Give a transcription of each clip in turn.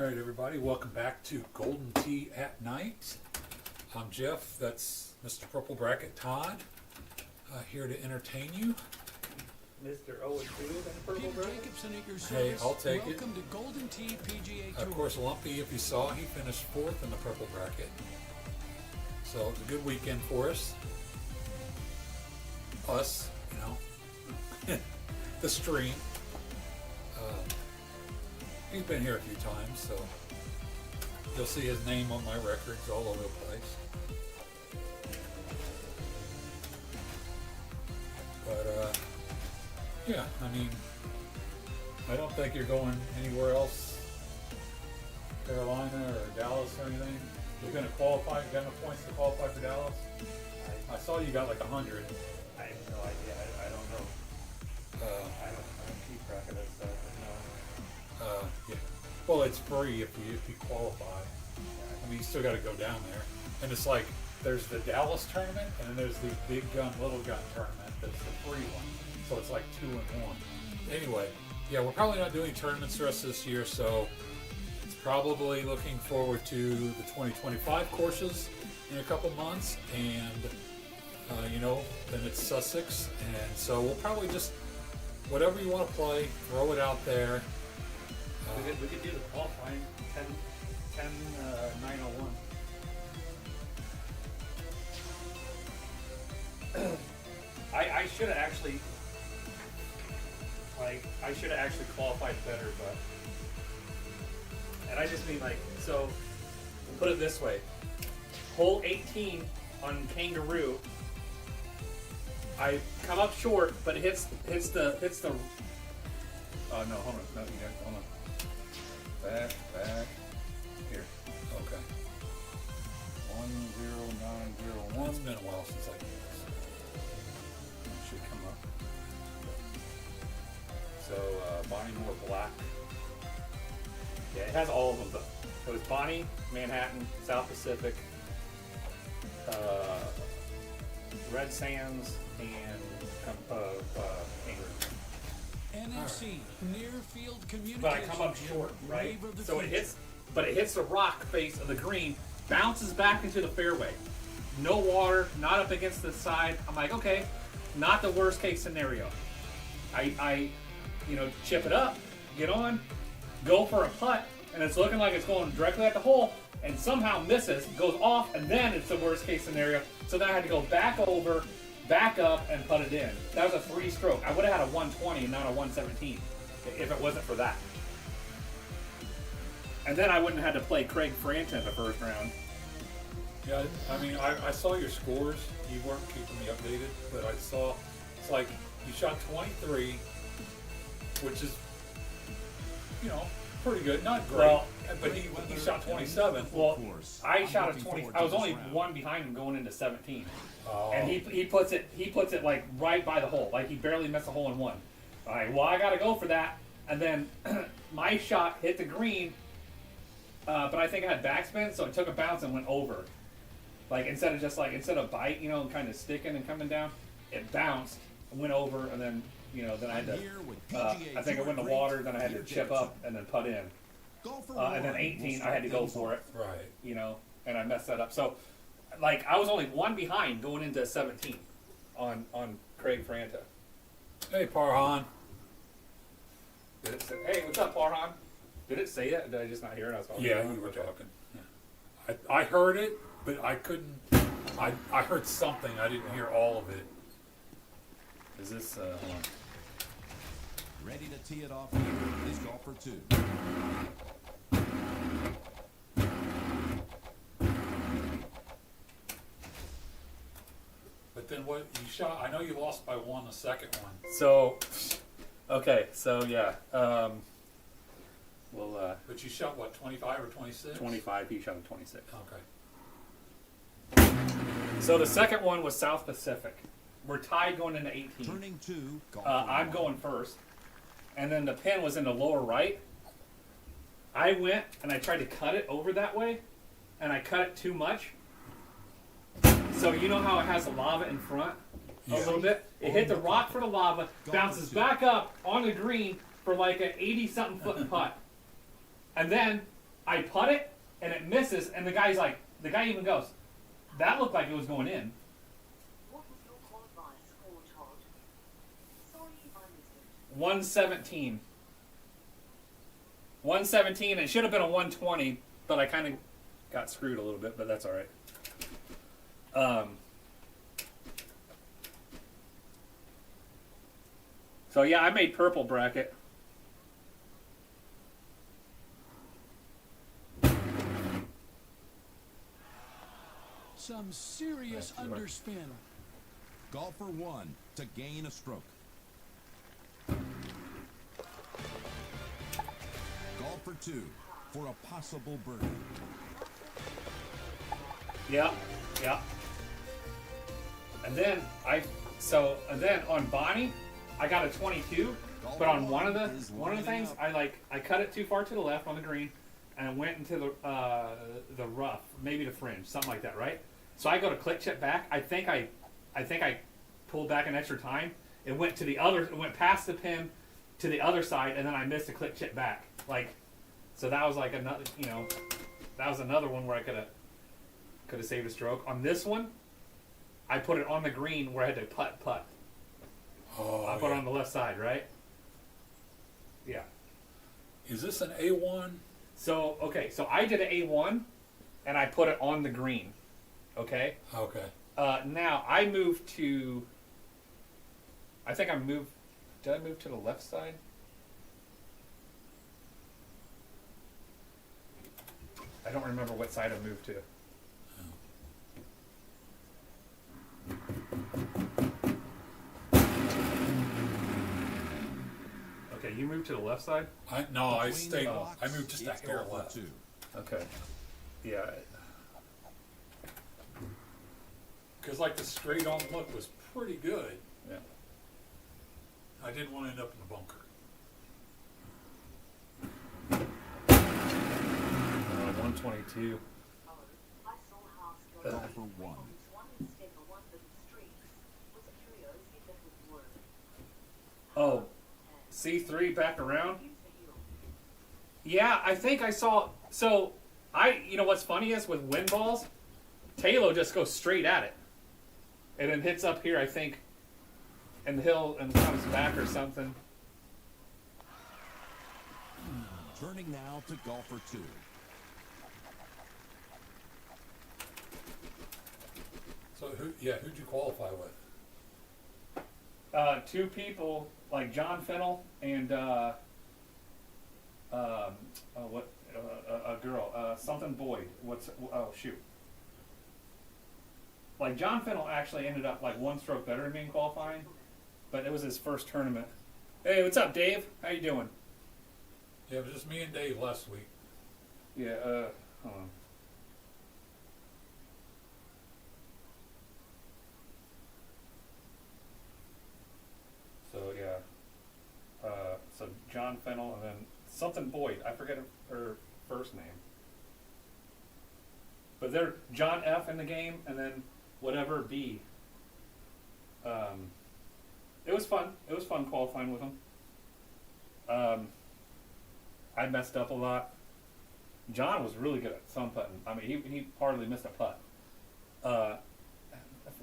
Alright everybody, welcome back to Golden Tee at Night. I'm Jeff, that's Mr. Purple Bracket Todd, here to entertain you. Mr. Owen Field and Purple Peter Bracket. Jacobson at your Hey, service. I'll take it. Welcome to Golden Tee PGA Tour. Of course, Lumpy, if you saw, he finished 4th in the Purple Bracket. So it's a good weekend for us. Us, you know, the stream. He's been here a few times, so you'll see his name on my records all over the place. But, yeah, I mean, I don't think you're going anywhere else, Carolina or Dallas or anything. You're going to qualify, you got enough points to qualify for Dallas? I saw you got like 100. I have no idea. I don't know. I don't keep track of that stuff. Yeah. Well, it's free if you qualify. I mean, you still got to go down there. And it's like, there's the Dallas tournament, and then there's the big gun, little gun tournament that's the free one. So it's like 2 in 1. Anyway, yeah, we're probably not doing tournaments the rest of this year, so it's probably looking forward to the 2025 courses in a couple months, and you know, then it's Sussex, and so we'll probably just, whatever you want to play, throw it out there. We could do the qualifying 901. I should have actually, qualified better, but, and I just mean like, so, put it this way, hole 18 on Kangaroo, I come up short, but it hits the, oh no, hold on, no, you got, hold on. Back, here. Okay. 10901. It's been a while since I did this. It should come up. So, Bonnie Moore Black. Yeah, it has all of them though. It was Bonnie, Manhattan, South Pacific, Red Sands, and Kangaroo. NFC, Near Field Communications. But I come up short, right? Wave of the So it future. hits the rock face of the green, bounces back into the fairway. No water, not up against the side. I'm like, okay, not the worst case scenario. I chip it up, get on, go for a putt, and it's looking like it's going directly at the hole, and somehow misses, goes off, and then it's the worst case scenario. So then I had to go back over, back up, and put it in. That was a 3-stroke. I would have had a 120 and not a 117 if it wasn't for that. And then I wouldn't have had to play Craig Franton in the first round. Yeah, I mean, I saw your scores. You weren't keeping me updated, but I saw, it's like, you shot 23, which is, you know, pretty good. Not great, Well, but he shot 27. Well, I shot a 20. I was only one behind him going into 17, and he puts it like right by the hole, like he barely missed a hole in one. All right, well I got to go for that, and then my shot hit the green, but I think I had backspin, so it took a bounce and went over. Like instead of bite, you know, kind of sticking and coming down, it bounced and went over, and then then I had to. I think it went in the water, then I had to chip up and then putt in. And then 18, I had to go for it. Right. And I messed that up. So, like, I was only one behind going into 17 on Craig Franta. Hey, Parhan. Did it say, hey, what's up, Parhan? Did it say that? Did I just not hear it? I was talking. Yeah, you were talking. Yeah. I heard it, but I couldn't. I heard something. I didn't hear all of it. Is this? Hold on. Ready to tee it off here. Disc golf for 2. But then what you shot? I know you lost by 1 the second one. So, okay, so yeah, But you shot what, 25 or 26? 25. He shot a 26. Okay. So the second one was South Pacific. We're tied going into 18. Turning 2. Golf I'm going first, and then the pin was in the lower right. I went and I tried to cut it over that way, and I cut it too much. So you know how it has the lava in front a little bit? It hit the rock for the lava, bounces back up on the green for like an 80-something foot putt. And then I putt it and it misses, and the guy even goes, that looked like it was going in. What was your qualifying score, Todd? Sorry if I missed it. 117. 117, it should have been a 120, but I kind of got screwed a little bit, but that's all right. So yeah, I made purple bracket. Some serious Right, you're right. underspin. Golfer 1 to gain a stroke. Golfer 2 for a possible birdie. Yeah, yeah. And then on Bonnie, I got a 22, but on one of the things, I cut it too far to the left on the green, and it went into the rough, maybe the fringe, something like that, right? So I go to click chip back. I think I pulled back an extra time. It went past the pin to the other side, and then I missed a click chip back. So that was like another, that was another one where I could have saved a stroke. On this one, I put it on the green where I had to putt. Oh, I put it on the left side, right? Yeah. Is this an A1? So I did an A1, and I put it on the green. Okay. Okay. Now I moved to. I think I moved. Did I move to the left side? I don't remember what side I moved to. Okay, you moved to the left side? I Between stayed. the blocks, I moved just a it's hair golfer left. 2. Okay. Yeah. Because the straight on look was pretty good. Yeah. I didn't want to end up in the bunker. 122. I saw how skilled Golfer 1. one mistake or one little streak. Was curious if that would work. Oh, C3 back around? Use the heel. Yeah, I think I saw. So, what's funny is with wind balls, Taylor just goes straight at it. And then hits up here, I think, and the hill and comes back or something. Turning now to golfer 2. So who'd you qualify with? Two people, like John Fennell and a girl, something Boyd. Shoot. Like John Fennell actually ended up like one stroke better than me in qualifying, but it was his first tournament. Hey, what's up, Dave? How you doing? Yeah, it was just me and Dave last week. Yeah, hold on. So yeah, so John Fennell and then something Boyd. I forget her first name. But they're John F in the game, and then whatever B. It was fun. It was fun qualifying with them. I messed up a lot. John was really good at thumb putting. I mean, he hardly missed a putt.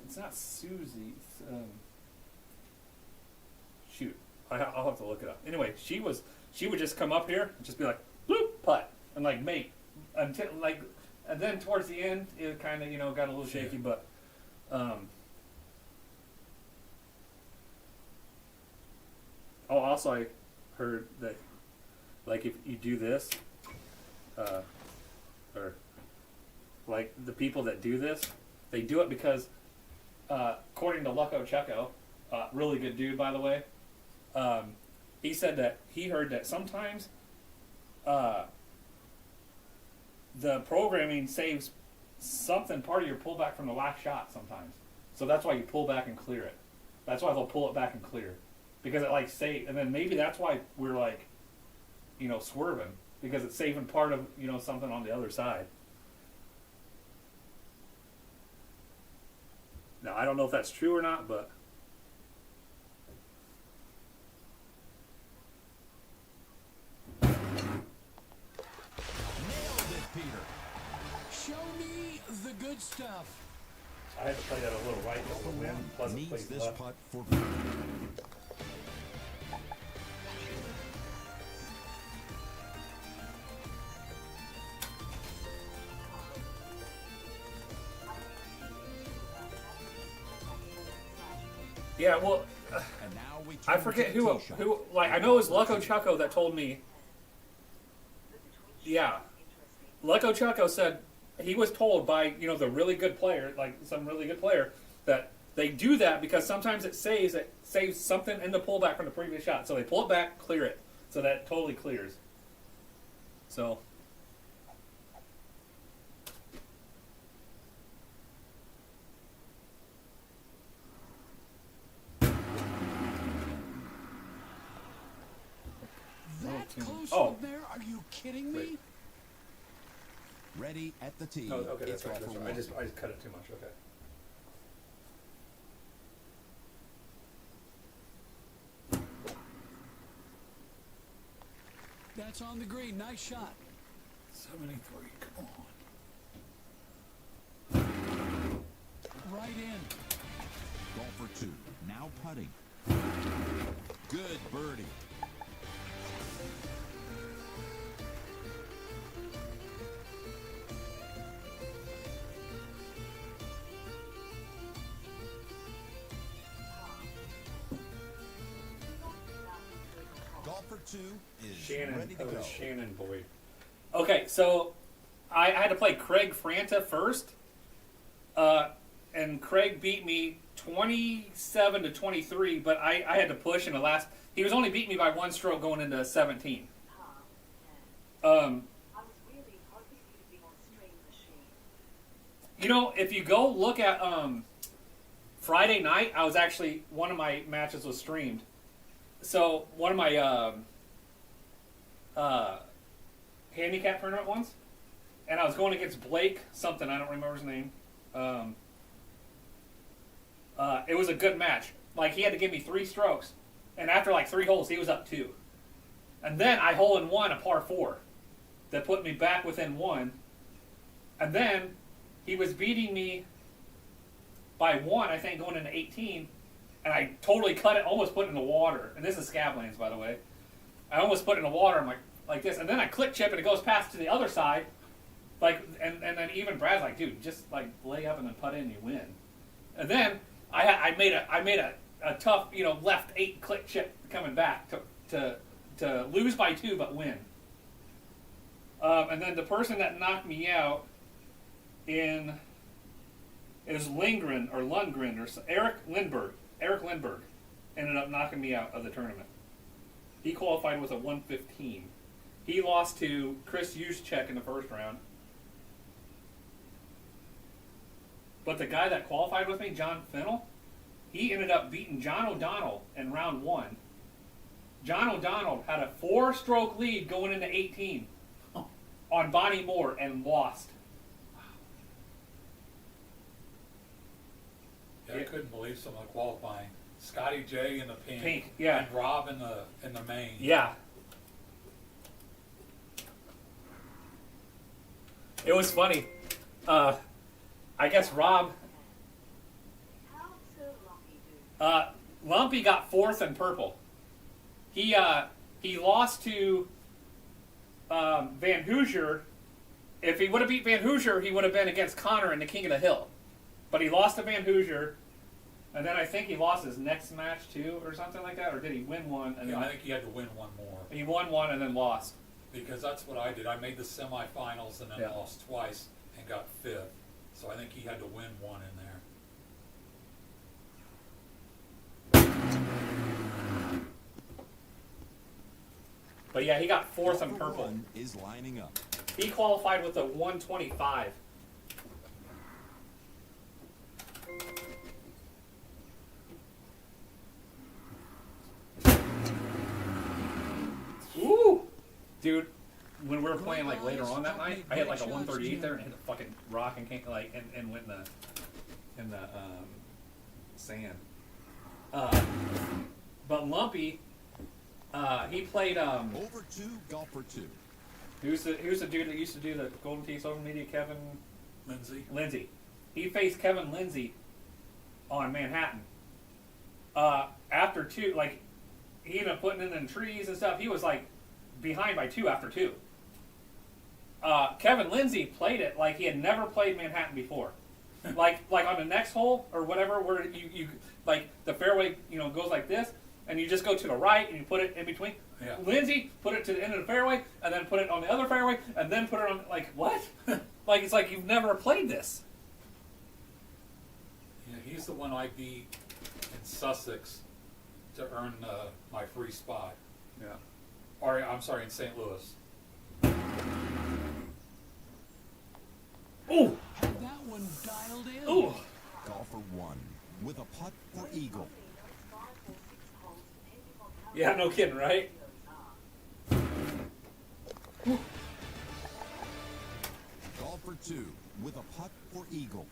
It's not Susie. It's, shoot, I'll have to look it up. Anyway, she would just come up here and just be like, bloop, putt, and like make until like, and then towards the end it kind of got a little shaky, but also I heard that like if you do this, or like the people that do this, they do it because according to Lucco Checo, really good dude by the way, he said that he heard that sometimes the programming saves something part of your pullback from the last shot sometimes. So that's why you pull back and clear it. That's why they'll pull it back and clear. Because it like save, and then maybe that's why we're like, swerving. Because it's saving part of, something on the other side. Now, I don't know if that's true or not, but Nailed good stuff. I had to play that a little right because of the wind. Plus it Needs plays this left. putt for Yeah, well, and now we I turn forget to the tee shot. who. Like I know it was Lucko Chucko that told me. Yeah, Lucko Chucko said he was told by the really good player, like some really good player, that they do that because sometimes it saves something in the pullback from the previous shot. So they pull it back, clear it, so that it totally clears. So. That close Oh. from there? Are you kidding me? Wait. Ready at the tee. Oh, okay, It's that's right. off That's for right. I one. just cut it too much. Okay. That's on the green. Nice shot. 73. Come on. Right in. Golfer 2, now putting. Good birdie. Golfer 2 is ready to go. Shannon Boyd. Okay, so I had to play Craig Franta first, and Craig beat me 27-23. But I had to push in the last. He was only beating me by one stroke going into 17. I was really hoping you'd be on Stream Machine. If you go look at Friday night, I was actually one of my matches was streamed. So one of my handicap tournament ones, and I was going against Blake something, I don't remember his name. It was a good match. Like, he had to give me 3 strokes, and after like 3 holes, he was up 2. And then I hole in one a par 4 that put me back within 1. And then he was beating me by 1, I think, going into 18. And I totally cut it, almost put it in the water. And this is Scablands, by the way. I almost put it in the water. I'm like this, and then I click chip, and it goes past to the other side. Like, and then even Brad's like, dude, just like lay up and then putt in, you win. And then I made a tough, left 8 click chip coming back to lose by 2 but win. And then the person that knocked me out it was Lindgren or Eric Lindberg. Eric Lindberg ended up knocking me out of the tournament. He qualified with a 115. He lost to Chris Juszczyk in the first round. But the guy that qualified with me, John Fennell, he ended up beating John O'Donnell in round 1. John O'Donnell had a 4-stroke lead going into 18 on Bonnie Moore and lost. Yeah, I couldn't believe some of the qualifying. Scotty J in the pink, yeah. and Rob in the main. Yeah. It was funny. I guess Rob, How so lucky, dude? Lumpy got 4th in purple. He lost to Van Hoosier. If he would have beat Van Hoosier, he would have been against Connor in the King of the Hill. But he lost to Van Hoosier, and then I think he lost his next match too, or something like that. Or did he win one? And Yeah, then I think he had to win one more he won one and then lost. because that's what I did. I made the semifinals and then Yeah. lost twice and got 5th. So I think he had to win one in there. But yeah, he got 4th in Golfer purple. 1 is lining up. He qualified with a 125. Ooh, dude! When we were playing like later on that night, I had like a 138 there and hit a fucking rock and came, like and went in the sand. But Lumpy, he played Over 2, golfer 2. Who's the dude that used to do the Golden Tee social media? Kevin Lindsay. He faced Kevin Lindsay on Manhattan. After two, like, he ended up putting it in trees and stuff. He was like behind by 2 after 2. Kevin Lindsay played it like he had never played Manhattan before. like on the next hole or whatever, where you like the fairway, goes like this, and you just go to the right and you put it in between. Yeah. Lindsay put it to the end of the fairway and then put it on the other fairway and then put it on, like, what? Like, it's like you've never played this. Yeah, he's the one I beat in Sussex to earn my free spot. Yeah. Or I'm sorry, in St. Louis. Ooh. Had that one dialed in. Ooh. Golfer 1 with a putt for eagle. 5 or 6 holes depending on how Yeah, no kidding, right? those are. Golfer 2 with a putt for eagle.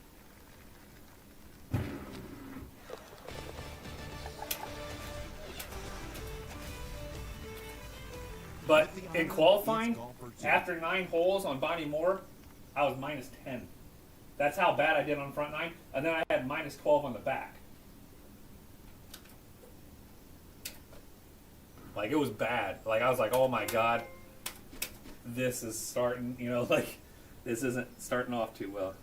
But in qualifying, after 9 holes on Bonnie Moore, I was minus 10. That's how bad I did on front 9, and then I had minus 12 on the back. Like, it was bad. Like, I was like, oh my god, this is starting, like, this isn't starting off too well.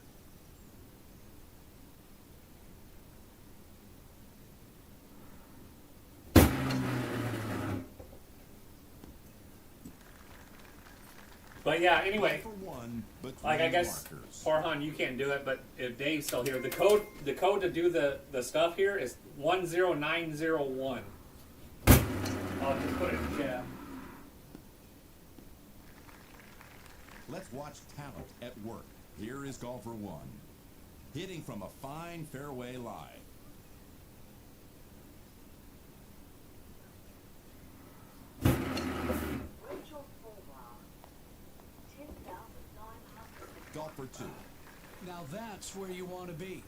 But yeah, anyway, Golfer 1, but like, I 3 guess, markers. Farhan, you can't do it, but if Dave's still here, the code to do the stuff here is 10901. I'll just put it in chat. Let's watch talent at work. Here is golfer 1, hitting from a fine fairway lie. Rachel Fulmer, 10,900. Golfer 2, Now that's where you want to be.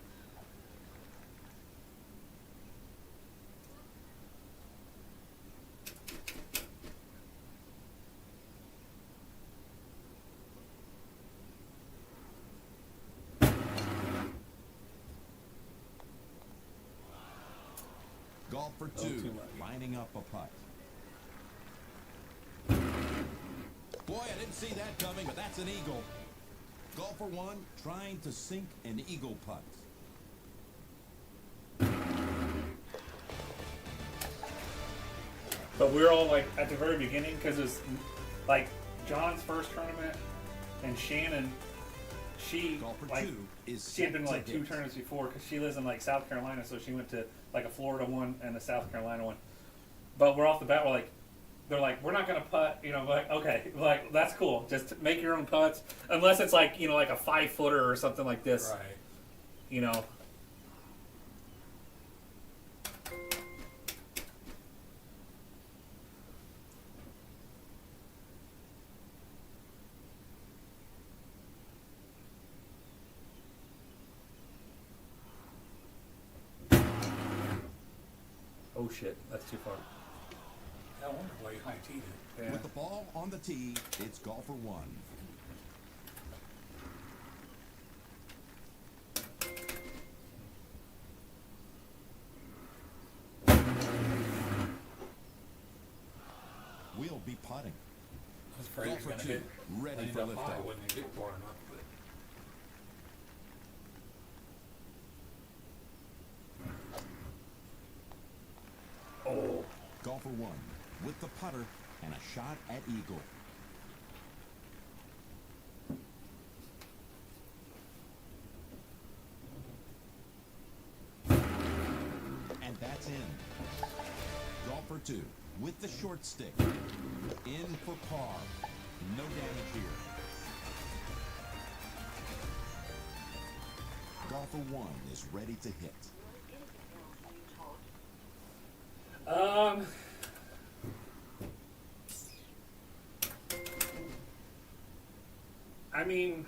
golfer Oh, 2, too much. lining up a putt. Boy, I didn't see that coming, but that's an eagle. Golfer 1 trying to sink an eagle putt. But we were all like at the very beginning because it was like John's first tournament, and Shannon, she Golfer like 2 is she had been set like to 2 hit. tournaments before because she lives in like South Carolina, so she went to like a Florida one and a South Carolina one. But we're off the bat, we're like, they're like, we're not gonna putt, like, okay, like, that's cool, just make your own putts, unless it's like, like a 5-footer or something like this, Right. Oh shit, that's too far. I wonder why you high teed it. Yeah. With the ball on the tee, it's golfer 1. We'll be putting. I was afraid he was Golfer going to 2, hit ready end for up liftoff. high when they get far enough. But Oh, Golfer 1 with the putter and a shot at eagle. And that's in. Golfer 2 with the short stick. In for par. No damage here. Golfer 1 is ready to hit. Anything else, you Todd? I mean,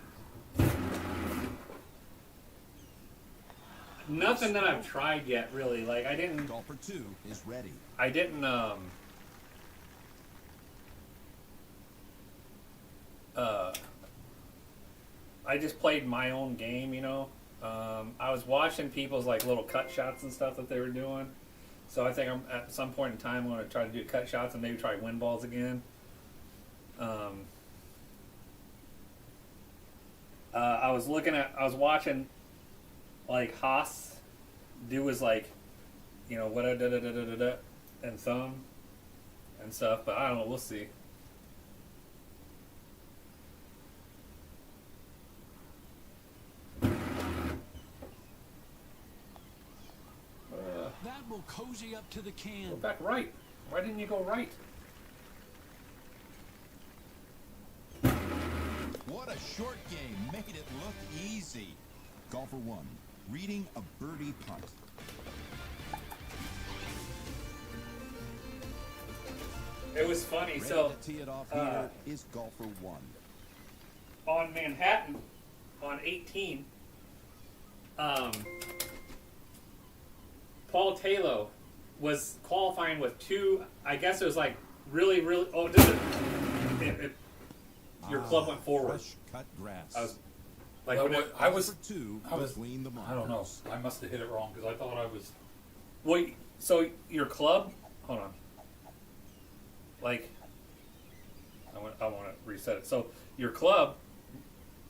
nothing that I've tried yet, really. Like, I didn't, Golfer 2 is ready. I didn't, I just played my own game, you know. I was watching people's like little cut shots and stuff that they were doing. So I think I'm at some point in time I'm going to try to do cut shots and maybe try win balls again. I was watching like Haas do his like, you know, what and thumb and stuff, but I don't know. We'll see. That will cozy up to the Go can. back right. Why didn't you go right? What a short game. Made it look easy. Golfer 1, reading a birdie putt. It was funny. Ready So to tee it off here is golfer 1. on Manhattan, on 18, Paul Taylor was qualifying with two. I guess it was like really. Oh, your club went forward. Fresh cut grass. I was like, Well, when it- I was. Golfer 2 I was- between the markers. I don't know. I must have hit it wrong because I thought I was. well, so your club. Hold on. Like, I want to reset it. So your club,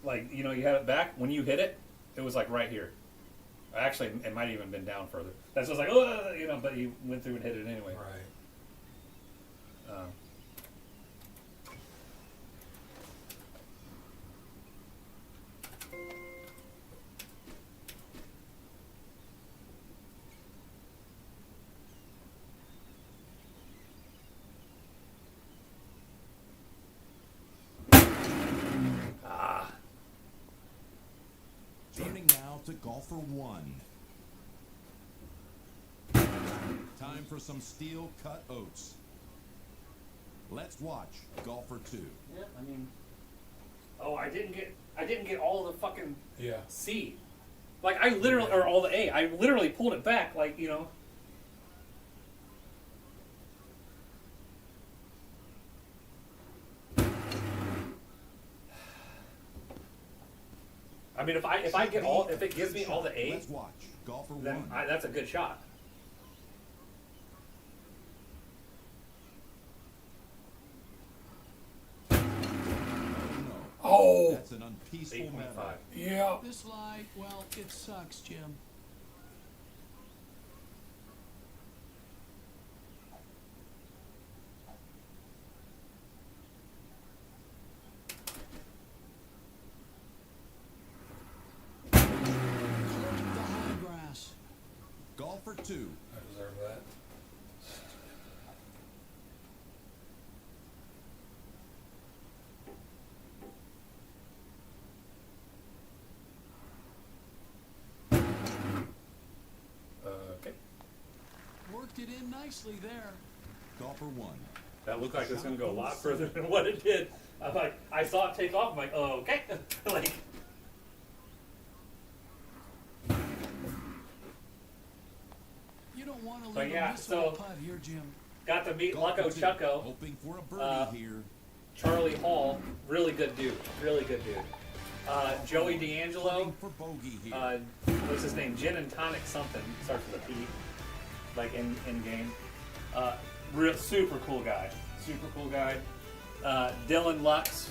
like, you know, you had it back when you hit it. It was like right here. Actually, it might have even been down further. That's just like, oh, you know, but you went through and hit it anyway. Right. Turning now to golfer 1. Time for some steel cut oats. Let's watch golfer 2. Yeah, I mean, oh, I didn't get all the fucking Yeah. C. Like I literally, or all the A. I literally pulled it back, like, you know. I mean, if I get all, if it gives me all the A, Let's watch golfer then 1. that's a good shot. Oh. That's an unpeaceful 8.5. matter. Yeah. This lie, well, it sucks, Jim. The high grass. Golfer 2. I deserve that. Okay. Worked it in nicely there. Golfer 1. That looked like it was going to go a lot further than what it did. I'm like, I saw it take off. I'm like, oh, okay. Like, You don't want to So, leave yeah, a missable so- putt here, Jim. got to meet Golfer Lucko 2, Chucko, hoping for a birdie Uh, here. Charlie Hall. Really good dude. Really good dude. Joey D'Angelo. Hoping for bogey here. What's his name? Gin and Tonic something. Starts with a P. Like in game. Real super cool guy. Super cool guy. Dylan Lux.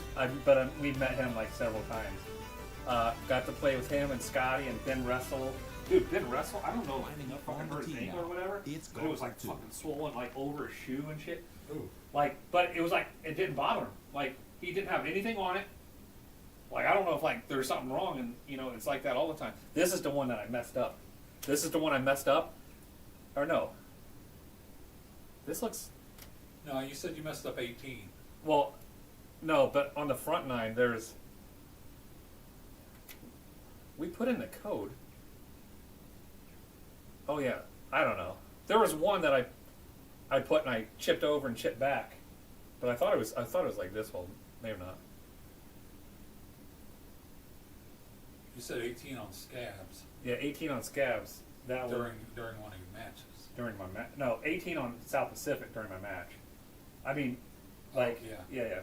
We've met him like several times. Got to play with him and Scotty and Ben Russell. Dude, Ben Russell, I don't know if Lining he up fucking on the hurt his tee ankle now. or whatever. It's But it was like golfer 2. fucking swollen like over his shoe and shit. Ooh. Like, but it was like it didn't bother him. Like he didn't have anything on it. Like I don't know if like there's something wrong, and you know it's like that all the time. This is the one that I messed up. This is the one I messed up, or no? This looks No, you said you messed up 18. well, no, but on the front nine there's. We put in the code. Oh yeah, I don't know. There was one that I put and I chipped over and chipped back, but I thought it was like this one. Maybe not. You said 18 on scabs Yeah, 18 on Scabs. That was during one of your matches. during my match. No, 18 on South Pacific during my match. I mean, like, yeah. yeah.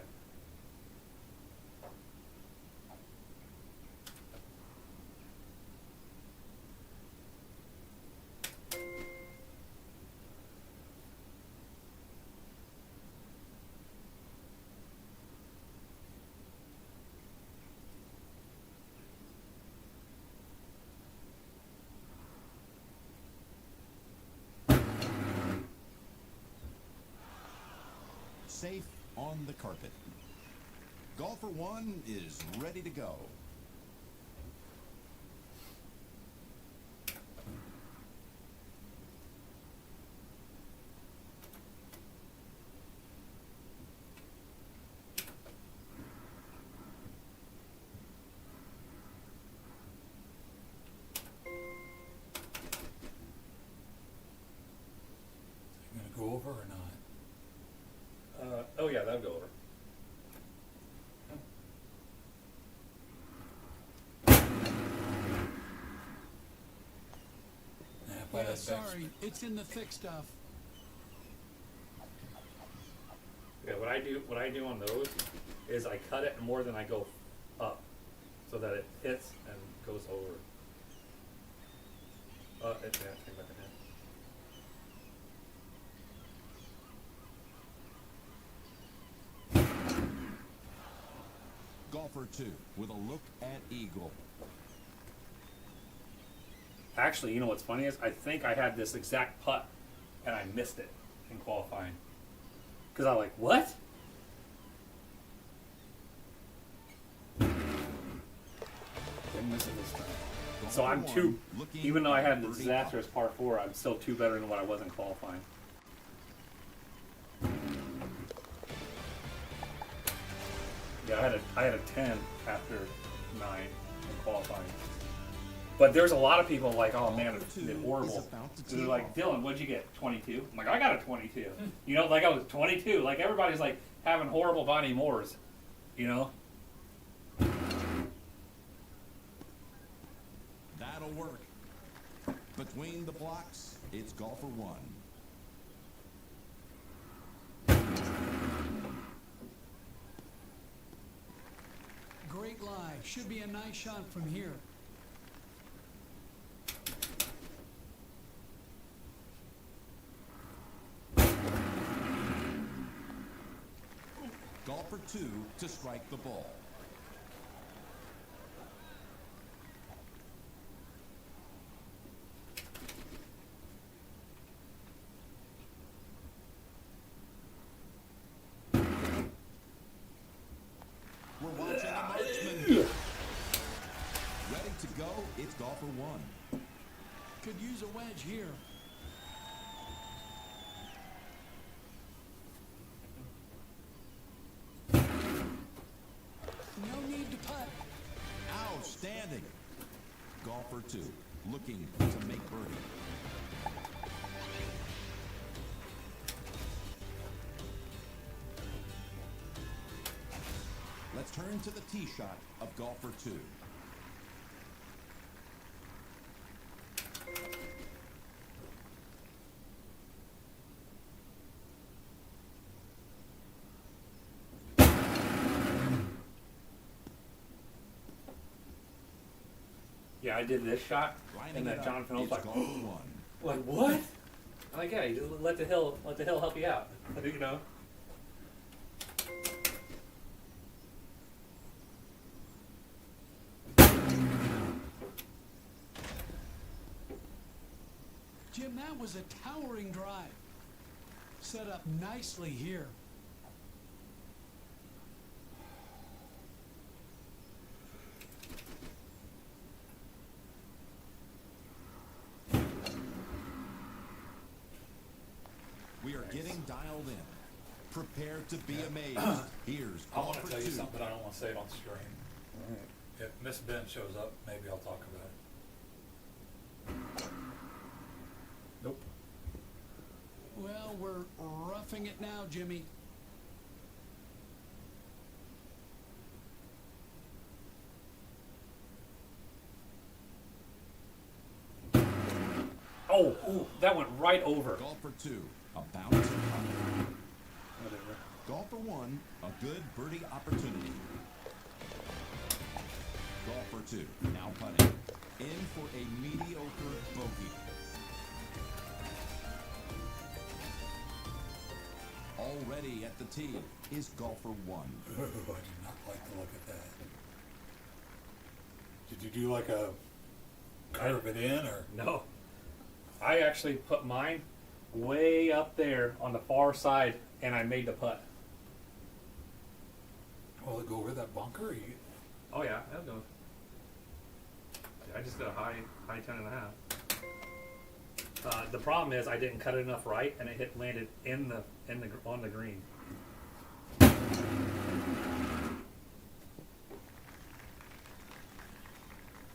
safe on the carpet. Golfer 1 is ready to go. You gonna go over or not? Oh yeah, that'll go over. Nah, by Yeah, that back sorry, it's in the thick stuff. Yeah, what I do on those is I cut it more than I go up, so that it hits and goes over. It's yeah, think about the head. Golfer 2 with a look at eagle. Actually, you know what's funny is I think I had this exact putt and I missed it in qualifying. Because I was like, what? Didn't miss it this time. So I'm Golfer two, 1 looking even though I had at the birdie disastrous par 4, I'm still 2 better than what I was in qualifying. Yeah, I had a 10 after 9 in qualifying. But there's a lot of people like, oh man, it's Golfer 2 horrible. is about to They're tee like, off. Dylan, what'd you get? 22? I'm like, I got a 22. You know, like I was 22. Like everybody's like having horrible Bonnie Moores, you know? That'll work. Between the blocks, it's golfer 1. Great lie. Should be a nice shot from here. Golfer 2 to strike the ball. We're watching a marksman. Ready to go, it's golfer 1. Could use a wedge here. No need to putt. Outstanding. Golfer 2 looking to make birdie. Let's turn to the tee shot of golfer 2. Yeah, I did this shot, Lining and it that up, Jonathan was it's like, golfer 1. like what? I'm like, yeah, you just let the hill help you out, you know. Jim, that was a towering drive. Set up nicely here. We are getting dialed in. Prepare to be amazed. Here's I want golfer to tell you 2. something, but I don't want to say it on screen. If Miss Ben shows up, maybe I'll talk about it. Nope. Well, we're roughing it now, Jimmy. Oh, ooh, that went right over. Golfer 2, a bounce putt. Whatever. Golfer 1, a good birdie opportunity. Golfer 2, now putting. In for a mediocre bogey. Already at the tee is golfer 1. Ooh, I do not like the look of that. Did you do like a curve it in or? No. I actually put mine way up there on the far side, and I made the putt. Will it go over that bunker? Or you, Oh yeah, that'll go. I just did a high 10.5. The problem is I didn't cut it enough right, and it landed on the green.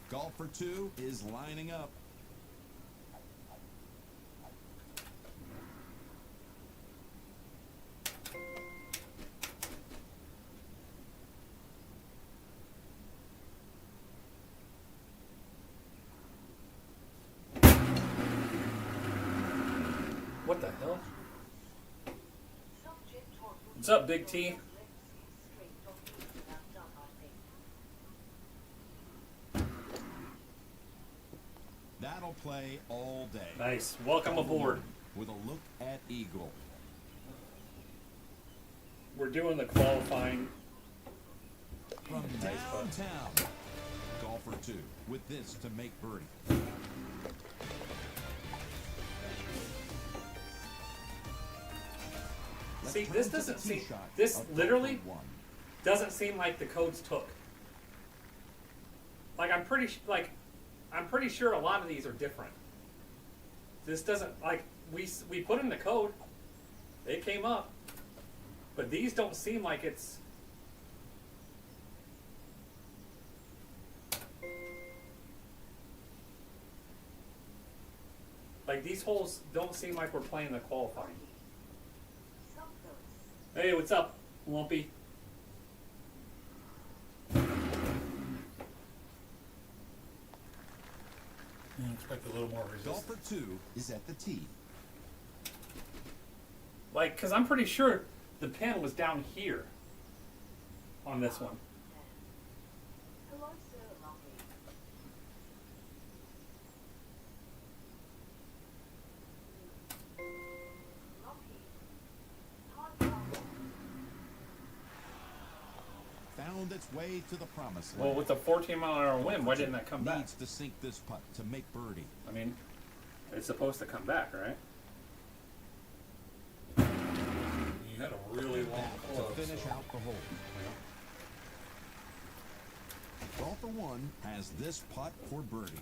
Golfer 2 is lining up. What the hell? Subject on What's up, Big T? Legacy Street of East about done, I think. That'll play all day. Nice. Welcome aboard. With a look at Eagle. We're doing the qualifying. From Nice putt. downtown. Golfer 2 with this to make birdie. Let's See, turn this to the doesn't tee seem. shot This of literally golfer 1. doesn't seem like the codes took. Like I'm pretty sure a lot of these are different. This doesn't like we put in the code. It came up, but these don't seem like it's. Like these holes don't seem like we're playing the qualifying. Some goes. Hey, what's up, Lumpy? you expect a little more resistance. Golfer 2 is at the tee. Like, cause I'm pretty sure the pin was down here. On this one. Hello, sir, lovely. Lucky. Hard work. Found its way to the promised Well, land. with the 14-mile-an-hour wind, why didn't that come back? Needs to sink this putt to make birdie. I mean, it's supposed to come back, right? You had a really long That to club. finish so- out the hole. Golfer 1 has this putt for birdie.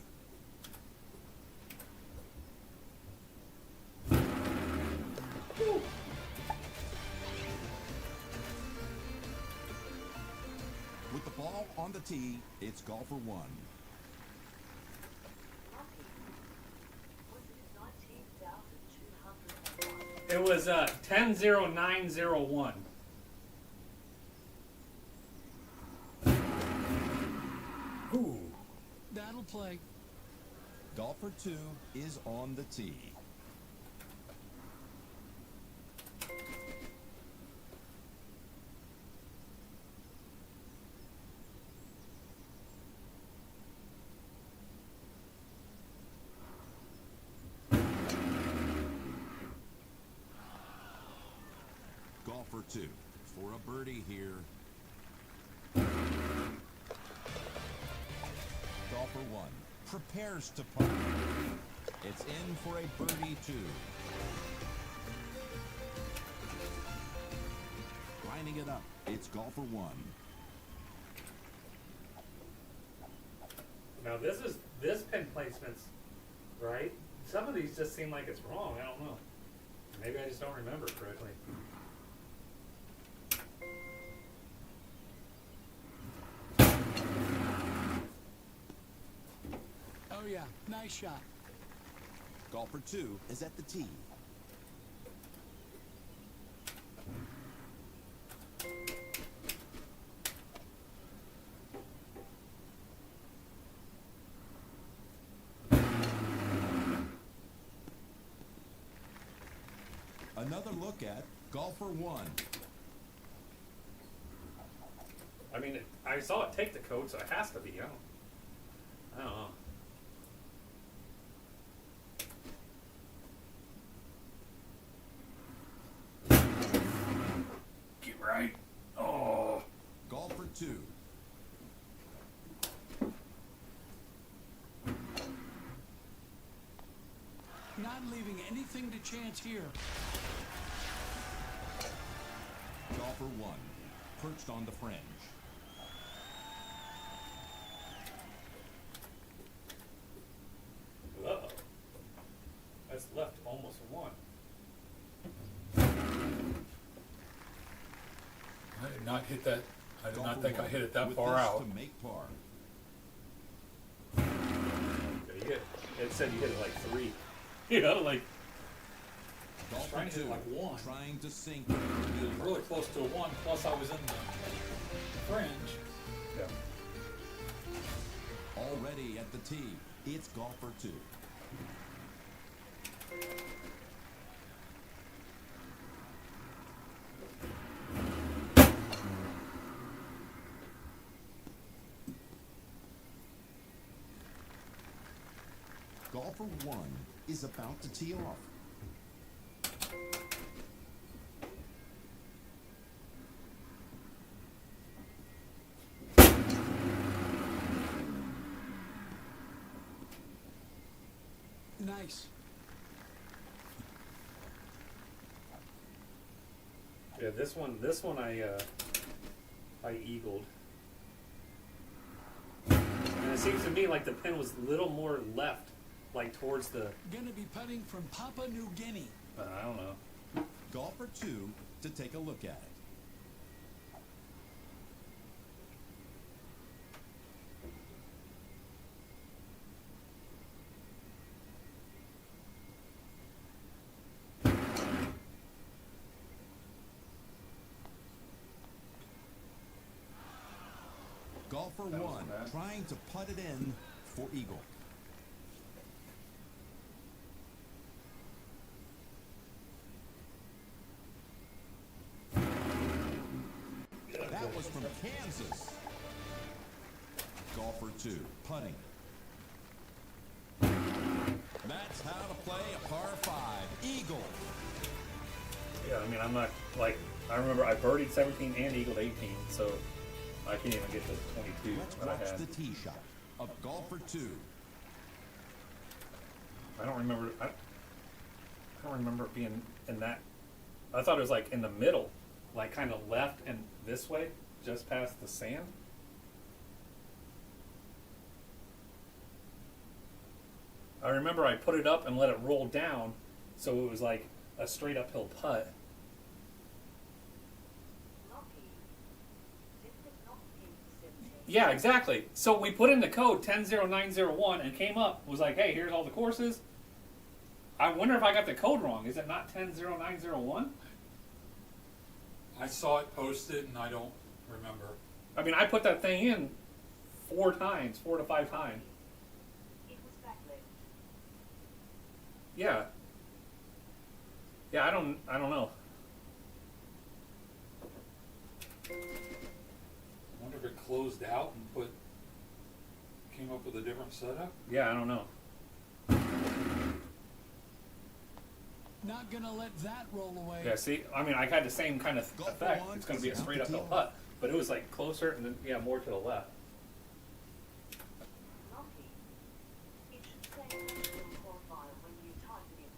With the ball on the tee, it's golfer 1. Lucky. Was it 19,201? It was 10-0-9-0-1. Ooh. That'll play. Golfer 2 is on the tee. Golfer 2 for a birdie here. Golfer 1 prepares to putt. It's in for a birdie 2. Lining it up, it's golfer 1. Now this pin placement's right. Some of these just seem like it's wrong. I don't know. Maybe I just don't remember correctly. Oh yeah, nice shot. Golfer 2 is at the tee. Another look at golfer 1. I mean, I saw it take the code, so it has to be. I don't know. Get right. Oh. Golfer 2. Not leaving anything to chance here. Golfer 1 perched on the fringe. Uh-oh. That's left almost one. I did not hit that. I did not Golfer think I one hit it that with far this out. to make par. Yeah, you hit, it said you hit it like 3. You know, like, Golfer trying to hit 2 like 1. trying to sink. It was really close to a 1, plus I was in the fringe. yeah. Already at the tee, it's golfer 2. Golfer 1 is about to tee off. Nice. Yeah, this one I eagled. And it seems to me like the pin was a little more left, like towards the, Gonna be putting from Papua New Guinea. I don't know. Golfer 2 to take a look at it. Golfer That was 1 bad. trying to putt it in for eagle. That was from Kansas. Golfer 2 putting. That's how to play a par 5. Eagle. Yeah, I mean, I'm not, like, I remember I birdied 17 and eagled 18, so I can't even get to 22 Let's that I watch had. the tee shot of golfer 2. I don't remember it being in that. I thought it was like in the middle, like kind of left and this way, just past the sand. I remember I put it up and let it roll down, so it was like a straight uphill putt. Lucky. Did it not pin 17? Yeah, exactly. So we put in the code 100901 and came up, was like, hey, here's all the courses. I wonder if I got the code wrong. Is it not 100901? I saw it posted and I don't remember. I mean, I put that thing in 4 to 5 times. It was backleft. Yeah. Yeah, I don't know. I wonder if it closed out and came up with a different setup. Yeah, I don't know. Not gonna let that roll away. Yeah, see, I mean, I had the same kind of Golf effect. one It's going to be a is straight out the uphill tee. putt, but it was like closer and then, yeah, more to the left. Lucky. It should say national qualifier when you type it in.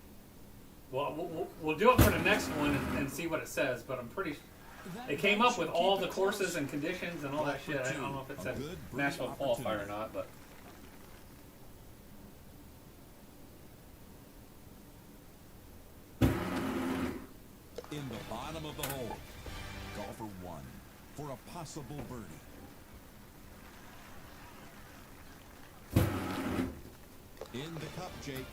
Well, we'll do it for the next one and see what it says, but I'm pretty. That It came ball up should with all keep the it courses close. and conditions and all that shit. I don't know if it A said good birdie national qualifier or opportunity. not, but In the bottom of the hole. Golfer 1 for a possible birdie. In the cup, Jake.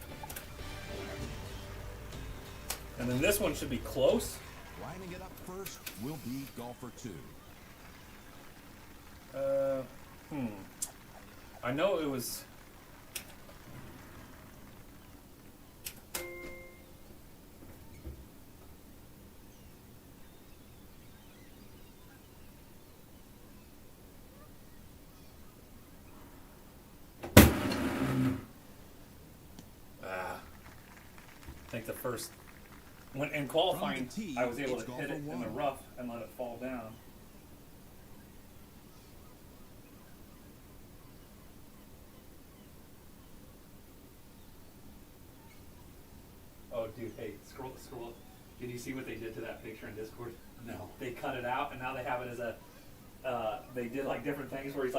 and then this one should be close. Lining it up first will be golfer 2. I know it was. I think the first, when in qualifying, From the tee, I was able it's to hit it golfer in the one. rough and let it fall down. Oh, dude, hey, scroll. Did you see what they did to that picture in Discord? No. They cut it out, and now they have it as a. They did like different things where he's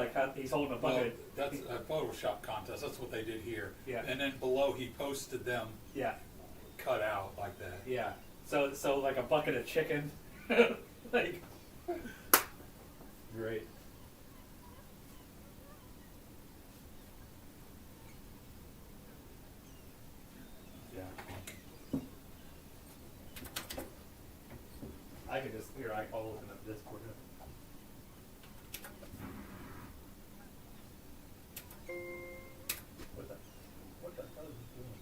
holding a Well, bucket. that's a Photoshop contest. That's what they did here. Yeah. And then below he posted them Yeah, cut out like that. yeah. So like a bucket of chicken, like. Great. Yeah. I could just I'll open up Discord. What the hell is it doing?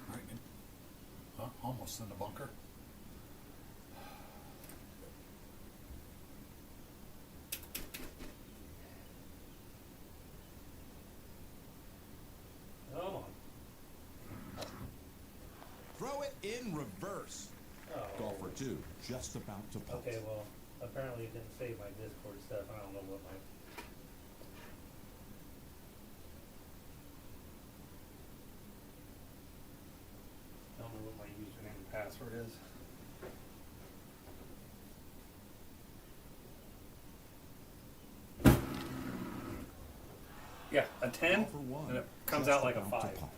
Right. Almost in the bunker. Come on. Throw it in reverse. Oh. Golfer 2, just about to putt. Okay, well, apparently it didn't save my Discord stuff. I don't know what my. I don't know what my username and password is. Yeah, a 10, Golfer 1, and it comes just out like a about to 5. putt.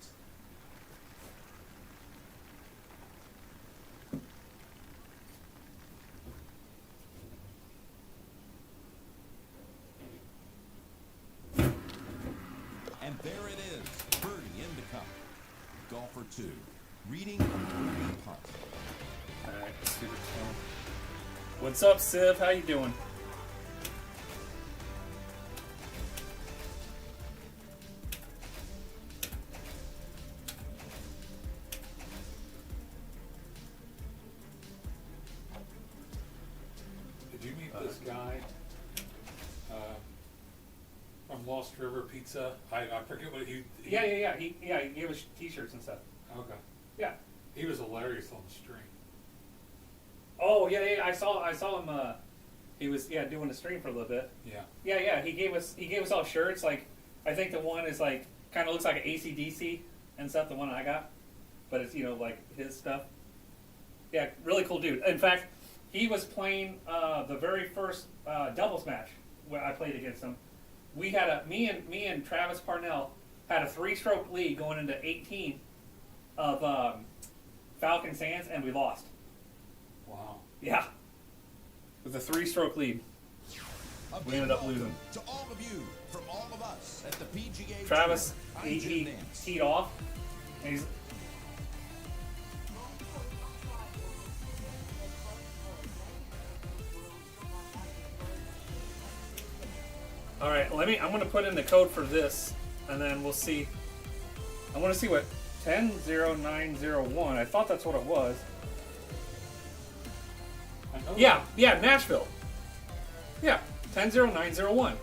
And there it is, birdie in the cup. Golfer 2, reading a birdie putt. Alright, let's do this one. What's up, Civ? How you doing? Did you meet this guy from Lost River Pizza? I forget what he. Yeah. He gave us t-shirts and stuff. Okay. Yeah. He was hilarious on the stream. Oh yeah. I saw him. He was doing the stream for a little bit. Yeah. Yeah. He gave us all shirts. Like I think the one is like kind of looks like an AC/DC and stuff. The one I got, but it's like his stuff. Yeah, really cool dude. In fact, he was playing the very first doubles match where I played against him. We had me and Travis Parnell had a 3-stroke lead going into 18 of Falcon Sands, and we lost. Wow. Yeah, with a 3-stroke lead. A We big ended up welcome losing. to all of you from all of us at the PGA Travis, Tour. I'm he Jim Nance. teed off, and he's all right. I'm going to put in the code for this, and then we'll see. I want to see what 100901. I thought that's what it was. I know Yeah, Nashville. Yeah, 100901.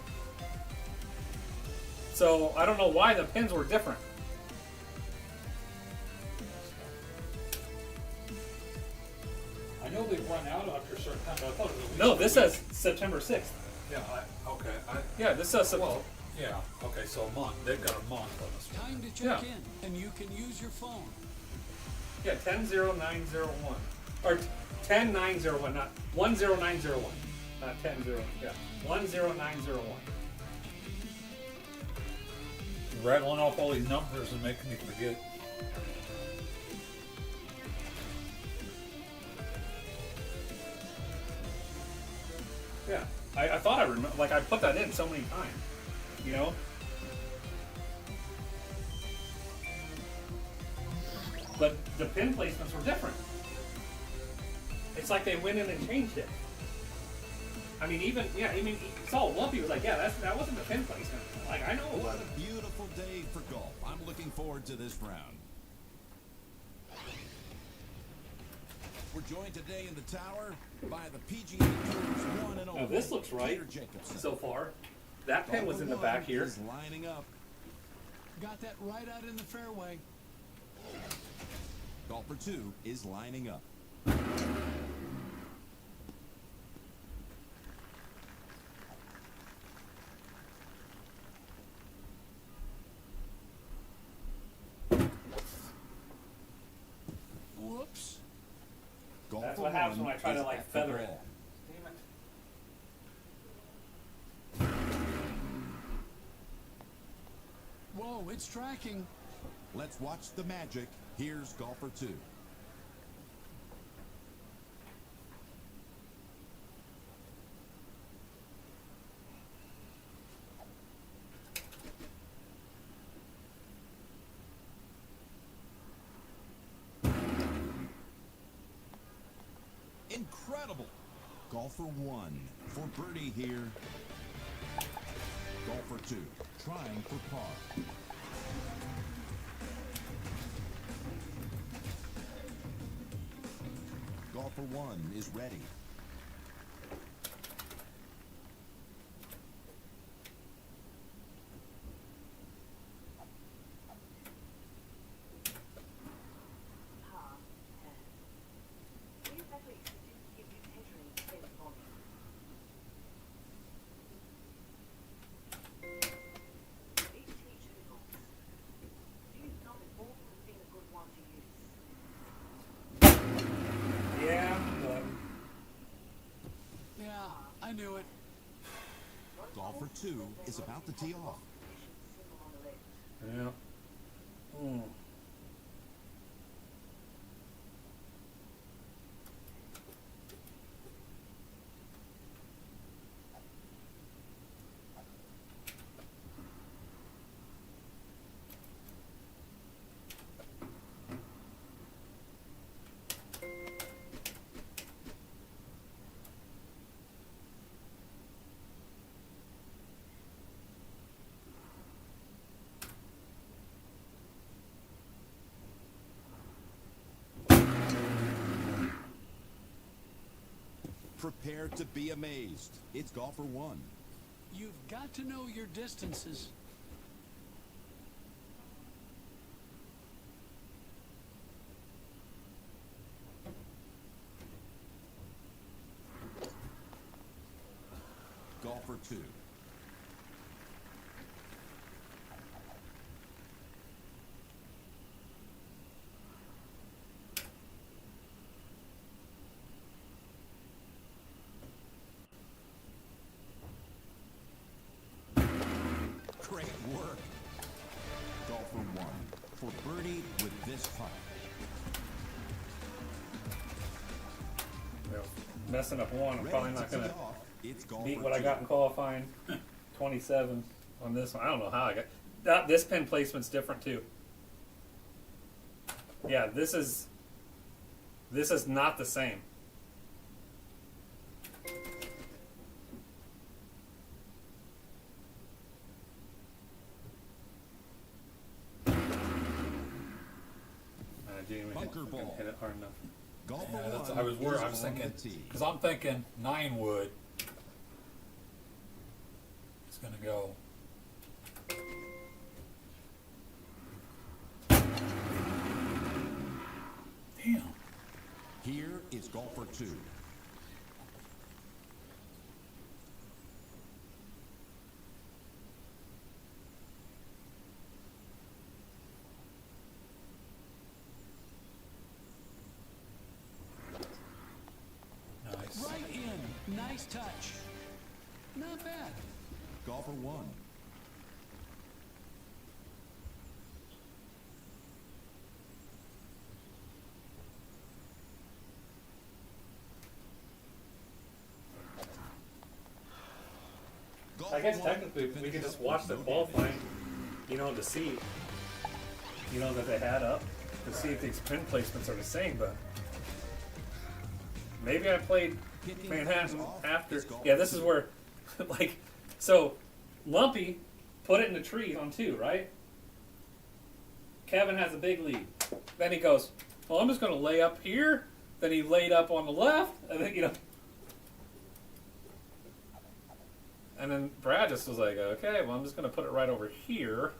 So I don't know why the pins were different. I know they run out after a certain time, but I thought it was. at No, least this a week. says September 6th. Yeah. Okay. Yeah, this says September. Well. Yeah. Okay. So a month. They've got a month on this one. Time to check Yeah. in, and you can use your phone. Yeah, 100901. Or 10901, not 10901. Not 10. Yeah, 10901. Rattling off all these numbers and making me forget. Yeah, I thought I remember. Like I put that in so many times, But the pin placements were different. It's like they went in and changed it. I mean, it's all lumpy. It was like, that wasn't the pin placement. Like I know it What wasn't. a beautiful day for golf. I'm looking forward to this round. We're joined today in the tower by the PGA Tour's one and only Now this looks right Peter Jacobsen. so far. That pin was Golfer in the 1 back here. is lining up. Got that right out in the fairway. Golfer 2 is lining up. happens when I try is to like at the feather it. ball. Damn it. Whoa, it's tracking. Let's watch the magic. Here's golfer 2. Incredible. Golfer 1 for birdie here. Golfer 2 trying for par. Golfer 1 is ready. Par 10. Use that week to give you entering spin volume. Each teach holes. Do you know that all has been a good one to use? Yeah, but Yeah, I knew it. Golfer 2 is about to tee off. Symbol on the left. yeah. Hmm. Prepare to be amazed. It's golfer 1. You've got to know your distances. Golfer 2. Great work. Golfer 1 for birdie with this putt. Well, messing up one, I'm probably Ready not to gonna tee off. It's golfer beat what I 2. got in qualifying. 27 on this one. I don't know how I got that. This pin placement's different too. Yeah, this is not the same. I didn't even Bunker fucking ball. hit it hard enough. Golfer Yeah, that's, 1 I was worried. is I was on thinking, the tee. because I'm thinking 9 wood. It's going to go. Damn. Here is golfer 2. Nice. Right in. Nice touch. Not bad. Golfer 1. I guess technically we could just watch the qualifying, to see, that they had up, to see if these pin placements are the same, but maybe I played Manhattan after. Yeah, this is where, so Lumpy put it in the trees on 2, right? Kevin has a big lead. Then he goes, well, I'm just going to lay up here. Then he laid up on the left, and then, And then Brad just was like, okay, well, I'm just going to put it right over here.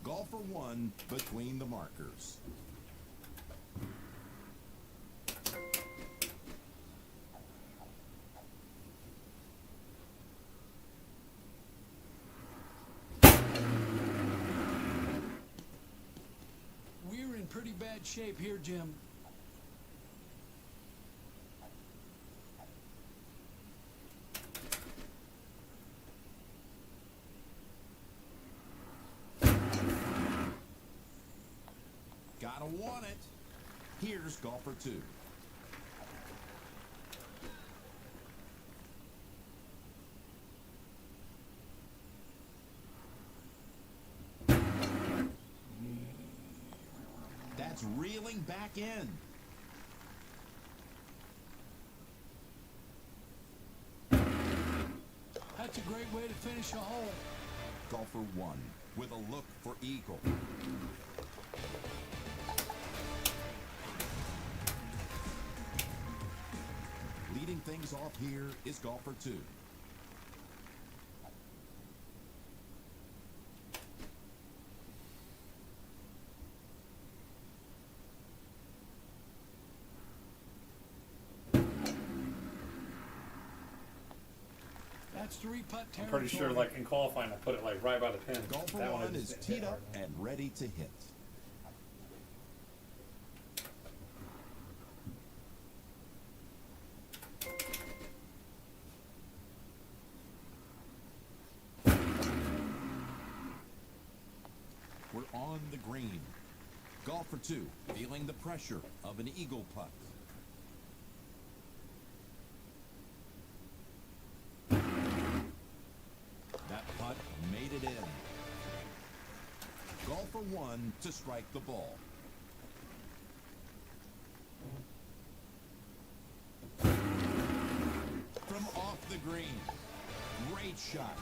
Golfer 1 between the markers. in pretty bad shape here, Jim. Gotta want it. Here's golfer 2. That's reeling back in. That's a great way to finish a hole. Golfer 1 with a look for eagle. Leading things off here is golfer 2. That's 3-putt I'm territory. pretty sure, like in qualifying, I put it like right by the pin. Golfer That 1 just is hit teed hard. up and ready to hit. We're on the green. Golfer 2 feeling the pressure of an eagle putt. That putt made it in. Golfer 1 to strike the ball. From off the green. Great shot.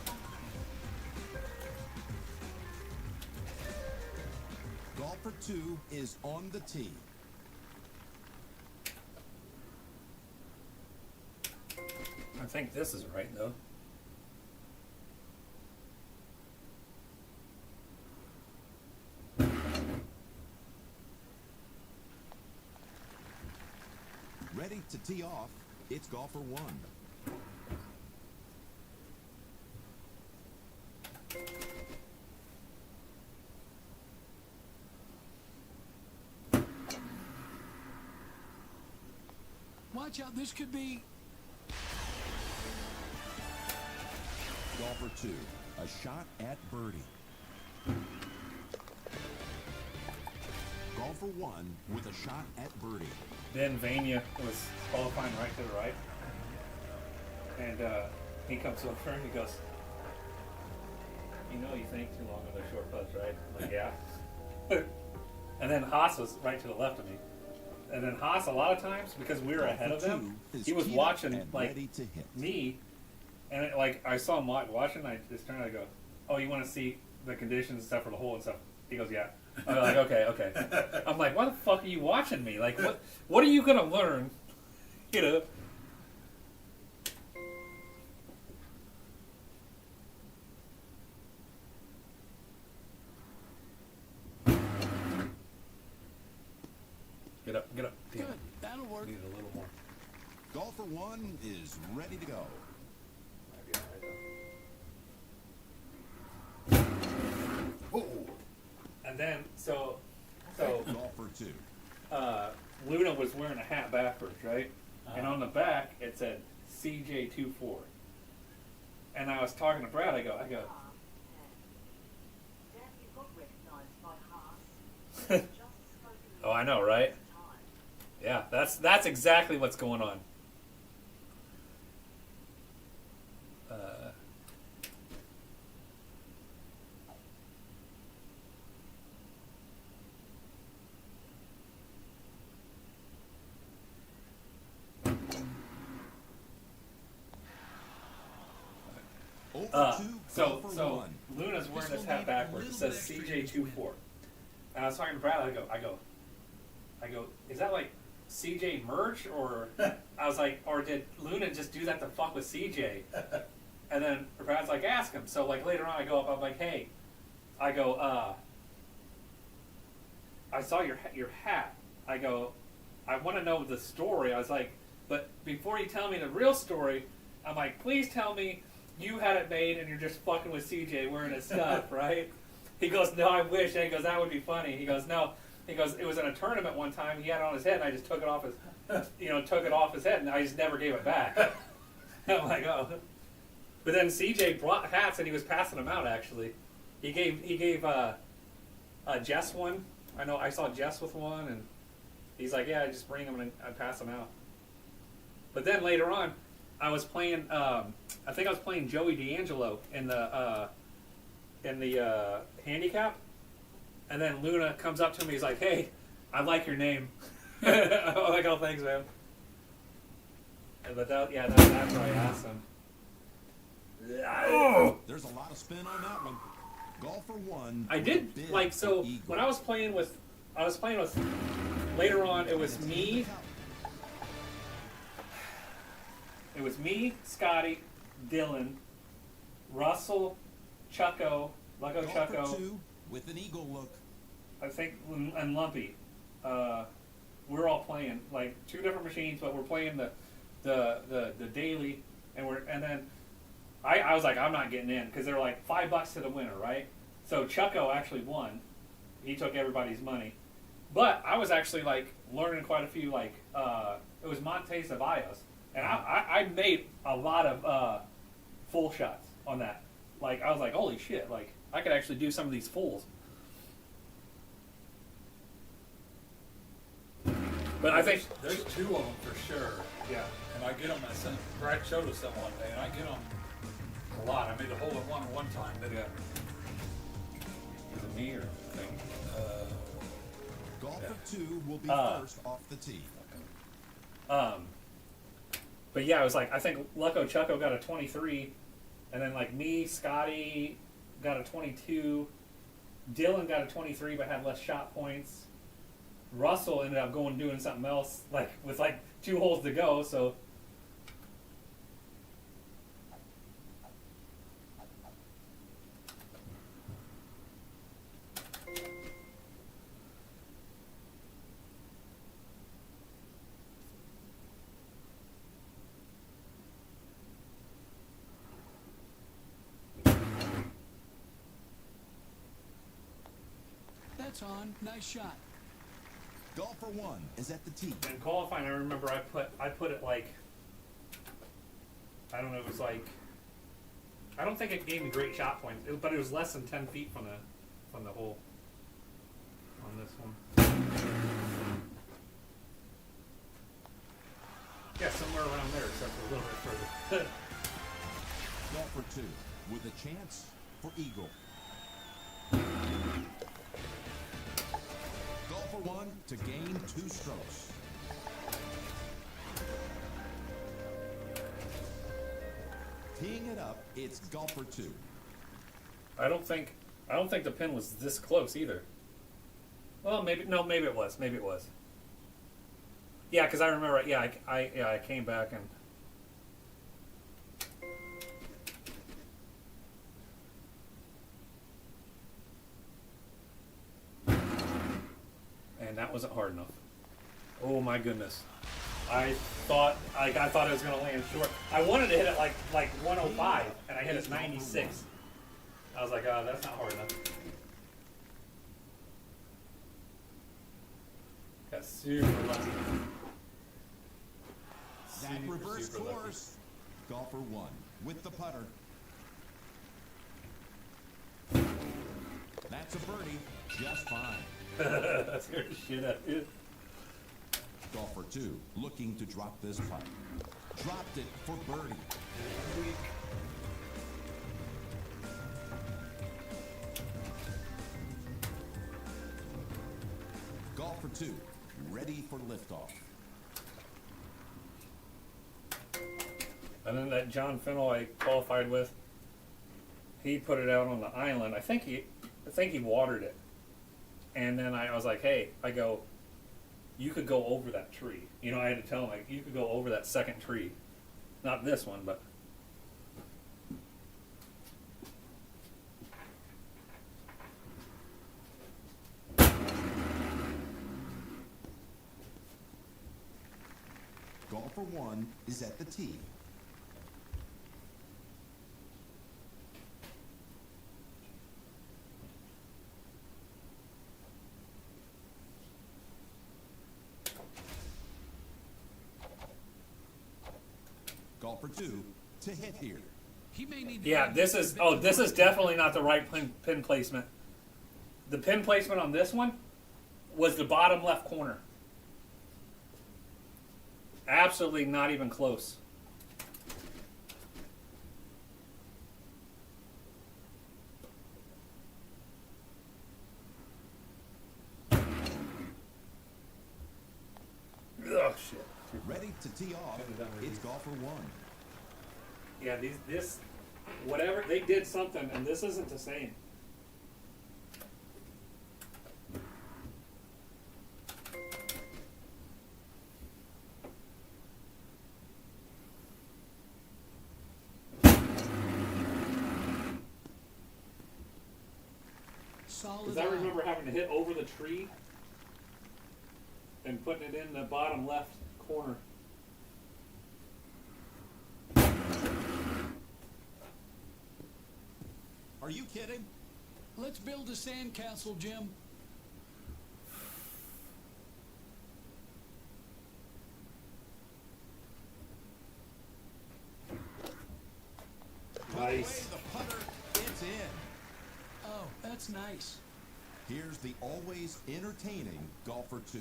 Golfer 2 is on the tee. I think this is right though. Ready to tee off, it's golfer 1. Watch out, this could be... Golfer 2, a shot at birdie. Golfer 1 with a shot at birdie. Then Vania was qualifying right to the right. And he comes over and he goes, "You know you think too long on those short putts, right?" I'm like, yeah. And then Haas was right to the left of me. And then Haas, a lot of times, because we were ahead of them, he was watching like ready to hit. me. And it, like I saw him watching, I just turned and I go, "Oh, you want to see the conditions and stuff for the hole and stuff?" He goes, "Yeah." I'm like, okay. I'm like, "Why the fuck are you watching me? Like, what are you gonna learn?" You know. Get up. Damn Good, it. that'll work. Need a little more. Golfer 1 is ready to go. Might be all right, though. Ooh. And then, so Golfer 2. Luna was wearing a hat backwards, right? And on the back it said CJ24. And I was talking to Brad. I go. Dad, you got recognised by Haas. Just spoken Oh, I know, right? time. Yeah, that's exactly what's going on. Over 2, So golfer 1. Luna's wearing This this will hat need a backwards. It little says bit extra to CJ24. And I was talking to Brad. I go. Is that like CJ merch or? I was like, or did Luna just do that to fuck with CJ? And then Brad's like, ask him. So like later on, I go up. I'm like, hey, I go. I saw your hat. I go, I want to know the story. I was like, but before you tell me the real story, I'm like, please tell me you had it made and you're just fucking with CJ wearing his stuff, right? He goes, no, I wish. And he goes, that would be funny. He goes, no, He goes, it was in a tournament one time. He had it on his head, and I just took it off his, took it off his head, and I just never gave it back. I'm like, oh. But then CJ brought hats, and he was passing them out. Actually, he gave Jess one. I know I saw Jess with one, and he's like, yeah, just bring them and I pass them out. But then later on, I was playing. I think I was playing Joey D'Angelo in the handicap, and then Luna comes up to me. He's like, "Hey, I like your name." I'm like, "Oh, thanks, man." But that's where I asked him. There's a lot of spin on that one. Golfer one. I did bid like so for eagle. when I was playing with later on. It was me. It was me, Scotty, Dylan, Russell, Chucko, Lego Golfer Chucko, two with an eagle look. I think, and Lumpy. We're all playing like two different machines, but we're playing the daily, and then I was like, I'm not getting in because they're like $5 to the winner, right? So Chucko actually won. He took everybody's money, but I was actually like learning quite a few like it was Monte Ceballos, and I made a lot of full shots on that. Like I was like, holy shit! Like I could actually do some of these fulls. But I think There's two of them for sure. yeah. And I get them, Brad showed us them one day, and I get them a lot. I made a hole in one time. That, Yeah. Is it me or thing? Golfer Yeah. two will be Uh, first off the tee. But yeah, it was like I think Lucko Chucko got a 23, and then like me, Scotty got a 22, Dylan got a 23 but had less shot points. Russell ended up going doing something else like with like 2 holes to go, so That's on. Nice shot. Golfer one is at the tee. in qualifying I remember I put it like I don't know, it was like I don't think it gave me great shot points, but it was less than 10 feet from the hole on this one. Yeah, somewhere around there, except for a little bit further. Golfer two with a chance for eagle. Golfer one to gain 2 strokes. Teeing it up, it's golfer two. I don't think the pin was this close either. Well, maybe it was. Maybe it was. Yeah, because I remember. Yeah, I came back and. And that wasn't hard enough. Oh my goodness! I thought it was gonna land short. I wanted to hit it like 105, and I hit it 96. I was like, oh, that's not hard enough. Got super lucky. That Super, reverse super lucky. course. Golfer one with the putter. That's a birdie, just fine. That scared the shit out of you. Golfer two looking to drop this putt. Dropped it for birdie. Golfer two ready for liftoff. And then that John Fennell I qualified with, he put it out on the island. I think he watered it. And then I was like, hey, you could go over that tree. You know, I had to tell him, like, you could go over that second tree. Not this one, but. Golfer one is at the tee. golfer 2 to hit here. He may need to Yeah, add this a is. bit Oh, to this the is definitely not the right pin placement. The pin placement on this one was the bottom left corner. Absolutely not even close. Oh shit. Ready to tee off. It's golfer 1. Yeah, this whatever they did something, and this isn't the same. solid Because I eye. remember having to hit over the tree and putting it in the bottom left corner. Are you kidding? Let's build a sandcastle, Jim. Nice. Away the putter. It's in. Oh, that's nice. Here's the always entertaining golfer 2.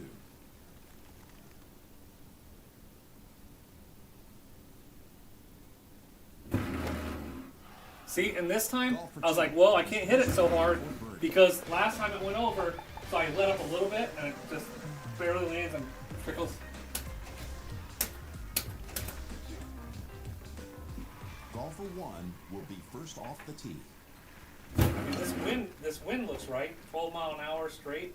See, and this time I was like, well, I can't hit it so hard because last time it went over, so I let up a little bit and it just barely lands and trickles. Golfer 1 will be first off the tee. I mean, this wind looks right. 12 mile an hour straight.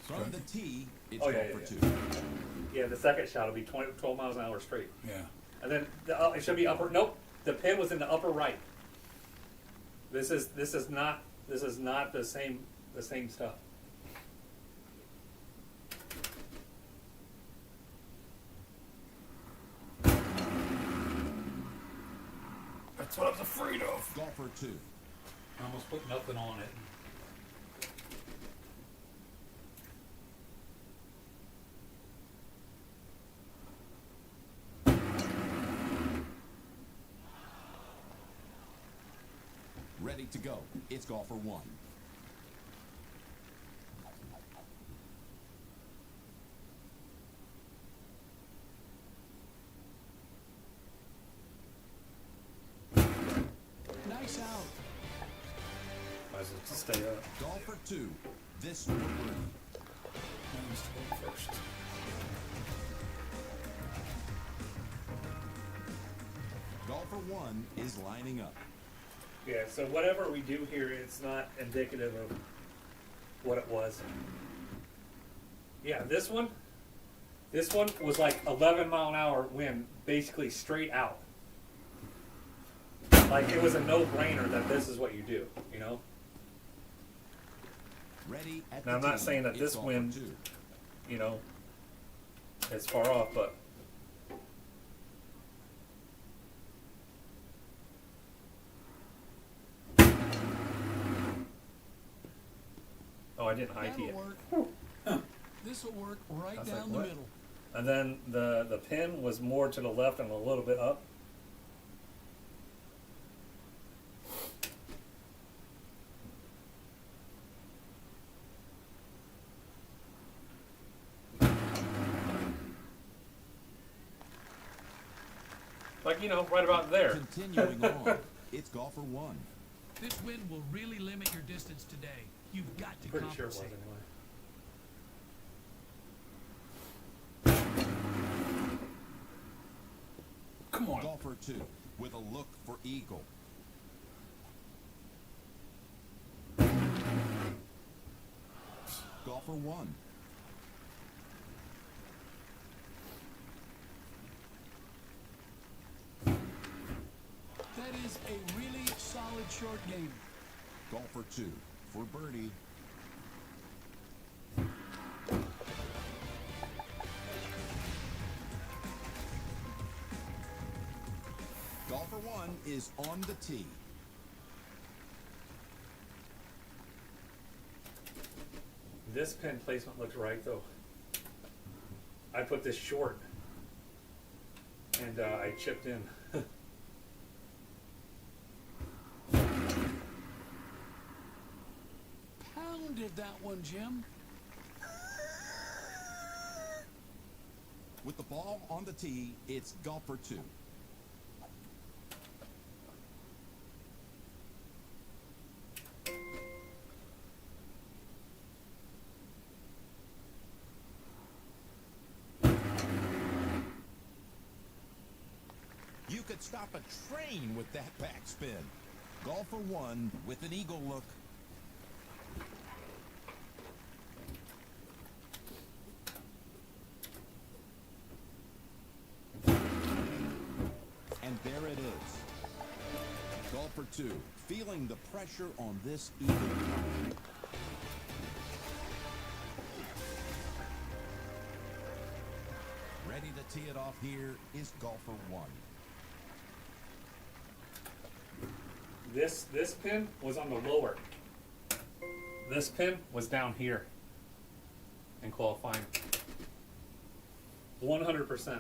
From the tee, it's Oh, yeah, golfer yeah, 2. Yeah, the second shot will be 12 miles an hour straight. Yeah. And then it should be upper. Nope, the pin was in the upper right. This is not the same stuff. That's what I was afraid of. Golfer 2. I almost put nothing on it. Ready to go. It's golfer 1. Nice out. Might as well just stay up. Golfer 2. This will birdie. I used to go first. Golfer 1 is lining up. Yeah, so whatever we do here, it's not indicative of what it was. Yeah, this one was like 11 mile an hour wind, basically straight out. Like it was a no-brainer that this is what you do, you know? Ready at Now, the I'm not tee. saying that It's this golfer wind- 2. You know, it's far off, but oh, I didn't high tee That'll it. work. This'll work right I was down like, the what? middle. And then the pin was more to the left and a little bit up. Like, you know, right about there. Continuing on. It's golfer 1. This wind will really limit your distance today. You've got to Pretty sure it was compensate. anyway. Come on. Golfer 2 with a look for eagle. Golfer 1. That is a really solid short game. Golfer 2 for birdie. Golfer 1 is on the tee. This pin placement looks right, though. I put this short. and I chipped in. Pounded that one, Jim. With the ball on the tee, it's golf for 2. You could stop a train with that backspin. Golf for 1 with an eagle look. And there it is. Golf for 2, feeling the pressure on this eagle. Ready to tee it off here is golf for 1. This pin was on the lower. This pin was down here in qualifying. 100%.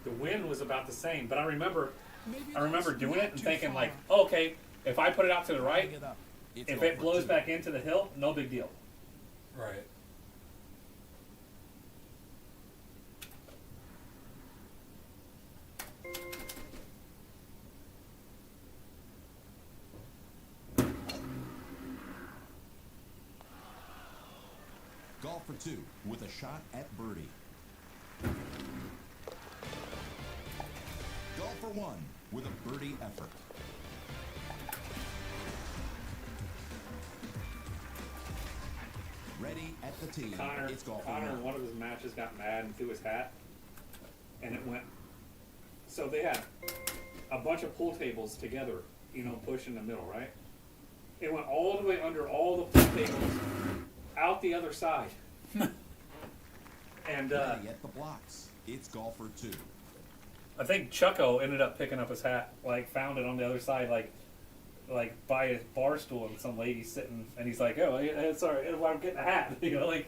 The wind was about the same, but I remember Maybe that's doing not it and too thinking far. like, okay, if I put it out to the right, Bring it up. It's if golf it for blows 2. back into the hill, no big deal. Right. Golf for 2 with a shot at birdie. Golf for 1 with a birdie effort. Ready at the tee. Connor, It's golf for Connor in 1. one of his matches got mad and threw his hat, and it went. So they had a bunch of pool tables together, you know, pushed in the middle, right? It went all the way under all the pool tables, out the other side. And Ready at the blocks. It's golf for 2. I think Chucko ended up picking up his hat, like found it on the other side, like by a bar stool, and some lady sitting, and he's like, "Oh, it's all right. I'm getting a hat," you know, like.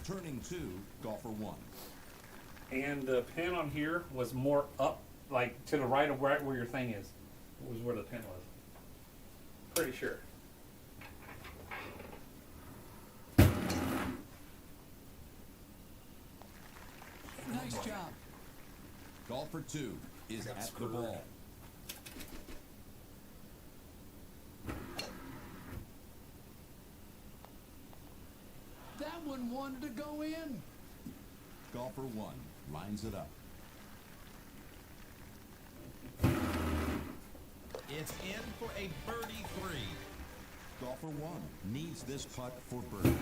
Turning 2, golf for 1. And the pin on here was more up, like to the right of right where your thing is. Was where the pin was. Pretty sure. Nice job. Golf for 2 is Got at screwed. the ball. That one wanted to go in. Golf for 1 lines it up. It's in for a birdie 3. Golf for 1 needs this putt for birdie.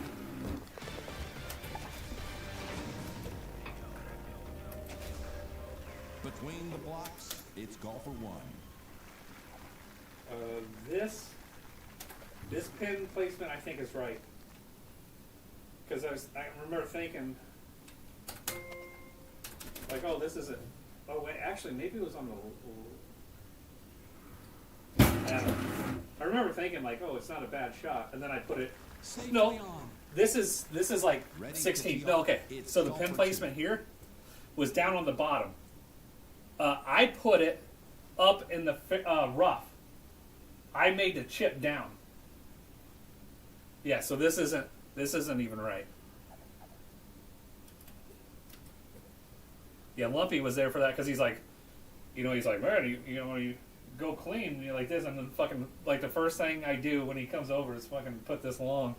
Between the blocks, it's golf for 1. This pin placement I think is right. Because I remember thinking, like, oh, this isn't. Oh wait, actually, maybe it was on the. I remember thinking like, oh, it's not a bad shot, and then I put it. Safely No, on. this is like Ready to 16. tee No, off. okay. It's So the golf pin for placement 2. here was down on the bottom. I put it up in the rough. I made the chip down. Yeah, so this isn't even right. Yeah, Lumpy was there for that because he's like, man, you go clean, like this, and then fucking like the first thing I do when he comes over is fucking put this long.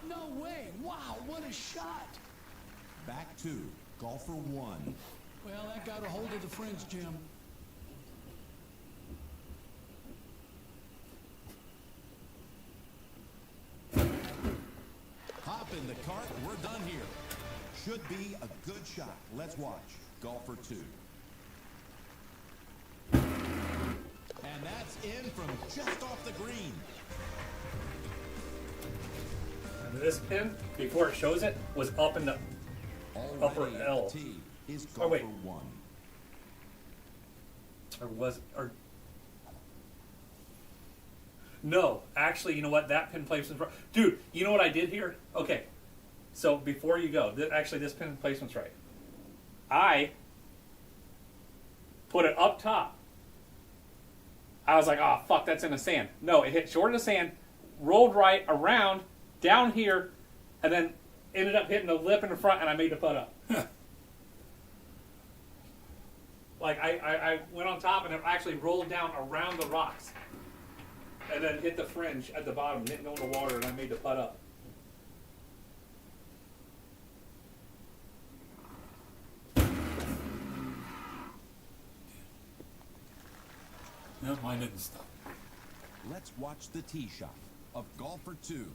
No way. Wow, what a shot. Back 2, golf for 1. Well, that got a hold of the fringe, Jim. Hop in the cart. We're done here. Should be a good shot. Let's watch. Golfer 2. And that's in from just off the green. And this pin, before it shows it, was up in the upper Already at L. the tee is Oh, wait. golfer 1. or no, actually, you know what? That pin placement's right. Dude, you know what I did here? Okay, so before you go, actually, this pin placement's right. I put it up top. I was like, oh, fuck, that's in the sand. No, it hit short of the sand, rolled right, around, down here, and then ended up hitting the lip in the front, and I made the putt up. Like, I went on top, and it actually rolled down around the rocks. And then hit the fringe at the bottom, didn't go in the water, and I made the putt up. No, mine didn't stop. Let's watch the tee shot of golfer 2.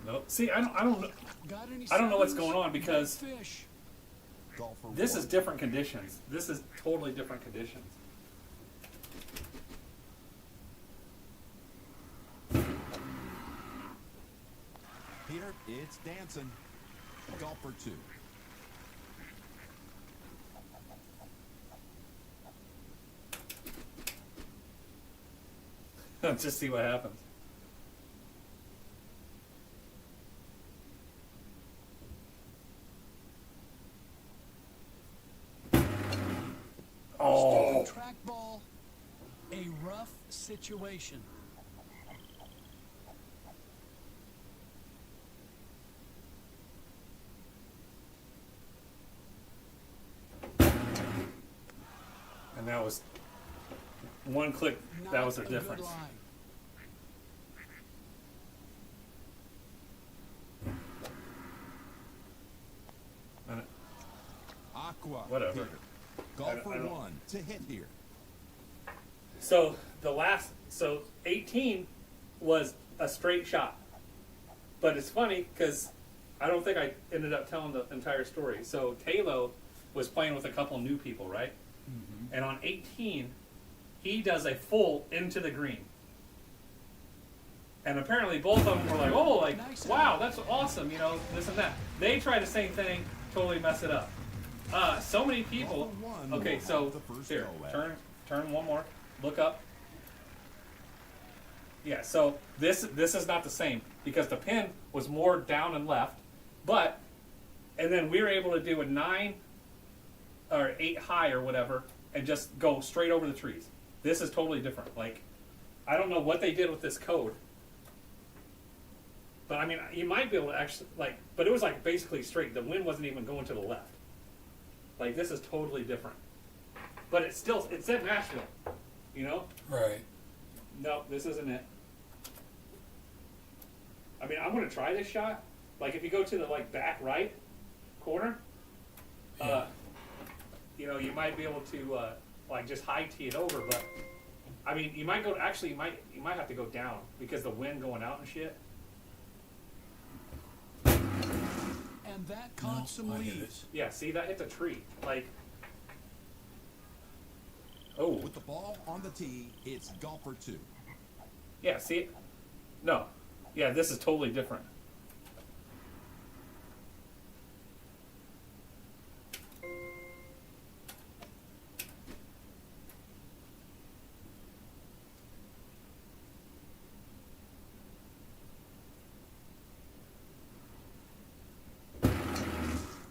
Nope. See, I don't know. Got any I don't know what's sevens? going on because Big fish. Golfer this 1. is different conditions. This is totally different conditions. Peter, it's dancing. Golfer 2. Just see what happens. Oh, Trackball, a rough situation. and that was one click. That was the Not a good difference. line. And Aqua. Whatever. Peter. Golfer I don't- 1 to hit here. So 18 was a straight shot, but it's funny because I don't think I ended up telling the entire story. So Talo was playing with a couple new people, right? And on 18, he does a full into the green. And apparently both of them were like, oh, like, Nice. wow, that's awesome, you know, this and that. They tried the same thing, totally mess it up. So many people. Golfer 1 Okay, will so have the first here, go at it. turn one more, look up. Yeah, so this is not the same because the pin was more down and left, and then we were able to do a 9 or 8 high or whatever and just go straight over the trees. This is totally different. Like, I don't know what they did with this code, but I mean, you might be able to actually but it was like basically straight. The wind wasn't even going to the left. Like, this is totally different, but it's in Nashville, you know. Right. No, this isn't it. I mean, I'm gonna try this shot. Like, if you go to the back right corner, you know, you might be able to just high tee it over. But I mean, you might go. Actually, you might have to go down because the wind going out and shit. And that caught No, some I get it. leaves. Yeah, see, that hit the tree. Like, oh, With the ball on the tee, it's golfer 2. yeah. See, no, yeah, this is totally different.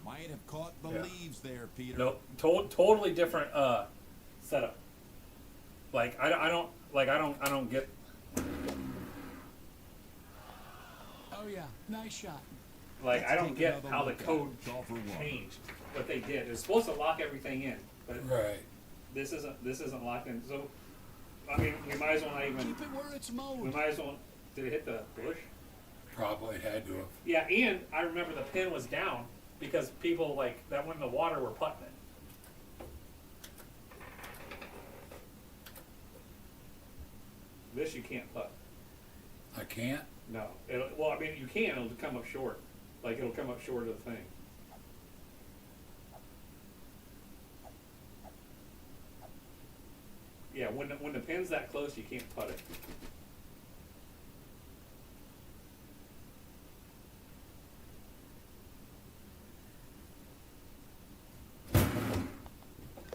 Might have caught the Yeah. leaves there, Peter. No, totally different setup. Like, I don't get. Oh yeah, nice shot. Like, Let's I don't take get another how the look at code golfer one. changed. What they did. It's supposed to lock everything in, but Right. this isn't locked in. So, I mean, we might as well not even. Keep it where it's We mowed. might as well. Did it hit the bush? Probably had to have. Yeah, and I remember the pin was down because people like that went in the water were putting it. This you can't putt. I can't. No. Well, I mean, you can. It'll come up short. Like, it'll come up short of the thing. Yeah, when the pin's that close, you can't putt it.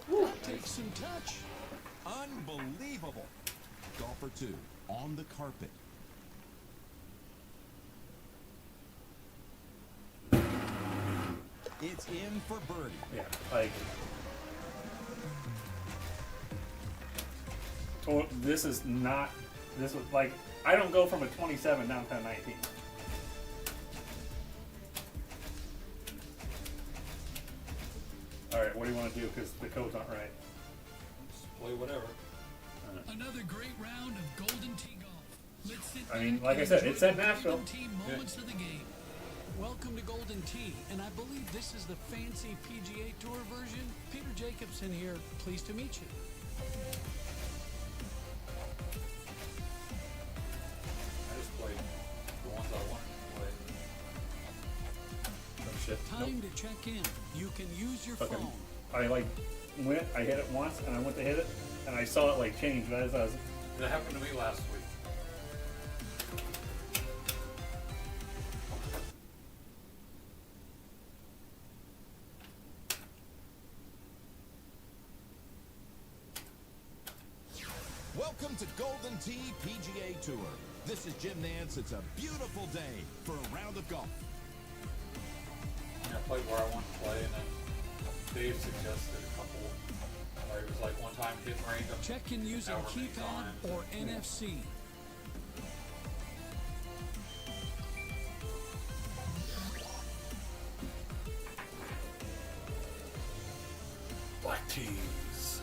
That takes some touch. Unbelievable. Golfer 2 on the carpet. It's in for birdie. Yeah, like. This is not. This was like. I don't go from a 27 down to a 19. All right, what do you want to do? Because the code's not right. Just play whatever. Another great round of Golden Tee golf. Let's sit I mean, back like I and said, enjoy it said the Nashville. Golden Tee moments of the game. Welcome to Golden Tee, and I believe this is the fancy PGA Tour version. Peter Jacobson here. Pleased to meet you. I just played the ones I wanted to play. Oh shit. Time to check in. You can use your Fucking- phone. I like went. I hit it once, and I went to hit it, and I saw it like change as I was. That happened to me last week. Welcome to Golden Tee PGA Tour. This is Jim Nance. It's a beautiful day for a round of golf. I played where I wanted to play, and then Dave suggested a couple. It was like one time hit random. Check in using however many keypad times. or NFC. Black tees.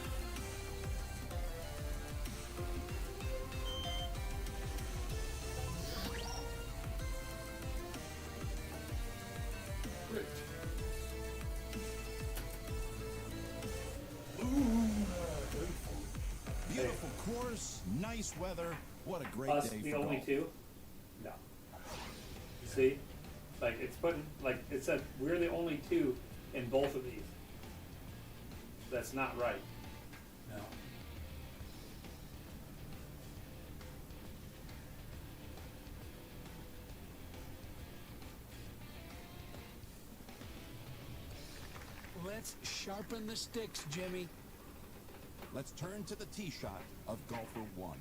Great. Beautiful course, nice weather. What a great Us, day the for only golf. two? No. See? Like, it's putting, like, it said, we're the only two in both of these. That's not right. No. Let's sharpen the sticks, Jimmy. Let's turn to the tee shot of golfer 1.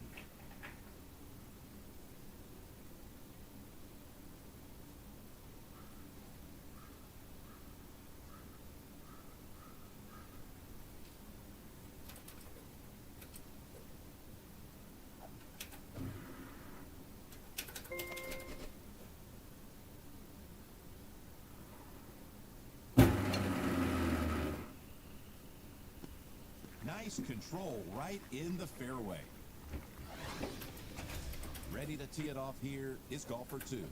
Nice control right in the fairway. Ready to tee it off here is golfer 2.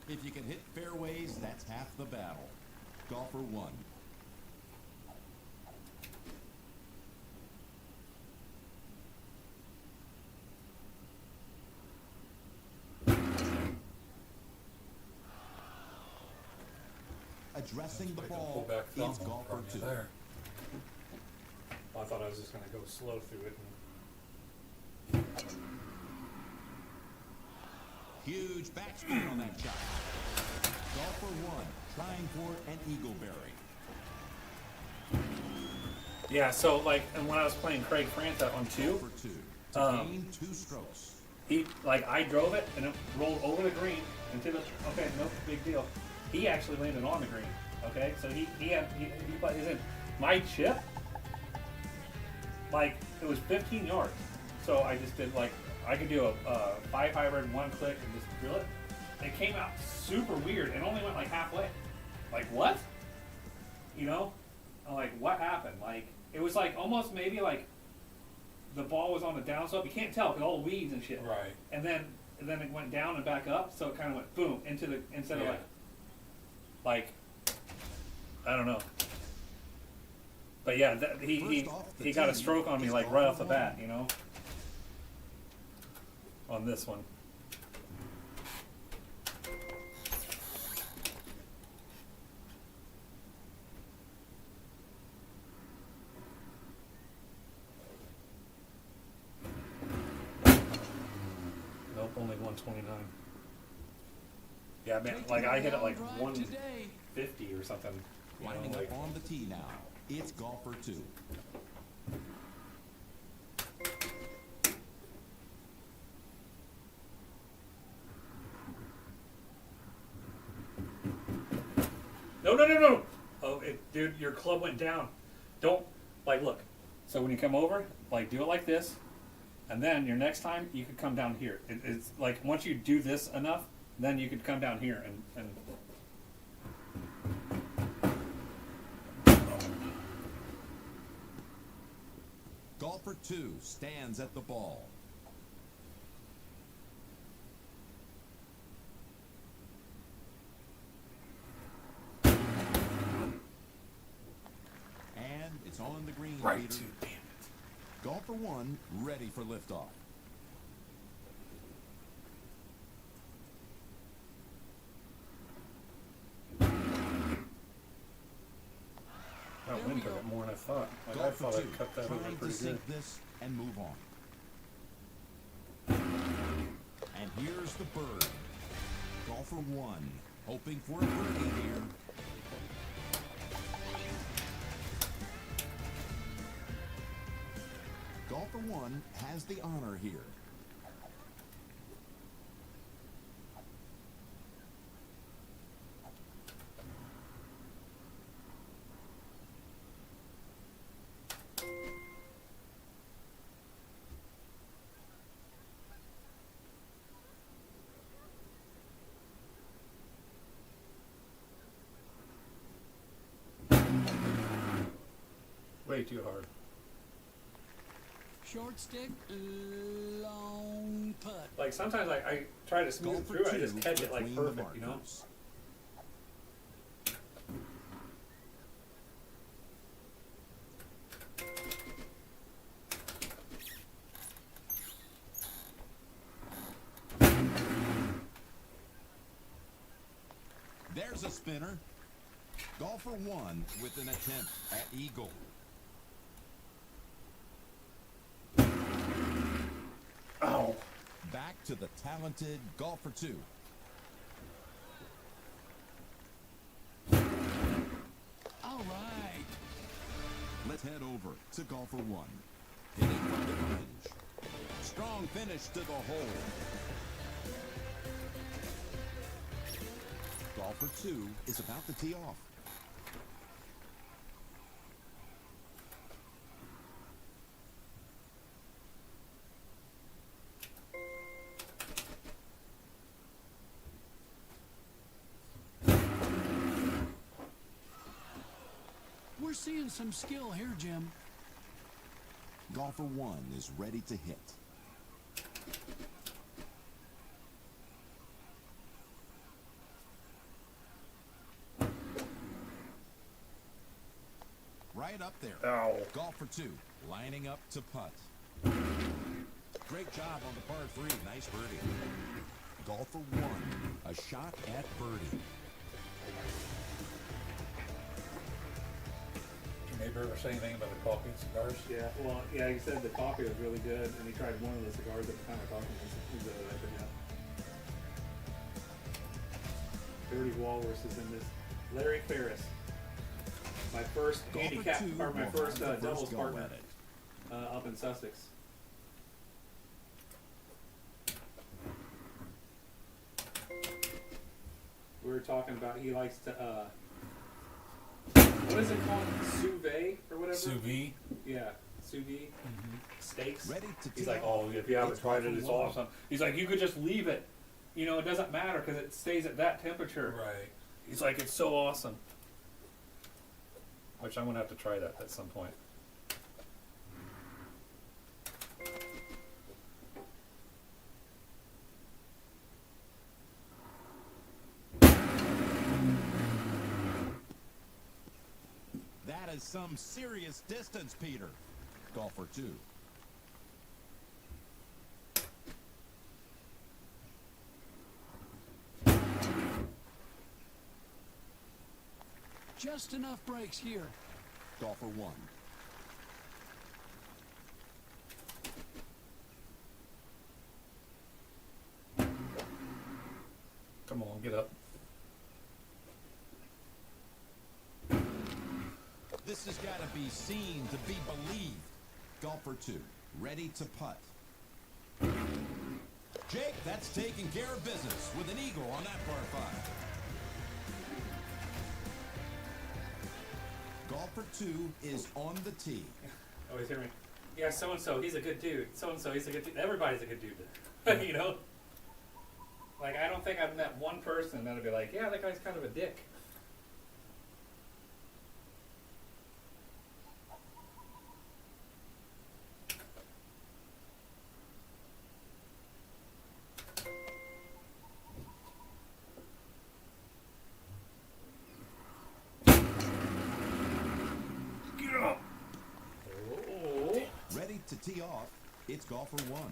If you can hit fairways, that's half the battle. Golfer 1. Addressing the Make a ball pullback is thumb golfer from 2. you there. I thought I was just gonna go slow through it. Huge backspin on that shot. Golfer 1 trying for an eagleberry. Yeah, so, like, and when I was playing Craig Franta on 2, Golfer 2 to gain 2 strokes. he, like, I drove it, and it rolled over the green into the, okay, no big deal. He actually landed on the green. Okay, so he put his in. My chip, like it was 15 yards. So I just did like I could do a 5 hybrid, 1 click, and just drill it. It came out super weird and only went like halfway. Like what? You know? I'm like, what happened? Like it was like almost maybe like the ball was on the downslope. You can't tell because all the weeds and shit. Right. And then it went down and back up, so it kind of went boom into the instead of Yeah. like I don't know. But yeah, he got a stroke on me like right off the bat, you know. On this one. Nope, only 129. Yeah, man, like I hit it like 150 or something. You Lining know, like, up on the tee now. It's golfer 2. no. Oh, dude, your club went down. Don't, like, look. So when you come over, like, do it like this, and then your next time you could come down here. It's like once you do this enough, then you could come down here and Golfer 2 stands at the ball. And it's on the green, Right Peter. to damn it. Golfer 1 ready for liftoff. that There wind we took go. it more than I thought. Like I Golfer thought 2 I cut that over trying to pretty good. sink this and move on. And here's the bird. Golfer 1 hoping for a birdie here. Golfer 1 has the honor here. Way too hard. Short stick, long putt. Like sometimes I try to smooth Golfer through, I 2 just catch it like between the perfect, you know? markers. There's a spinner. Golfer 1 with an attempt at eagle. Oh. Back to the talented golfer 2. All right. Let's head over to golfer 1. Hitting from the range. Strong finish to the hole. Golfer 2 is about to tee off. We're seeing some skill here, Jim. Golfer 1 is ready to hit. Right up there. Ow. Golfer 2 lining up to putt. Great job on the par 3. Nice birdie. Golfer 1, a shot at birdie. Did your neighbor ever say anything about the coffee and cigars? Yeah, well, yeah, he said the coffee was really good, and he tried one of the cigars at the time of talking. He's I forget. Dirty Walrus is in this. Larry Ferris, my first Golfer handicap, 2 or my will first have the doubles go partner at it. up in Sussex. We were talking about he likes to what is it called? Sous vide or whatever? Sous vide. Yeah, sous vide steaks. Ready to He's tee like, off. oh, if you haven't It's tried it, golf it's for one. awesome. He's like, you could just leave it. You know, it doesn't matter because it stays at that temperature. Right. He's like, it's so awesome. Which I'm gonna have to try that at some point. That is some serious distance, Peter. Golfer 2. Just enough breaks here. Golfer 1. Come on, get up. This has got to be seen to be believed. Golfer 2. Ready to putt. Jake, that's taking care of business with an eagle on that par 5. Golfer 2 is on the tee. Oh, he's hearing me. Yeah, so and so, he's a good dude. So and so, he's a good dude. Everybody's a good dude. You know? Like, I don't think I've met one person that'll be like, yeah, that guy's kind of a dick. Get up! Oh. Ready to tee off. It's golfer 1.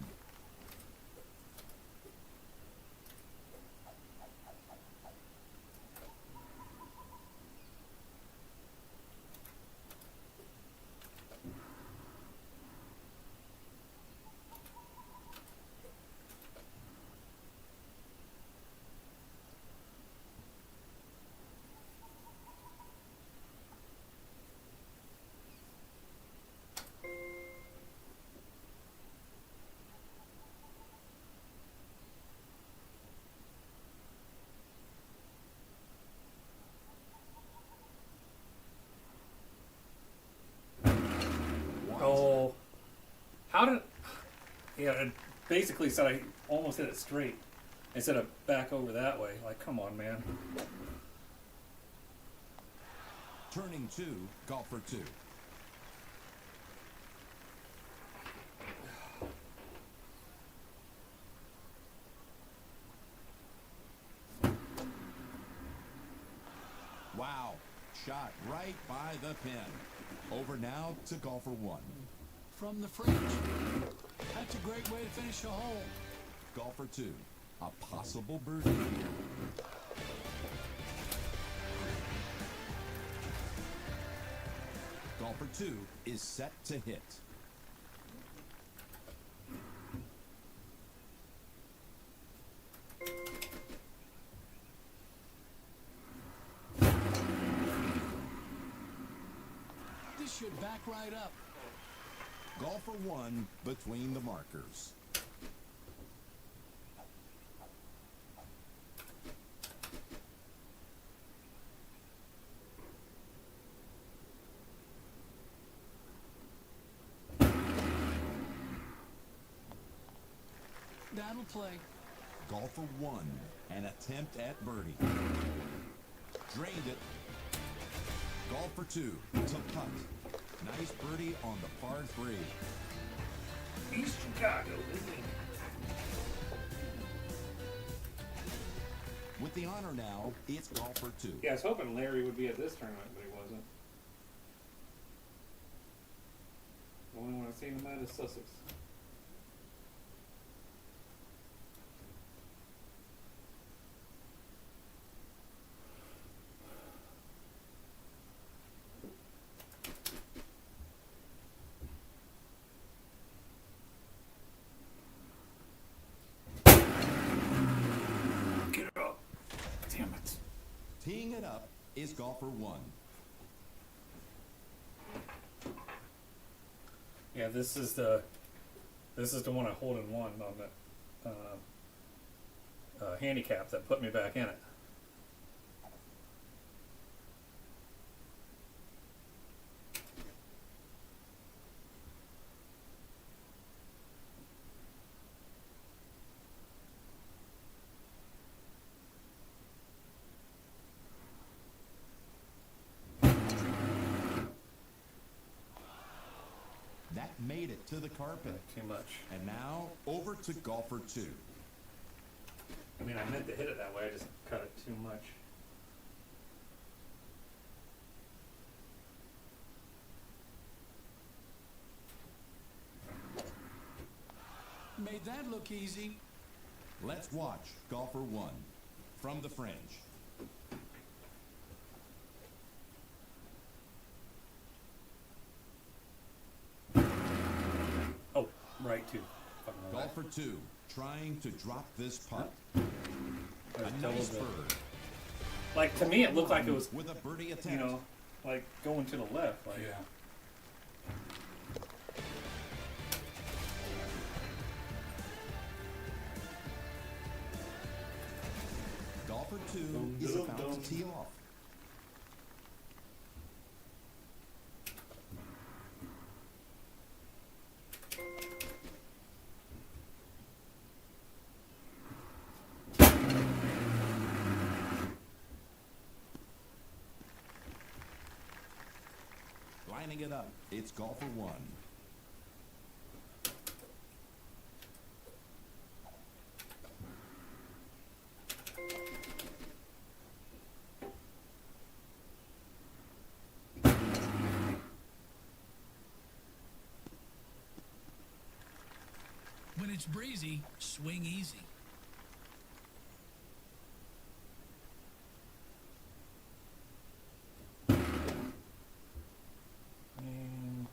Oh, how did? Yeah, it basically said I almost hit it straight instead of back over that way. Like, come on, man. Turning 2. Golfer 2. Wow. Shot right by the pin. Over now to golfer 1. From the fringe. That's a great way to finish a hole. Golfer 2. A possible birdie here. Golfer 2 is set to hit. This should back right up. Golfer 1 between the markers. That'll play. Golfer 1, an attempt at birdie. Drained it. Golfer 2 to putt. Nice birdie on the par 3. East Chicago, baby. With the honor now, it's golfer 2. Yeah, I was hoping Larry would be at this tournament, but he wasn't. The only one I've seen him at is Sussex. Get up. Damn it. Teeing it up is golfer 1. Yeah, this is the one I hold in one on the handicap that put me back in it. made it to the carpet. Too much. And now, over to golfer 2. I mean, I meant to hit it that way. I just cut it too much. Made that look easy. Let's watch golfer 1 from the fringe. Oh, right too. Fucking right. Golfer 2 trying to drop this putt. That was A double nice the- bird. Like to me, it looked like it was, with a birdie attempt. you know, like going to the left. Like, Yeah. Golfer 2 is about to tee off. Lining it up, it's golfer 1. When it's breezy, swing easy. and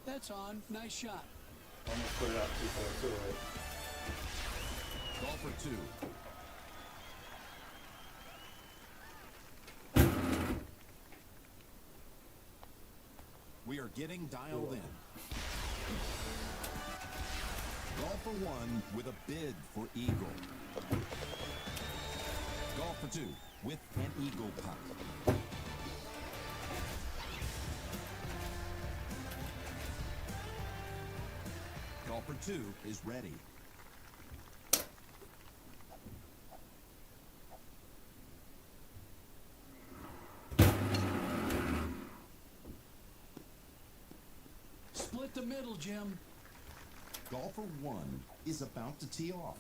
That's on. Nice shot. almost put it out too far to the right. Golfer 2. We are getting dialed in. Golfer 1 with a bid for eagle. Golfer 2 with an eagle putt. Golfer 2 is ready. Split the middle, Jim. Golfer 1 is about to tee off.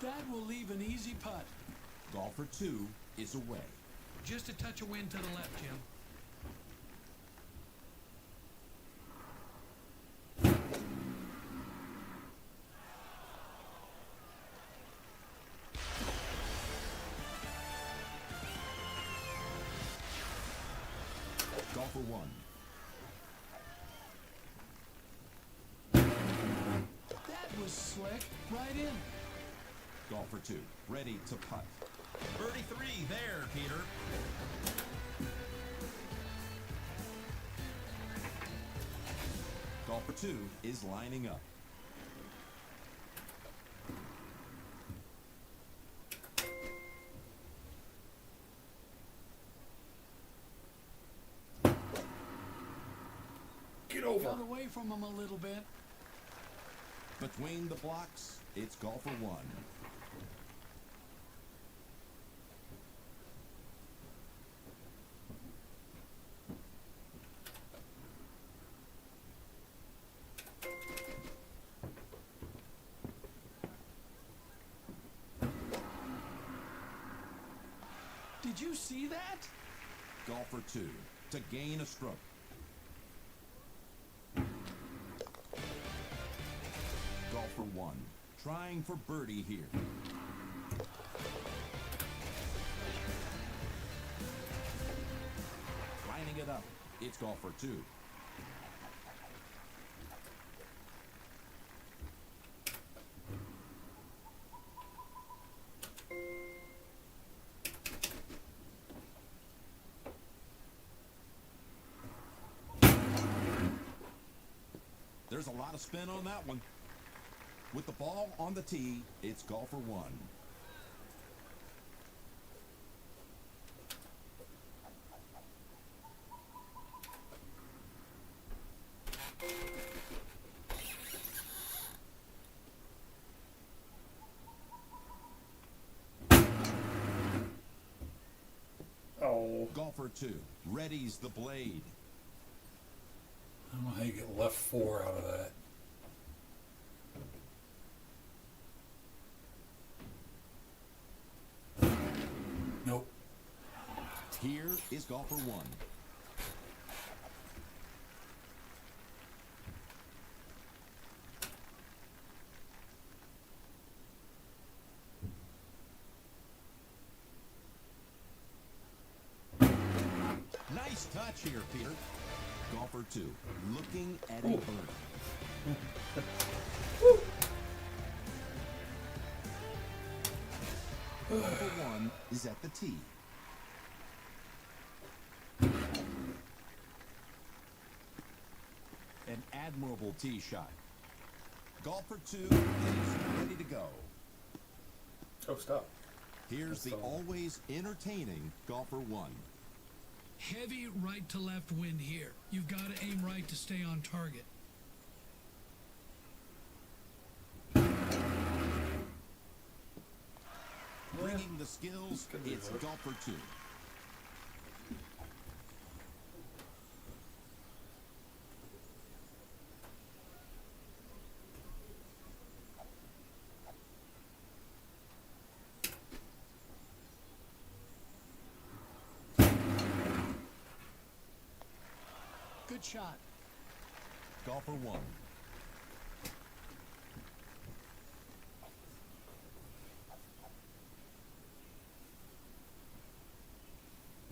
That will leave an easy putt. Golfer 2 is away. Just a touch of wind to the left, Jim. Golfer 1. That was slick. Right in. Golfer 2 ready to putt. Birdie 3 there, Peter. Golfer 2 is lining up. Get over. Got away from him a little bit. Between the blocks, it's golfer 1. Did you see that? Golfer 2 to gain a stroke. Golfer 1 trying for birdie here. Lining it up, it's golfer 2. There's a lot of spin on that one. With the ball on the tee, it's golfer one. Oh. Golfer two readies the blade. I don't know how you get left 4 out of that. Nope. Here is golfer one. Nice touch here, Peter. Golfer two looking at a birdie. Golfer one is at the tee. An admirable tee shot. Golfer two is ready to go. Toast up. Here's the always entertaining golfer one. Heavy right to left wind here. You've got to aim right to stay on target. Bringing the skills, it's golfer two. Good shot. Golfer one.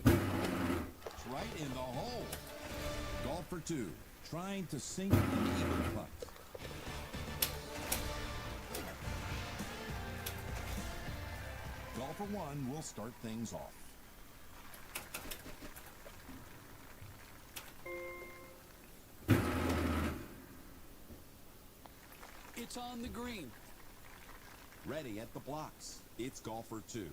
It's right in the hole. Golfer two, trying to sink an eagle putt. Golfer one will start things off. It's on the green. Ready at the blocks. It's golfer two.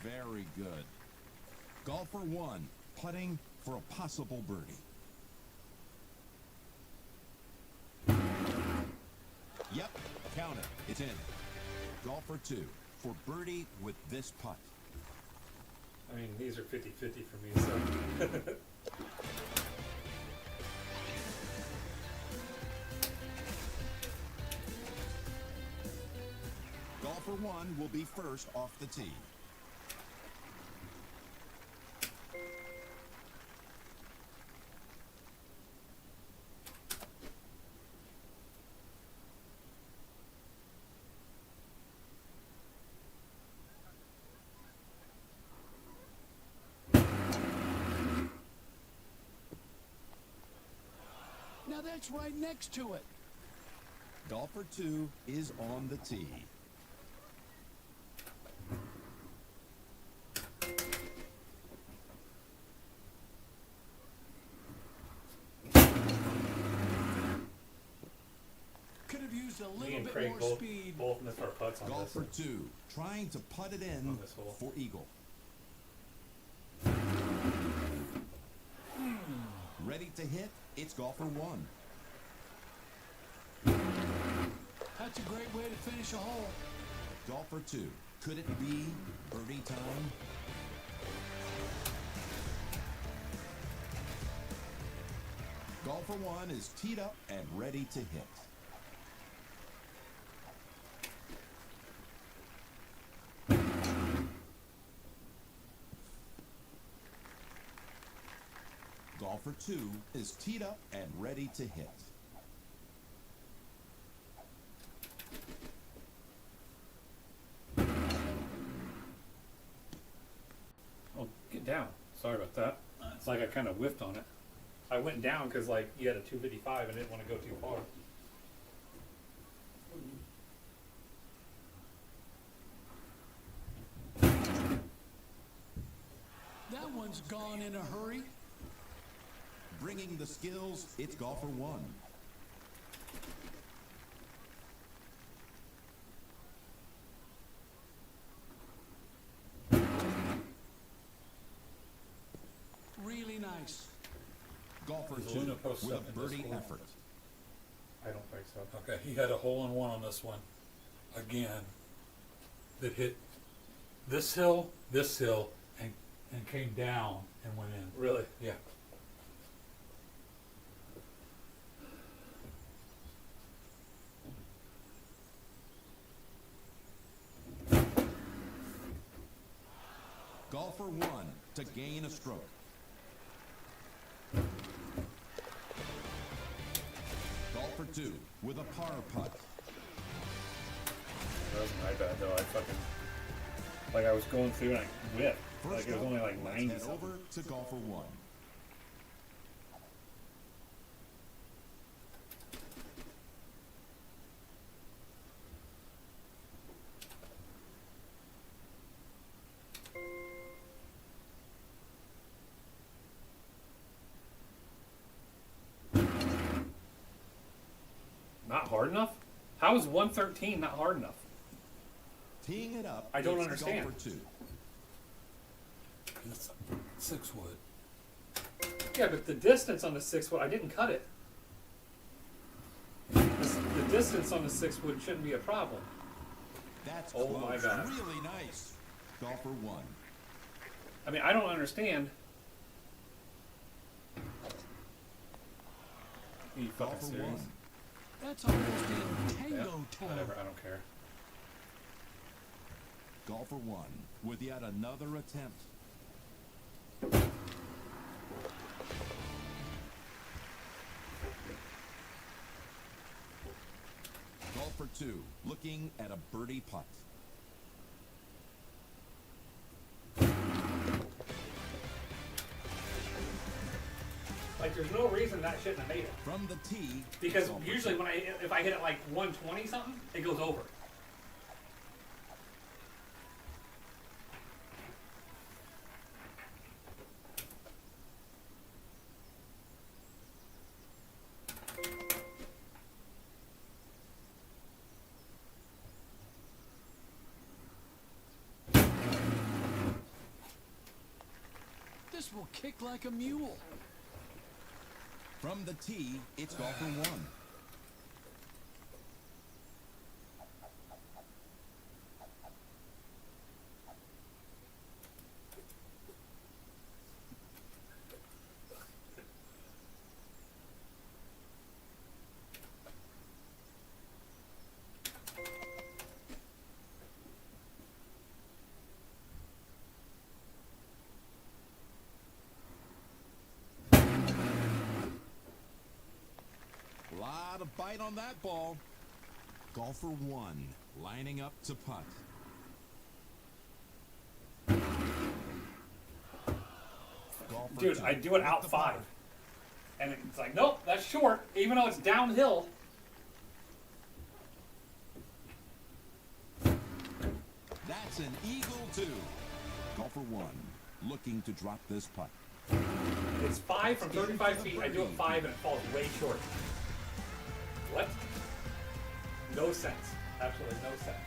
Very good. Golfer one, putting for a possible birdie. Yep, count it. It's in. Golfer two for birdie with this putt. I mean, these are 50-50 for me, so. Golfer one will be first off the tee. Now that's right next to it. Golfer two is on the tee. Could have used a Me little and bit Craig more speed. both missed our putts on Golfer this. two, trying to putt it in On this hole. for eagle. Ready to hit? It's golfer one. That's a great way to finish a hole. Golfer two, could it be birdie time? Golfer one is teed up and ready to hit. Golfer two is teed up and ready to hit. Oh, get down. Sorry about that. It's like I kind of whiffed on it. I went down because like you had a 255 and I didn't want to go too far. That one's gone in a hurry. Bringing the skills, it's golfer one. Really nice. Golfer Is two Luna post with a something this birdie cool? effort. I don't think so. Okay, he had a hole in one on this one again that hit this hill, and came down and went in. Really? Yeah. Golfer one to gain a stroke. Golfer two with a par putt. That wasn't my bad though. I fucking like I was going through and I whiffed. Like First it was up, only like let's 90 head something. over to golfer one. Not hard enough? How is 113 not hard enough? Teeing it up, I don't it's understand. golfer two. It's 6 wood. Yeah, but the distance on the 6 wood, I didn't cut it. The distance on the 6 wood shouldn't be a problem. That's Oh close. my God. Really nice. Golfer one. I mean, I don't understand. Are you fucking Golfer serious? one. That's almost in Yeah, tango town. whatever, I don't care. Golfer one with yet another attempt. Golfer two looking at a birdie putt. Like, there's no reason that shouldn't have made it. From the tee. Because golfer usually two. when if I hit it like 120 something, it goes over. This will kick like a mule. From the tee, it's golfer one. Lot of bite on that ball. Golfer one lining up to putt. Golfer Dude, two I do it out with the 5. And it's like, nope, that's short, even though it's downhill. That's an eagle two. Golfer one looking to drop this putt. It's 5 from 35 feet. I do it 5 and it falls way short. What? No sense. Absolutely no sense.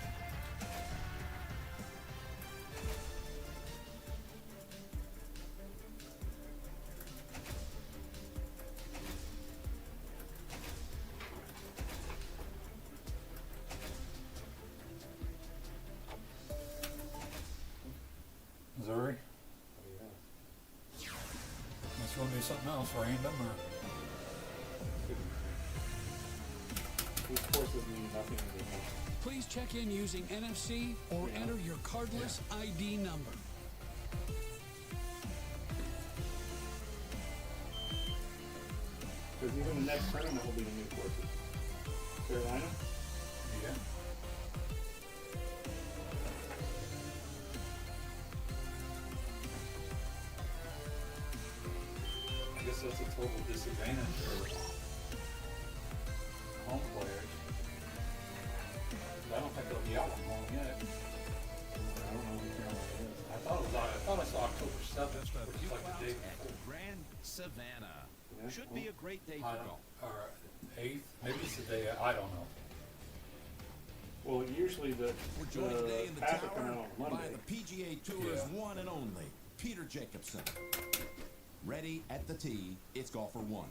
Missouri. Unless you want to do something else random or. These courses mean nothing anymore. Please check in using NFC or enter your cardless ID number. Because even the next tournament will be the new courses. Carolina? Yeah. total disadvantage for home players. I don't think it'll be out on home yet. I don't know anything else it is. I thought I saw October 7th, which is like the day At before. Grand Savannah. Yeah, Should be a great day for I don't- golf. Or 8th, maybe it's the day. I don't know. Well, usually the We're joined today in the Patrick tower come out on by Monday. the PGA Tour's Yeah. one and only Peter Jacobsen. Ready at the tee, it's golfer 1.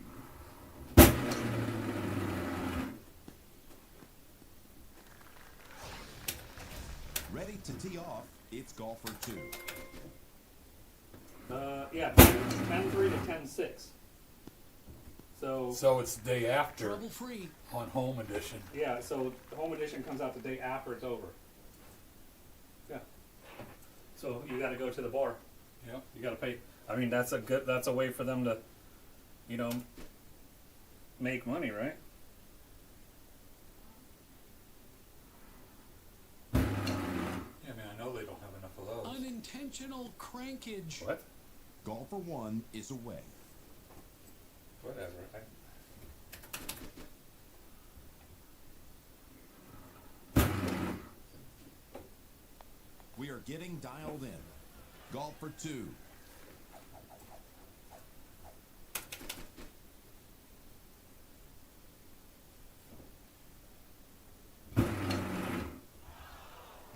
Ready to tee off, it's golfer 2. Yeah, 10-3 to 10-6. So So it's the day after Trouble free. on home edition. yeah, so the home edition comes out the day after it's over. Yeah. So you got to go to the bar. Yep. You got to pay. I mean, that's a way for them to, you know, make money, right? Yeah, I mean, I know they don't have enough of those. Unintentional crankage. What? Golfer 1 is away. Whatever. We are getting dialed in. Golfer 2.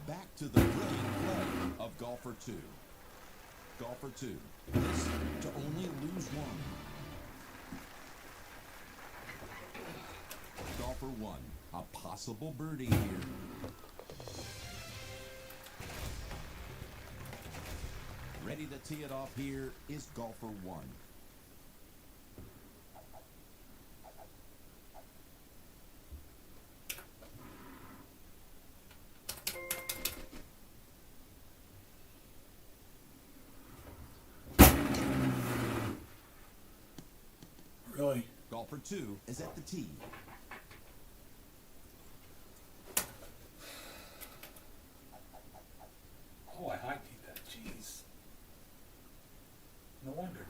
Back to the brilliant play of golfer 2. Golfer 2. This to only lose 1. Golfer 1. A possible birdie here. Ready to tee it off here is golfer 1. Really? Golfer 2 is at the tee. Oh, I high keyed that. Jeez. No wonder.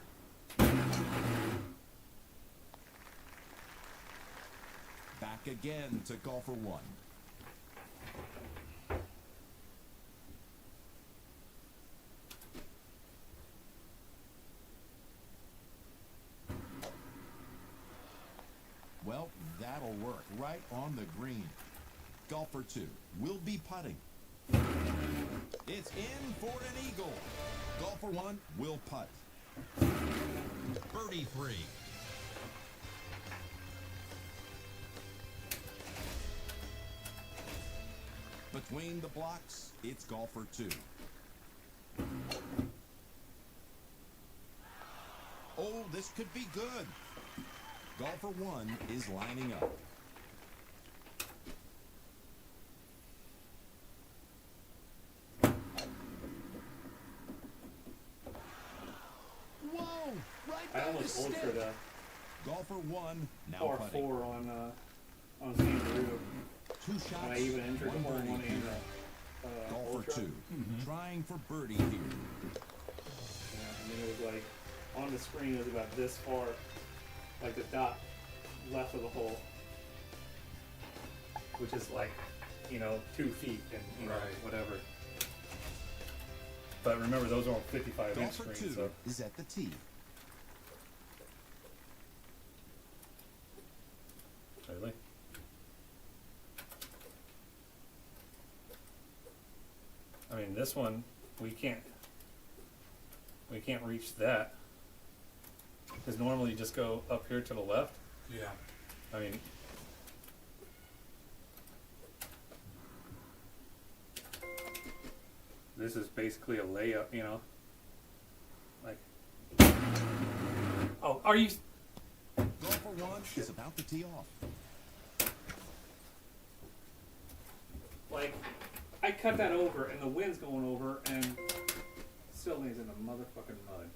Back again to golfer 1. Well, that'll work right on the green. Golfer 2 will be putting. It's in for an eagle. Golfer 1 will putt. Birdie 3. Between the blocks, it's golfer 2. Oh, this could be good. Golfer 1 is lining up. Whoa! Right I by the almost stick. ultra the Golfer 1 now par putting. 4 on San Diego. 2 shots. And I even entered the one hole birdie one in here. Golfer ultra. 2 trying for birdie here. Yeah, I mean, it was like, on the screen, it was about this far, like the dot left of the hole, which is like, 2 feet and, Right. whatever. But remember, those are 55-inch Golfer screens, 2 so. is at the tee. Really? I mean, this one, we can't reach that. Because normally you just go up here to the left. Yeah. I mean, this is basically a layup, like. Oh, are you? Golfer 1 is about to tee off. Like, I cut that over, and the wind's going over, and still lays in the motherfucking mud.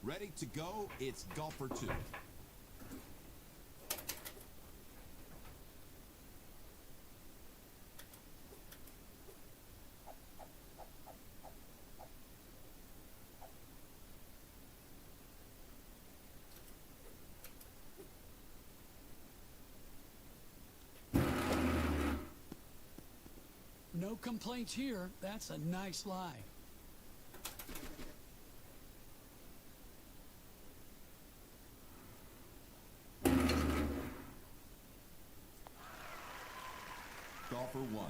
Ready to go, it's golfer 2. No complaints here. That's a nice lie. Golfer 1.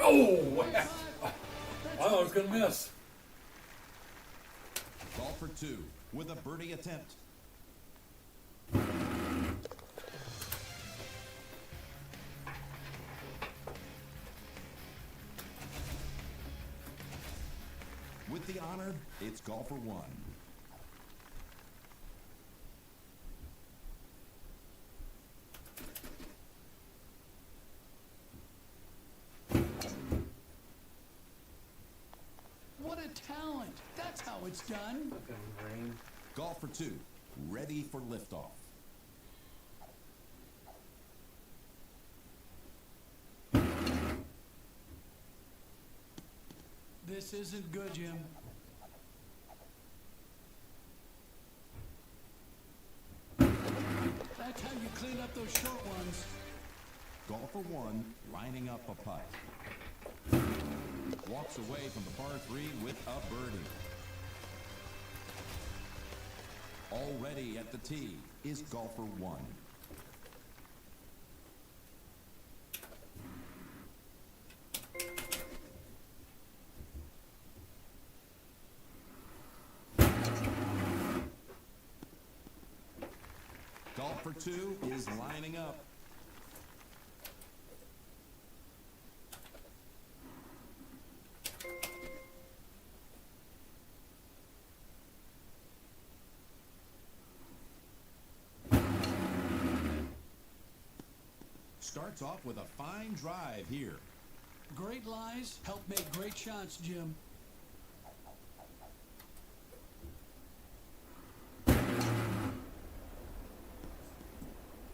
Oh! I thought I was going to miss. Golfer 2 with a birdie attempt. With the honor, it's golfer 1. What a talent. That's how it's done. Fucking rain. Golfer 2, ready for liftoff. This isn't good, Jim. That's how you clean up those short ones. Golfer 1 lining up a putt. Walks away from the par 3 with a birdie. Already at the tee is golfer 1. Golfer 2 is lining up. Starts off with a fine drive here. Great lies help make great shots, Jim.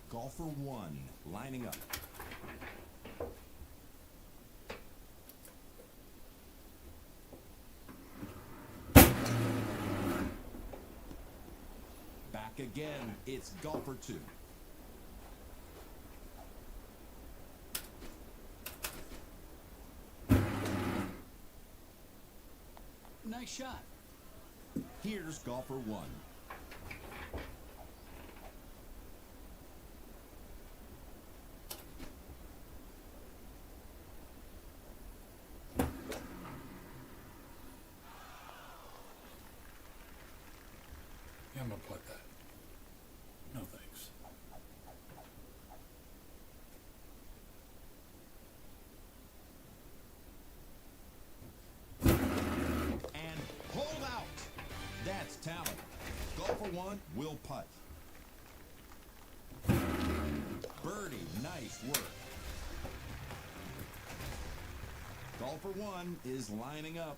Golfer 1 lining up. Back again, it's golfer 2. Nice shot. Here's golfer 1. Yeah, I'm going to put that. No thanks. And hold out. That's talent. Golfer 1 will putt. Birdie, nice work. Golfer 1 is lining up.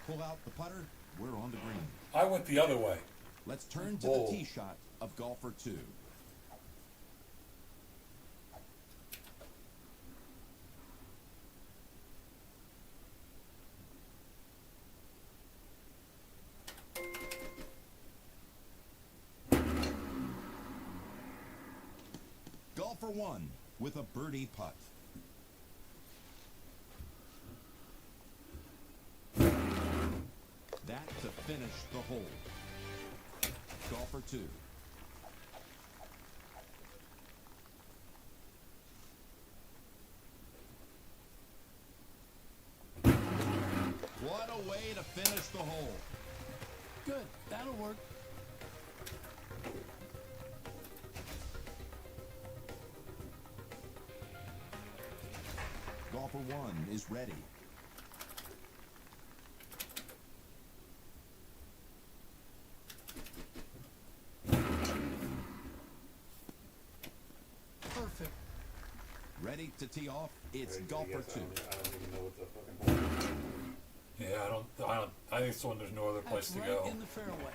Pull out the putter. We're on the green. I went the other way. Let's turn to Whoa. the tee shot of golfer 2. Golfer 1 with a birdie putt. That to finish the hole. Golfer 2. finish the hole. Good. That'll work. Golfer 1 is ready. Perfect. Ready to tee off. It's golfer 2. I don't even know what the fucking hole is. Yeah, I don't. I think it's one. There's no other place That's to right go. in the fairway.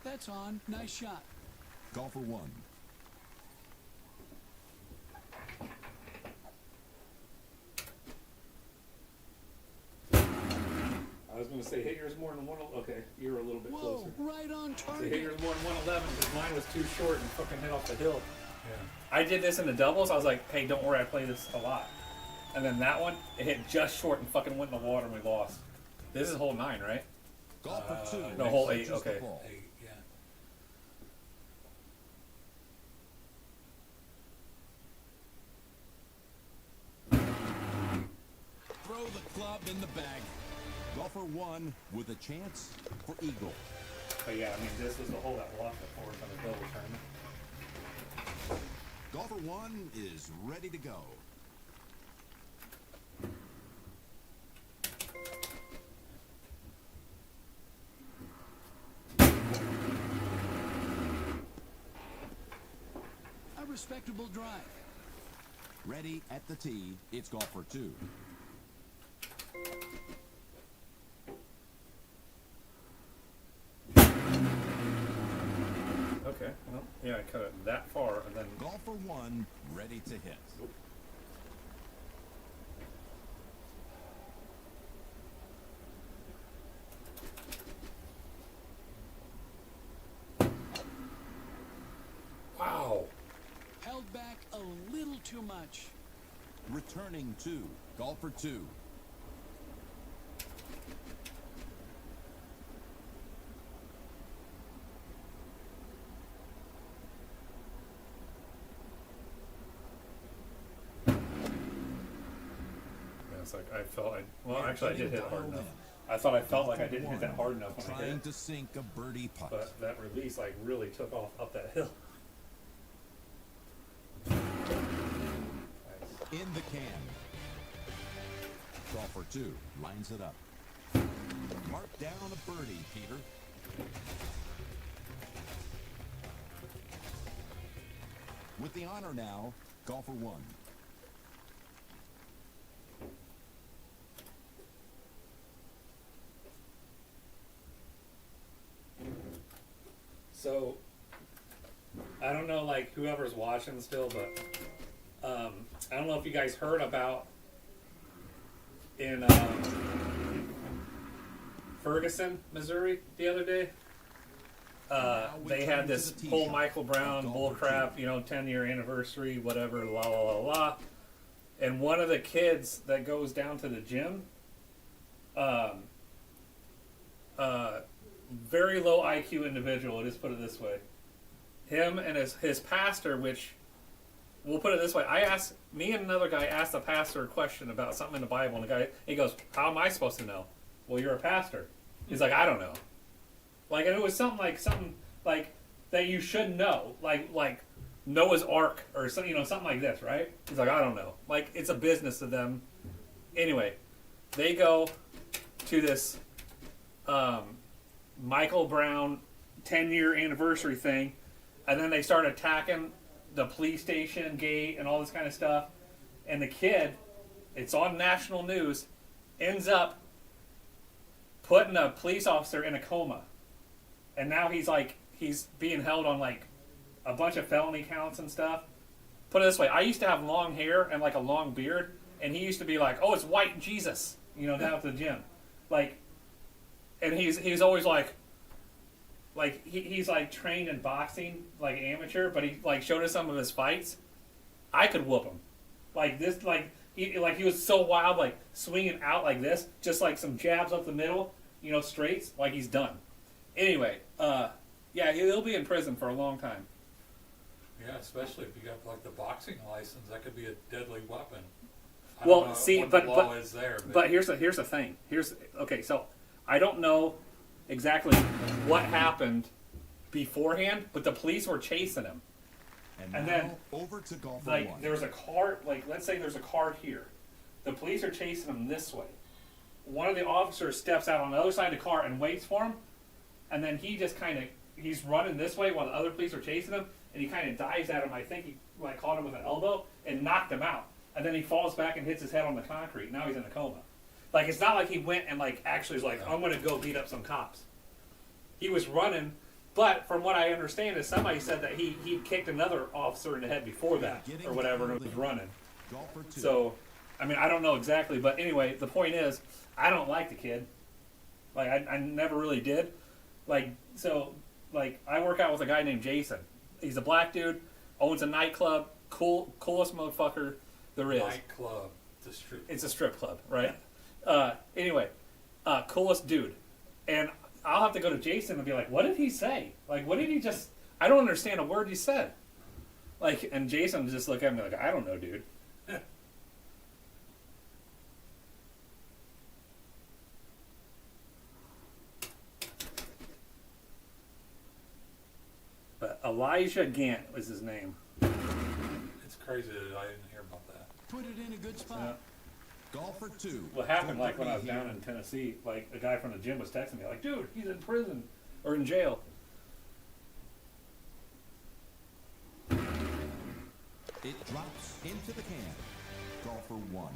That's on. Nice shot. Golfer 1. I was going to say hit yours more than one. Okay, you're a little bit Whoa, closer. right on So hit target. yours more than 111 because mine was too short and fucking hit off the hill. Yeah. I did this in the doubles. I was like, hey, don't worry, I play this a lot. And then that one, it hit just short and fucking went in the water and we lost. This is hole 9, right? Golfer 2. no, hole manages 8, okay. the ball. Hey, yeah. Throw the club in the bag. Golfer 1 with a chance for eagle. But yeah, I mean, this was the hole that lost it for us on the double tournament. Golfer 1 is ready to go. A respectable drive. Ready at the tee. It's golfer 2. Okay, well, yeah, I cut it that far and then. Golfer 1 ready to hit. Wow. Held back a little too much. Returning 2. Golfer 2. Yeah, it's like I felt well, actually, I did hit it hard Dialed enough. in. I thought I felt like I Golfer didn't hit that 1 hard enough when I hit Trying it. to sink a birdie putt. But that release, like, really took off up that hill. In the can. Golfer 2 lines it up. Mark down a birdie, Peter. With the honor now, golfer 1. So, I don't know, like, whoever's watching still, but I don't know if you guys heard about in Ferguson, Missouri, the other day. They had this whole Michael Brown bullcrap, 10-year anniversary, whatever, la la la la. And one of the kids that goes down to the gym, very low IQ individual, just put it this way. Him and his pastor, which, we'll put it this way, me and another guy asked the pastor a question about something in the Bible, and he goes, how am I supposed to know? Well, you're a pastor. He's like, I don't know. Like, and it was something like that you should know, like Noah's Ark or something, something like this, right? He's like, I don't know. Like, it's a business to them. Anyway, they go to this Michael Brown 10-year anniversary thing, and then they start attacking the police station gate and all this kind of stuff. And the kid, it's on national news, ends up putting a police officer in a coma. And now he's being held on like a bunch of felony counts and stuff. Put it this way, I used to have long hair and like a long beard, and he used to be like, oh, it's white Jesus, down at the gym. Like, and he's always like he's like trained in boxing, like amateur, but he like showed us some of his fights. I could whoop him. Like he was so wild, like swinging out like this, just like some jabs up the middle. straights, like he's done. Anyway, yeah, he'll be in prison for a long time. Yeah, especially if you got like the boxing license, that could be a deadly weapon. I Well, don't know see, what but the law is there, but here's the thing. Okay, so I don't know exactly what happened beforehand, but the police were chasing him. And And now, then, over to golfer Like one. there was a car, like let's say there's a car here. The police are chasing him this way. One of the officers steps out on the other side of the car and waits for him, and then he just he's running this way while the other police are chasing him, and he kind of dives at him. I think he like caught him with an elbow and knocked him out, and then he falls back and hits his head on the concrete. Now he's in a coma. Like it's not like he went and like actually was like, I'm gonna go beat up some cops. He was running, but from what I understand is somebody said that he kicked another officer in the head before that or whatever, and was running. Golfer two. So, I mean, I don't know exactly, but anyway, the point is, I don't like the kid. Like, I never really did. Like, so, like, I work out with a guy named Jason. He's a black dude, owns a nightclub, coolest motherfucker there is. nightclub, the strip. It's a strip club, right? Anyway, coolest dude. And I'll have to go to Jason and be like, what did he say? Like, what did he just... I don't understand a word he said. Like, and Jason would just look at me like, I don't know, dude. But Elijah Gant was his name. It's crazy that I didn't hear about that. Put it in a good spot. Yeah. Golfer two. What happened, For like, when I was birdie down here. in Tennessee, like, a guy from the gym was texting me, like, dude, he's in prison. Or in jail. It drops into the can. Golfer one.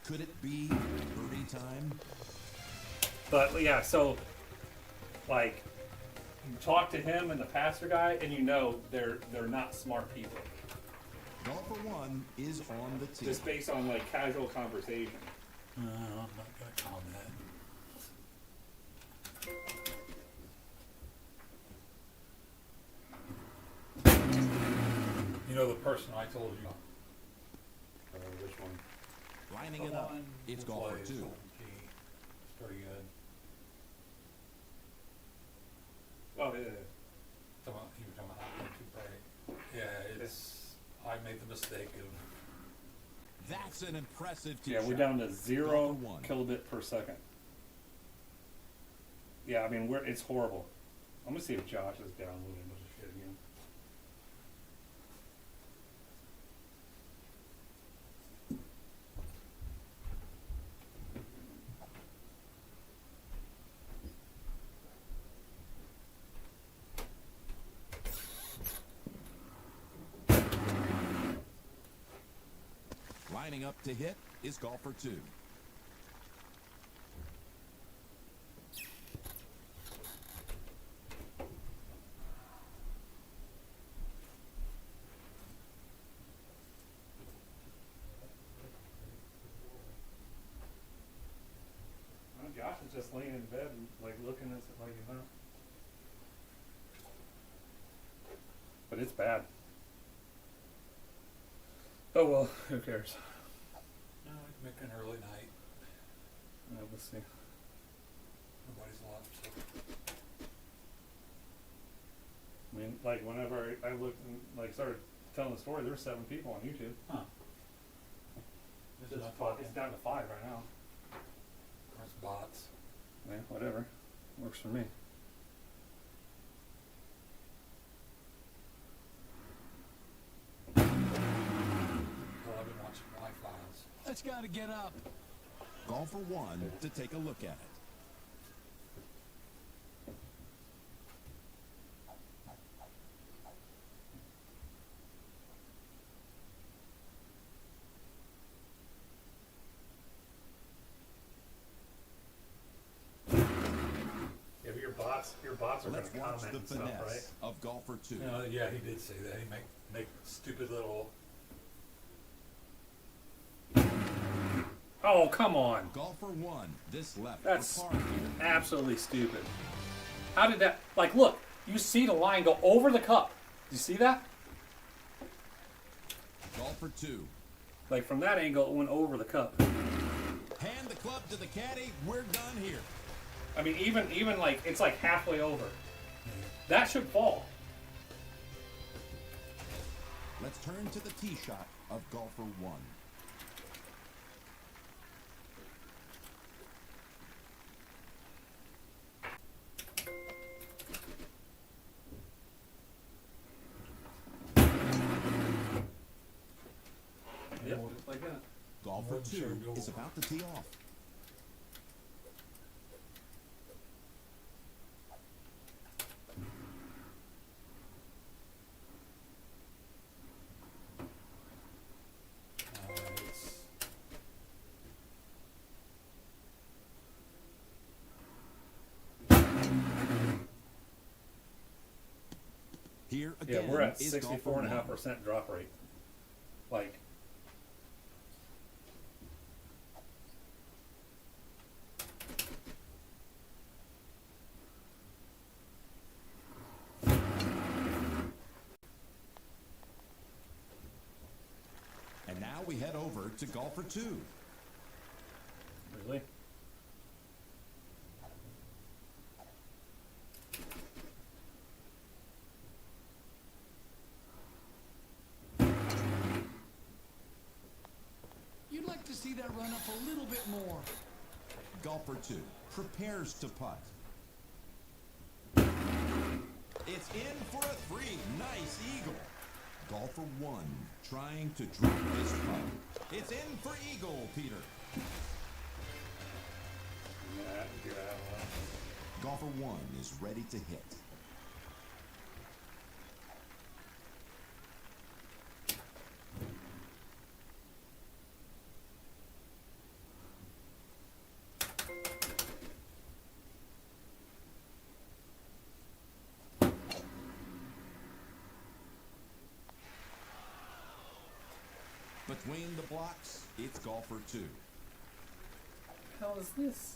Could it be birdie time? But yeah, so like you talk to him and the pastor guy, and you know they're not smart people. Golfer one is on the tee. Just based on like casual conversation. No, I'm not going to comment. You know the person I told you? Which one? Lining it up. It's Who golfer plays two. on tee. It's pretty good. Oh yeah. Come on, you were talking about not too bright. Yeah, it's. I made the mistake of. That's an impressive tee Yeah, we're shot. down to 0 Golfer one. kilobit per second. Yeah, I mean it's horrible. I'm gonna see if Josh is downloading this shit again. Lining up to hit is golfer two. Josh is just laying in bed and like looking at it like But it's bad. Oh well, who cares? No, make an early night. We'll see. Nobody's left. So. I mean, like whenever I looked and like started telling the story, there were 7 people on YouTube. Huh. This is It's down to 5 right now. There's bots. Yeah, whatever. Works for me. Well, I've been watching Y-Files. Let's gotta get up. Golfer one to take a look at it. Yeah, but your bots are Let's gonna watch comment the and stuff, right? finesse of golfer two. Yeah, he did say that. He make stupid little. Oh, come on. Golfer one. This left That's for par here. absolutely stupid. How did that... Like, look. You see the line go over the cup. Do you see that? Golfer two. Like, from that angle, it went over the cup. Hand the club to the caddy. We're done here. I mean, even like it's like halfway over. That should fall. Let's turn to the tee shot of golfer 1. Yep, just like that. Golfer 2 is about to tee off. Nice. Here Yeah, again we're at is golfer 1. 64.5% drop rate. Like, And now we head over to golfer 2. really? You'd like to see that run up a little bit more. Golfer 2 prepares to putt. It's in for a 3. Nice eagle. Golfer 1 trying to drop this putt. It's in for eagle, Peter. Yeah, get out of that. Golfer 1 is ready to hit. Between the blocks, it's golfer 2. What the hell is this?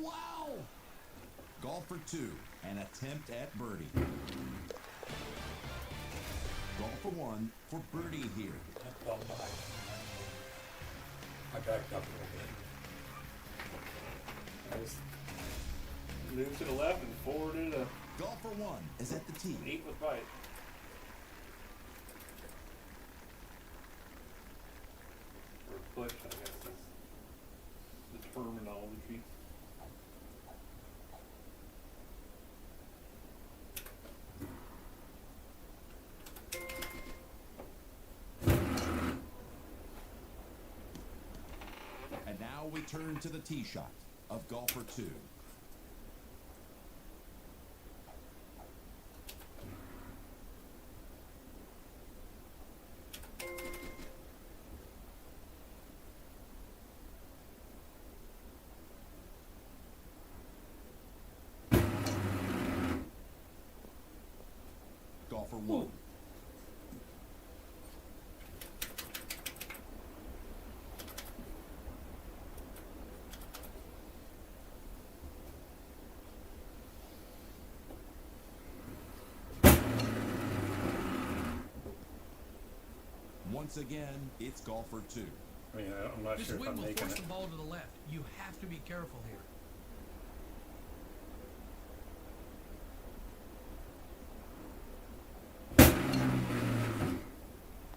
Wow! Golfer 2, an attempt at birdie. Golfer 1 for birdie here. That fell by. I backed up a little bit. I just moved to the left and forwarded a Golfer 1 is at the tee. 8-foot bite. Or push, I guess is the terminology. And now we turn to the tee shot of golfer 2. Golfer 1. Once again, it's golfer 2. I mean, I'm not This sure if wind I'm will making force it. the ball to the left. You have to be careful here.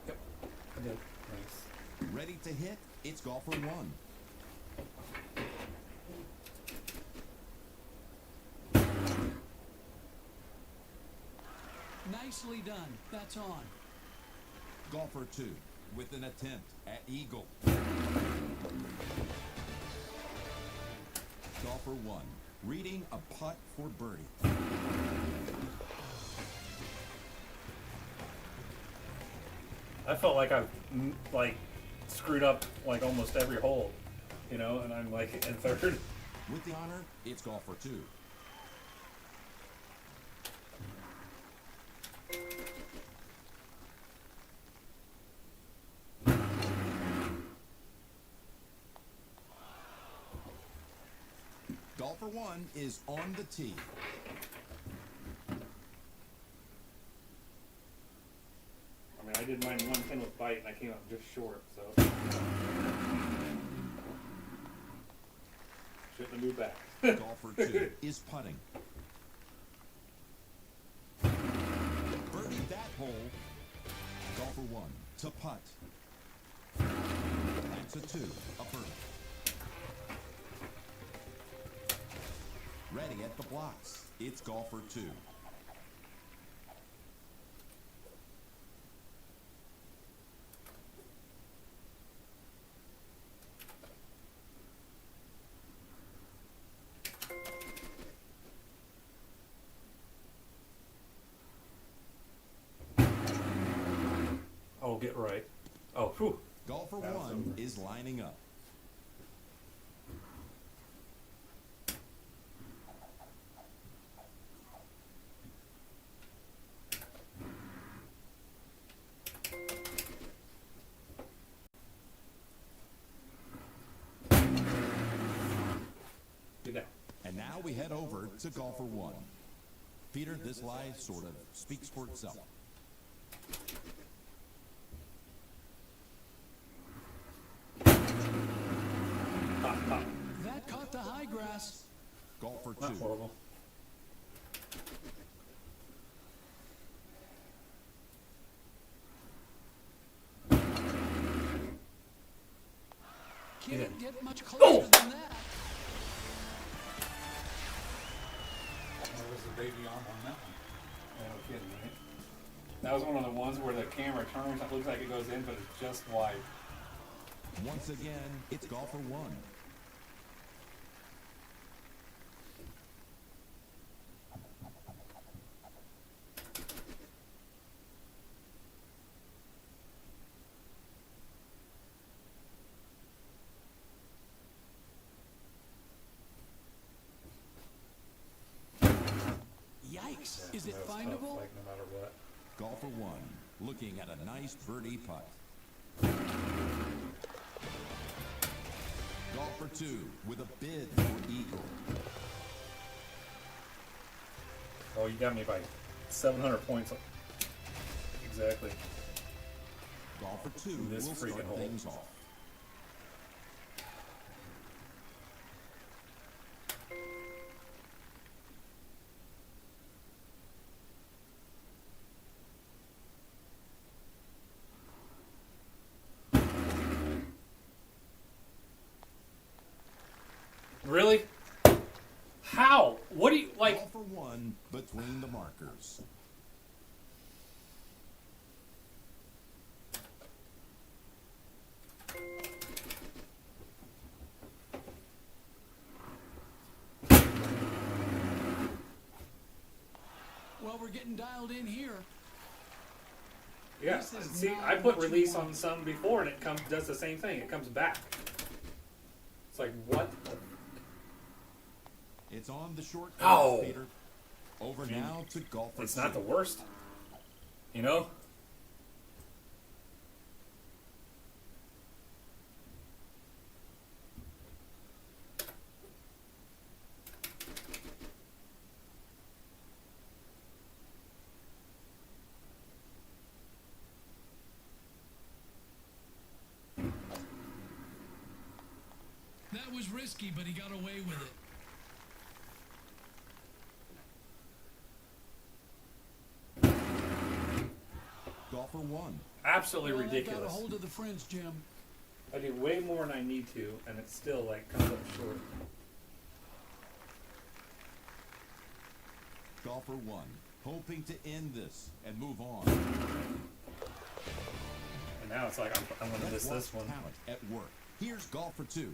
Yep, I did. Nice. Ready to hit? It's golfer 1. Nicely done. That's on. Golfer 2 with an attempt at eagle. Golfer 1 reading a putt for birdie. I felt like I've like screwed up like almost every hole, you know, and I'm like in third. With the honor, it's golfer 2. Golfer 1 is on the tee. did mine 110 with bite, and I came up just short. So shouldn't have moved back. Golfer 2 is putting. Birdied that hole. Golfer 1 to putt. That's a 2, a birdie. Ready at the blocks. It's golfer 2. Oh, get right. Oh, whew. Golfer That was 1 is lining up. Get down. And now we head over to golfer 1. Peter, this lie sort of speaks for itself. Pop, pop. That caught the high grass. Golfer Not 2. horrible. Can't get much closer than that. There was a baby arm on that one. Yeah, no kidding, right? That was one of the ones where the camera turns. It looks like it goes in, but it's just wide. Once again, it's golfer 1. Yikes. Is it That was tough, findable? like no matter what. Golfer 1 looking at a nice birdie putt. Golfer 2 with a bid for eagle. Oh, you got me by 700 points. Exactly. Golfer 2 This will freaking start hole. things off. Really? How? What do you like? Golfer 1 between the markers. Well, we're getting dialed in here. Yeah. This is See, not I put what you release want. on some before, and it does the same thing. It comes back. It's like what? It's on the short Ow. course, Peter. Over now to golfer It's 2. not the worst. You know? That was risky, but he got away with it. Golfer 1. Absolutely Well, that got a ridiculous. hold of the fringe, Jim. I do way more than I need to, and it still like comes up short. Golfer 1 hoping to end this and move on. And now it's like I'm gonna miss Let's this watch one. talent at work. Here's golfer 2.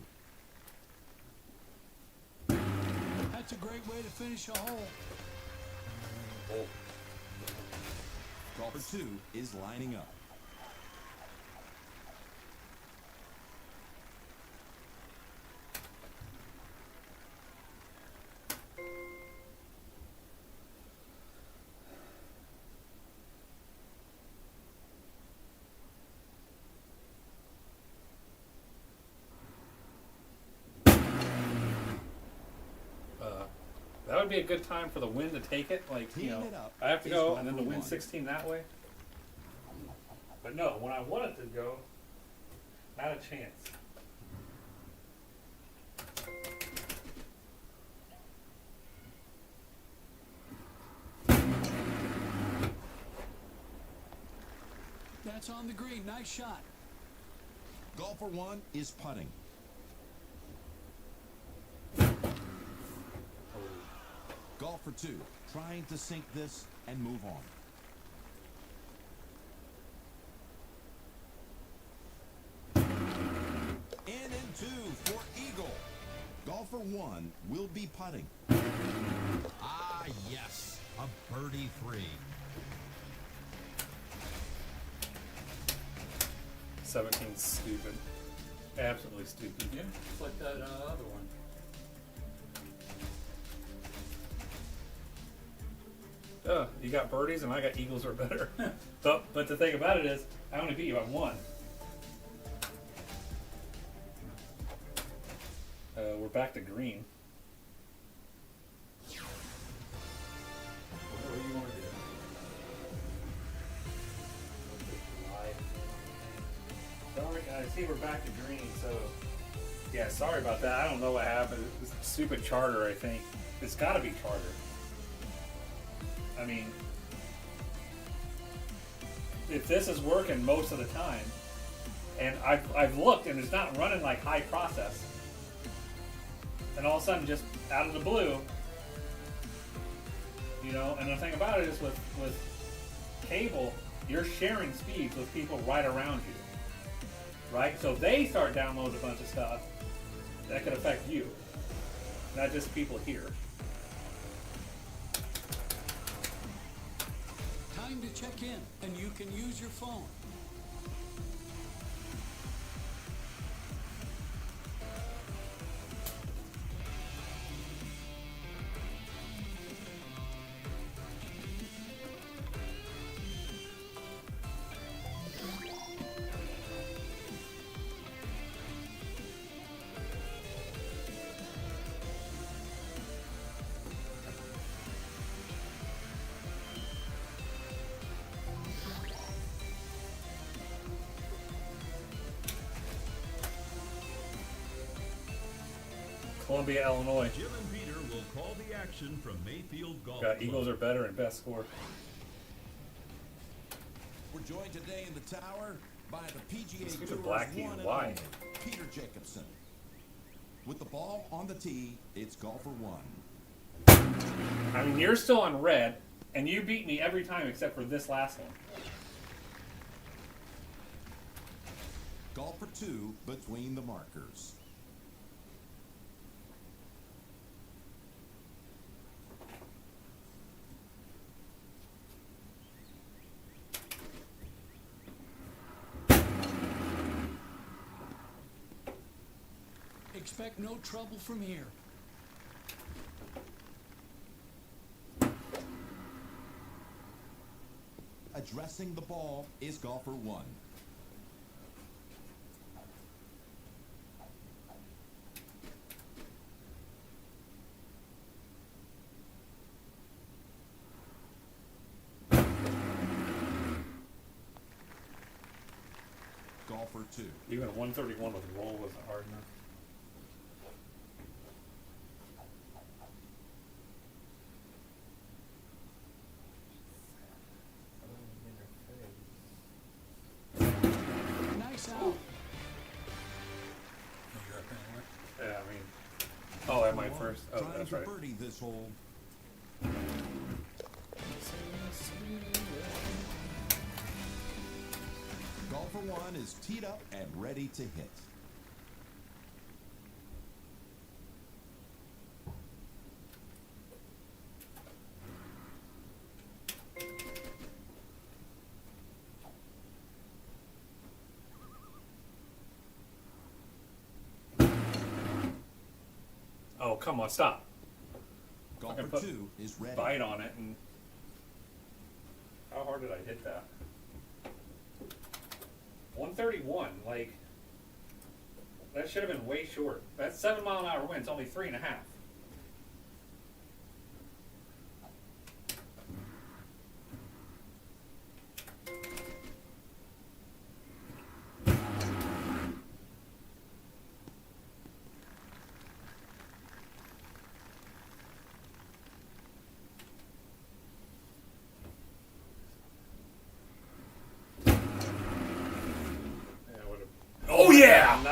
That's a great way to finish a hole. Oh, Golfer 2 is lining up. That would be a good time for the wind to take it. Like, you Teeing know, it up I have to is go, golfer and then the wind 1. 16 that way. But no, when I want it to go, not a chance. That's on the green. Nice shot. Golfer 1 is putting. Golfer 2 trying to sink this and move on. In and 2 for Eagle. Golfer 1 will be putting. Ah, yes. A birdie 3. 17's stupid. Absolutely stupid. Yeah, it's like that other one. You got birdies and I got eagles or better. but the thing about it is, I only beat you by 1. We're back to green. What do you want to do? Sorry, I see we're back to green, so yeah, sorry about that. I don't know what happened. It's a stupid charter, I think. It's got to be charter. I mean, if this is working most of the time, and I've looked and it's not running like high process, and all of a sudden just out of the blue, you know. And the thing about it is with cable, you're sharing speeds with people right around you. Right? So if they start downloading a bunch of stuff, that could affect you, not just people here. Time to check in, and you can use your phone. Columbia, Illinois. Jim and Peter will call the action from Mayfield Golf Got Club. Eagles are better and best score. We're joined today in the tower by the PGA Let's get Tour's the black key. one and Why? only Peter Jacobsen. With the ball on the tee, it's golfer 1. I mean, you're still on red, and you beat me every time except for this last one. Golfer 2 between the markers. Expect no trouble from here. Addressing the ball is golfer 1. Golfer 2. Even a 131 with roll wasn't hard enough. Nice out. You're up anyway. Yeah, I mean, oh, at my first. Oh, Trying that's to right. birdie this hole. Golfer 1 is teed up and ready to hit. Oh, come on, stop. Golfer put 2 is ready. Bite on it, and how hard did I hit that? 131, like, that should have been way short. That 7 mile an hour wind's only 3.5.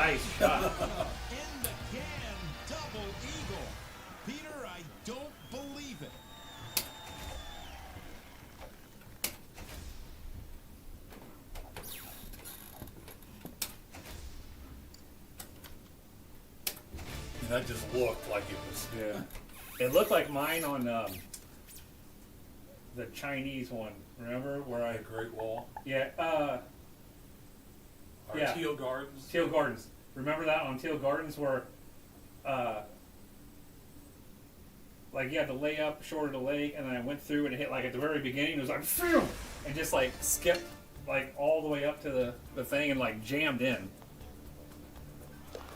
Nice shot. In the can, double eagle. Peter, I don't believe it. And that just looked like it was. Yeah. It looked like mine on the Chinese one. Remember where I? The Great Wall. Yeah. Or Yeah. Teal Gardens. Teal Gardens. Remember that on Teal Gardens where, like you had to lay up short of the lake, and then I went through and it hit like at the very beginning. It was like, phew, and just like skipped like all the way up to the thing and like jammed in.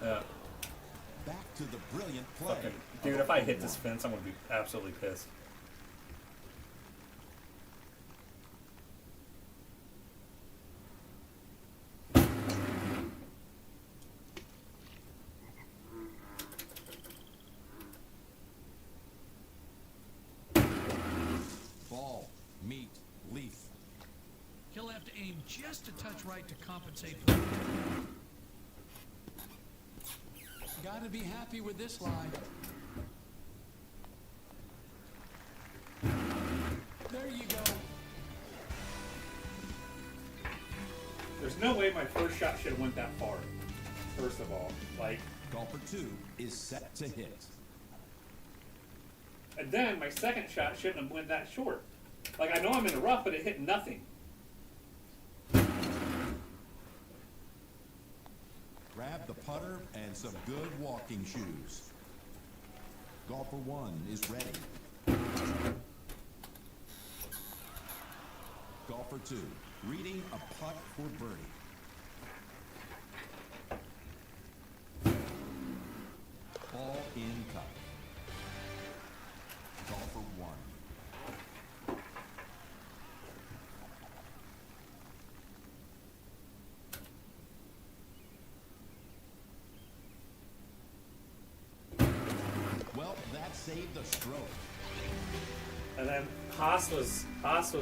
Back to the brilliant play. Fucking, dude, if I hit this fence, I'm gonna be absolutely pissed. Ball, meet, leaf. He'll have to aim just a touch right to compensate for it. Gotta be happy with this lie. There you go. There's no way my first shot should have went that far. First of all, like, Golfer 2 is set to hit. and then my second shot shouldn't have went that short. Like, I know I'm in the rough, but it hit nothing. Grab the putter and some good walking shoes. Golfer 1 is ready. Golfer 2 reading a putt for birdie. Ball in cup. Golfer 1. Well, that saved the stroke. And then Haas was Let's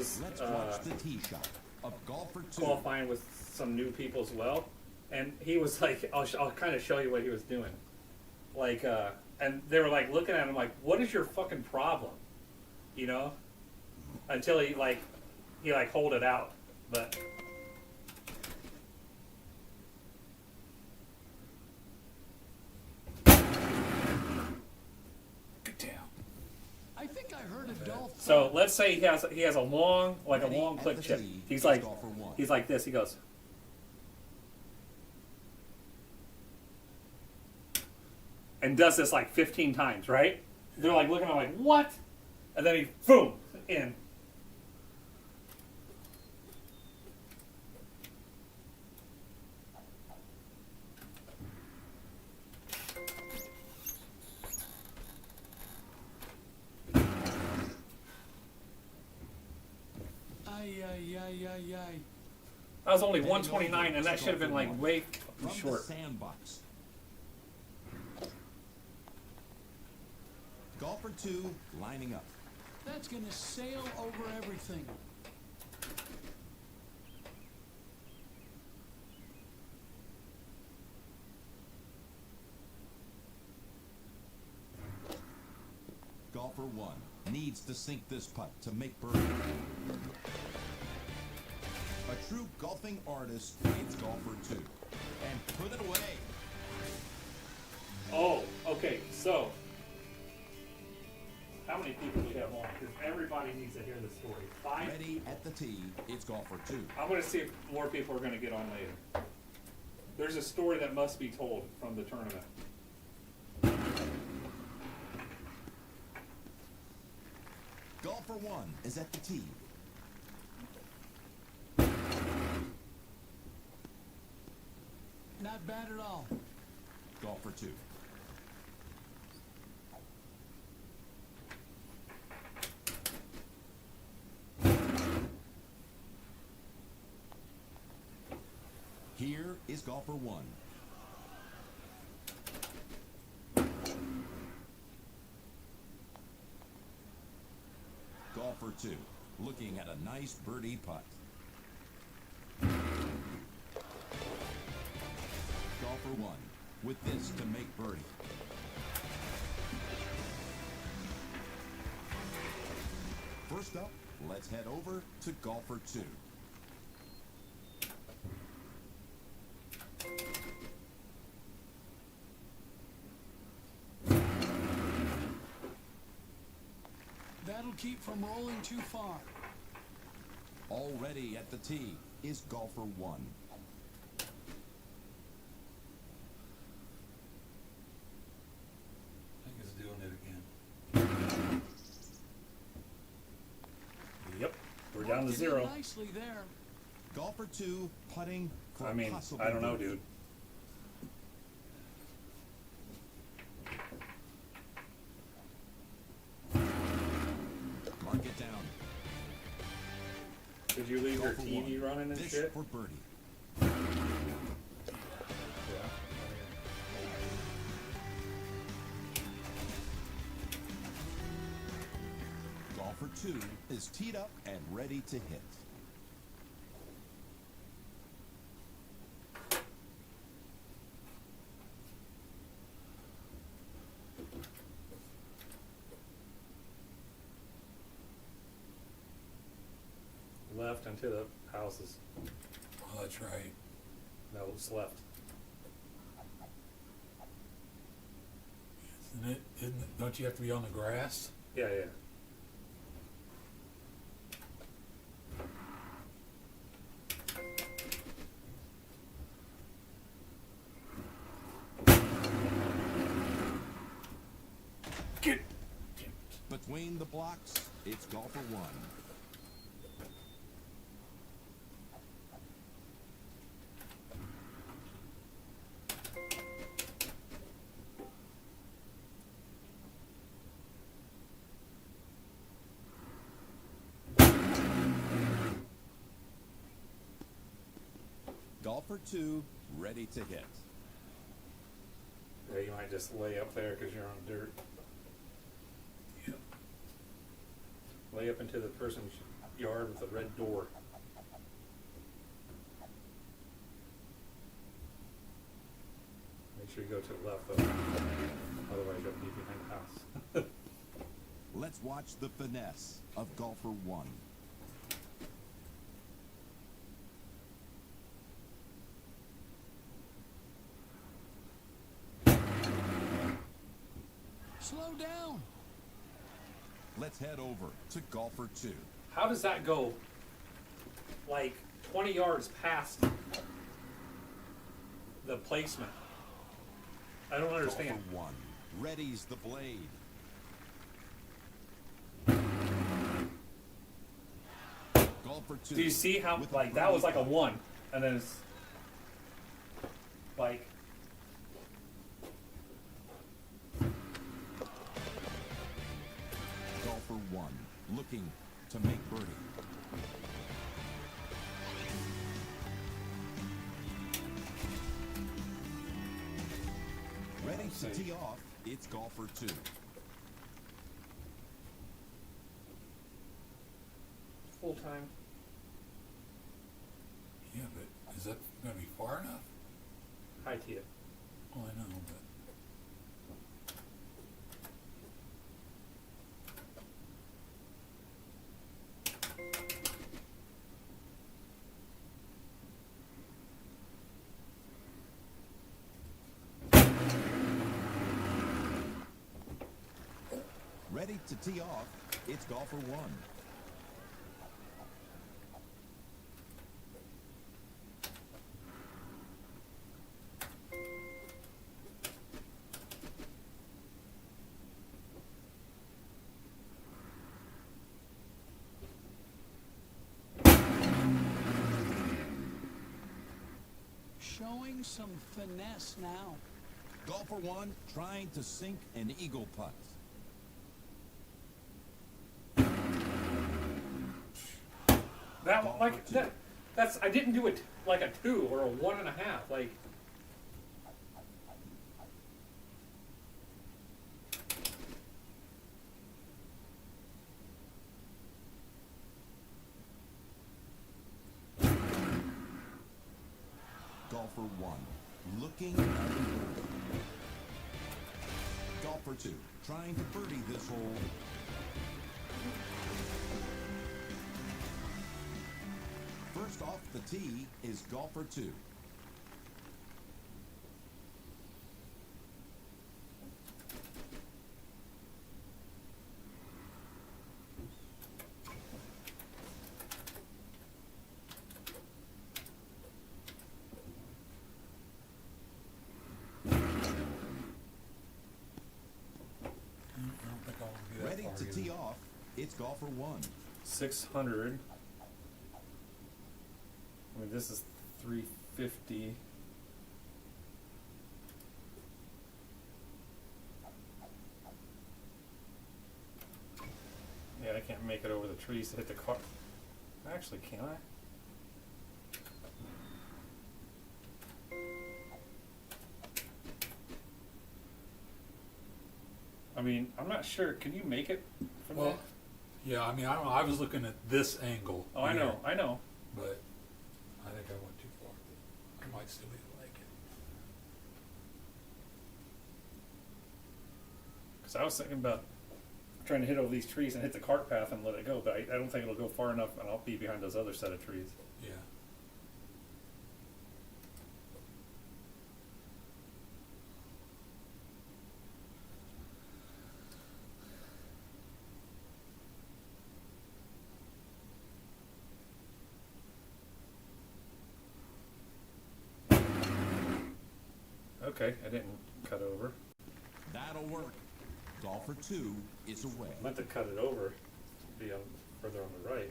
watch the tee shot of Golfer 2. qualifying with some new people as well, and he was like, I'll kind of show you what he was doing, like, and they were like looking at him like, what is your fucking problem, you know? Until he hold it out, but. Good damn. I think I heard a dull So thud. let's say he has a long Ready long at click the chip. tee He's is like Golfer 1. he's like this. He goes. And does this like 15 times, right? They're like looking at him like, what? And then he, boom, in. Ay, ay, ay, ay, ay. That was only 129, and that should have been like way From short. the sandbox. Golfer 2 lining up. That's gonna sail over everything. Golfer 1 needs to sink this putt to make birdie. A true golfing artist, it's Golfer 2. And put it away. Oh, okay, so. How many people do we have on? Because everybody needs to hear the story. 5? Ready at the tee, it's Golfer 2. I'm going to see if more people are going to get on later. There's a story that must be told from the tournament. Golfer 1 is at the tee. Not bad at all. Golfer 2. Here is Golfer 1. Golfer 2, looking at a nice birdie putt. Golfer Golfer 1 with this to make birdie. First up, let's head over to golfer 2. That'll keep from rolling too far. Already at the tee is golfer 1. I think it's doing it again. Yep, we're down to Worked it in 0. nicely there. Golfer 2 putting for I mean, possible I don't know, birdie. dude. Mark it down. Did you leave your Golfer TV 1. running and This shit? for birdie. Yeah. Golfer 2 is teed up and ready to hit. Left into the houses. Oh, that's right. No, it's left. Don't you have to be on the grass? Yeah, yeah. Get. Between the blocks, it's golfer 1. Golfer 2 ready to hit. Yeah, you might just lay up there because you're on dirt. Yeah. Lay up into the person's yard with a red door. Make sure you go to the left though. Otherwise you'll be behind the house. Let's watch the finesse of golfer 1. Slow down. Let's head over to golfer 2. How does that go like 20 yards past the placement? I don't understand. Golfer 1 readies the blade. Golfer 2. Do you see how with like a that was birdie like a putt. 1 and then it's like Golfer 1 looking to make birdie. Ready to tee off, it's golfer 2. full time. Yeah, but is that going to be far enough? High tee it. Well, I know, but Ready to tee off, it's golfer 1. Showing some finesse now. Golfer 1 trying to sink an eagle putt. That Golfer like 2. that's I didn't do it like a 2 or a 1.5. Like Golfer 1 looking at the birdie. Golfer 2, trying to birdie this hole. First off the tee is golfer 2. I don't think I want to be that Ready far to either. tee off, it's golfer 1. 600. I mean, this is 350. Yeah, I can't make it over the trees to hit the car. Actually, can I? I mean, I'm not sure. Can you make it from Well, there? yeah, I mean, I don't know. I was looking at this angle. Oh, I here, know, I know. But I think I went too far. I might still be like it. Because I was thinking about trying to hit over these trees and hit the cart path and let it go, but I don't think it'll go far enough, and I'll be behind those other set of trees. Yeah. Okay, I didn't cut over. That'll work. Golfer 2 is away. I meant to cut it over to be on, further on the right.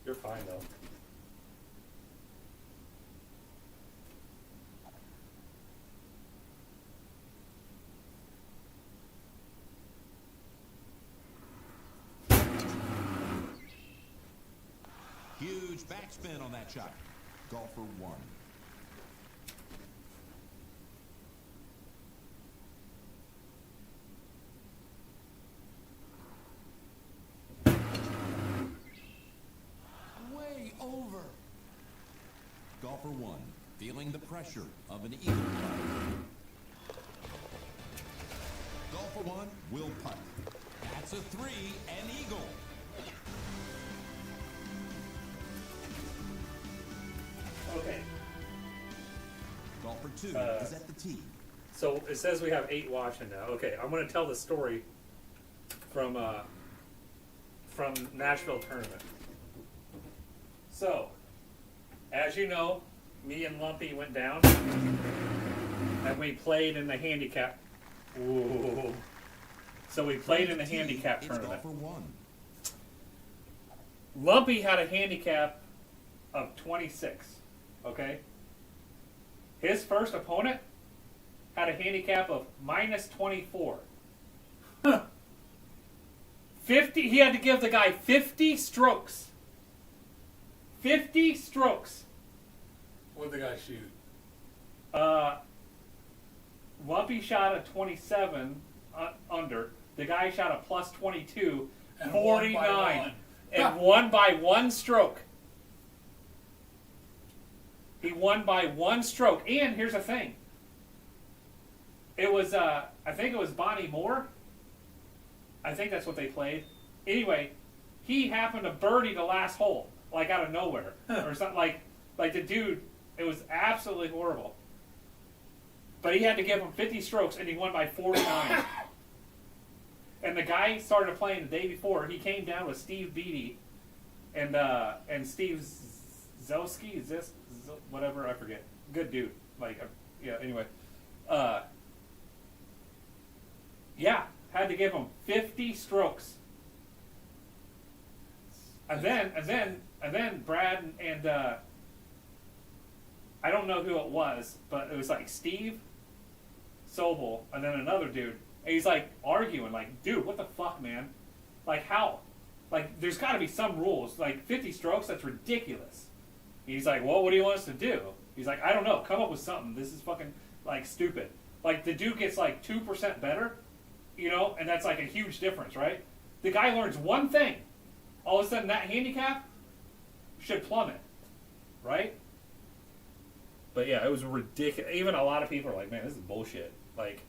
You're fine though. Huge backspin on that shot. Golfer 1. Way over. Golfer 1, feeling the pressure of an eagle putt. Golfer 1 will putt. That's a 3, an eagle. Okay. Golfer 2 Uh, is at the tee. So it says we have 8 watching now. Okay, I'm going to tell the story from Nashville tournament. So, as you know, me and Lumpy went down, and we played in the handicap. Ooh. So we played in the Tee, handicap it's tournament. Golfer 1. Lumpy had a handicap of 26. Okay? His first opponent had a handicap of minus 24. 50, he had to give the guy 50 strokes. 50 strokes. What'd the guy shoot? Lumpy shot a 27 under. The guy shot a plus 22, And won by 49, one. and won by 1 stroke. He won by 1 stroke. And here's the thing. It was, I think it was Bonnie Moore. I think that's what they played. Anyway, he happened to birdie the last hole, like out of nowhere, or something like the dude. It was absolutely horrible. But he had to give him 50 strokes, and he won by 49. And the guy started playing the day before. He came down with Steve Beatty and Steve Zoski, whatever, I forget. Good dude. Yeah. Anyway, yeah, had to give him 50 strokes. And then Brad and I don't know who it was, but it was like Steve Sobel and then another dude. And he's like arguing, like, dude, what the fuck, man? Like, how? Like, there's got to be some rules. Like, 50 strokes, that's ridiculous. He's like, well, what do you want us to do? He's like, I don't know. Come up with something. This is fucking, like, stupid. Like, the dude gets, like, 2% better, you know, and that's, like, a huge difference, right? The guy learns one thing. All of a sudden, that handicap should plummet, right? But yeah, it was ridiculous. Even a lot of people are like, man, this is bullshit. Like,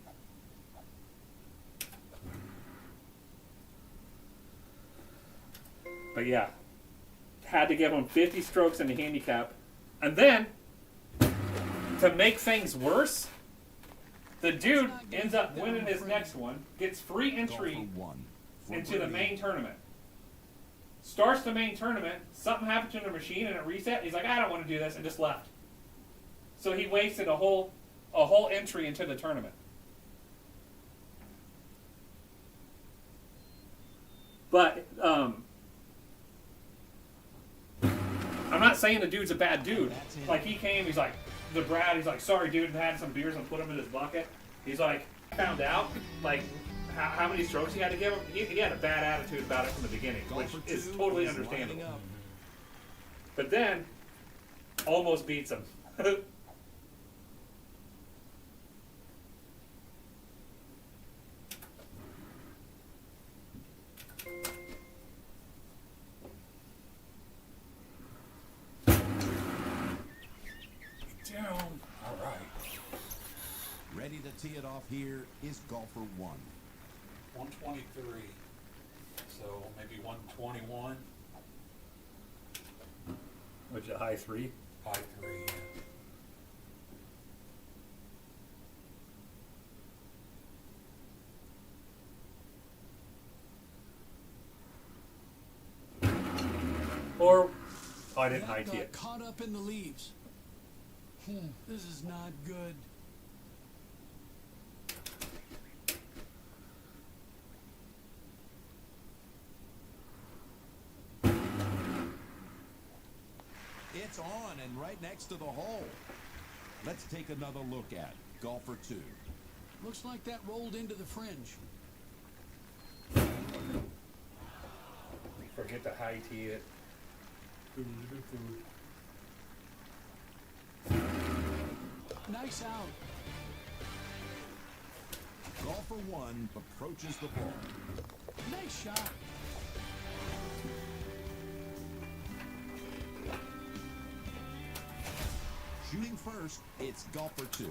but yeah, had to give him 50 strokes in the handicap. And then, to make things worse, the dude ends up winning his next one, gets free entry Golfer 1 for into the birdie. main tournament. Starts the main tournament, something happened to the machine and it reset. He's like, I don't want to do this, and just left. So he wasted a whole entry into the tournament. But I'm not saying the dude's a bad dude. Like, he came, he's like, he's like, sorry dude, and had some beers and put them in his bucket. He's like, found out, like, how many strokes he had to give him. He had a bad attitude about it from the beginning, which Golfer is 2 totally is understandable. lining up. But then, almost beats him. Down. All right. Ready to tee it off here is golfer 1. 123. So maybe 121. Which is a high 3. High 3. Yeah. Or, I didn't That high got tee it. caught up in the leaves. This is not good. It's on and right next to the hole. Let's take another look at golfer 2. Looks like that rolled into the fringe. Forget to high tee it. Nice out. Golfer 1 approaches the ball. Nice shot. Shooting first, it's golfer 2.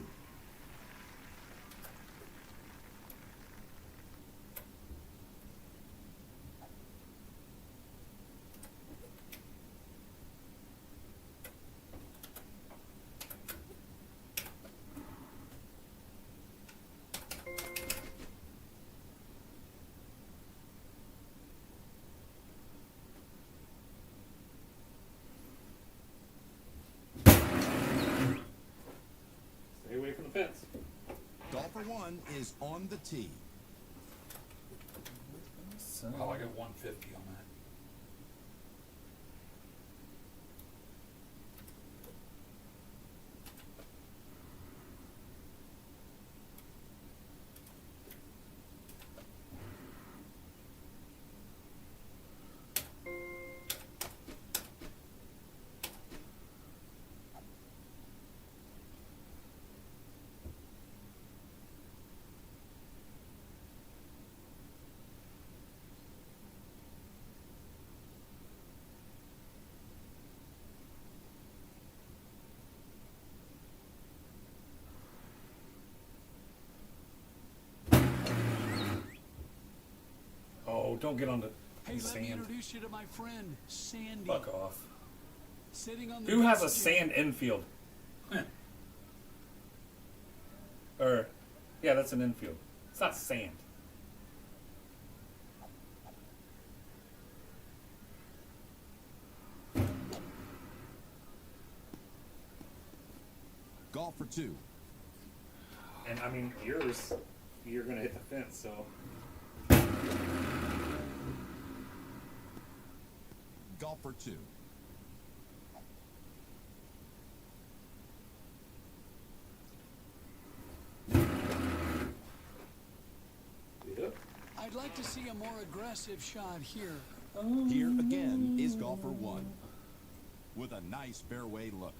Stay away from the fence. Golfer 1 is on the tee. Oh, I got 150 on that. Oh, don't get on the Hey, let me sand. introduce you to my friend, Sandy. Fuck off. Sitting on the Who has a bench sand infield? Heh. Or, yeah, that's an infield. It's not sand. Golfer 2. And I mean, yours, you're gonna hit the fence, so. Golfer 2. Yep. I'd like to see a more aggressive shot here. Here again is golfer 1 with a nice fairway look.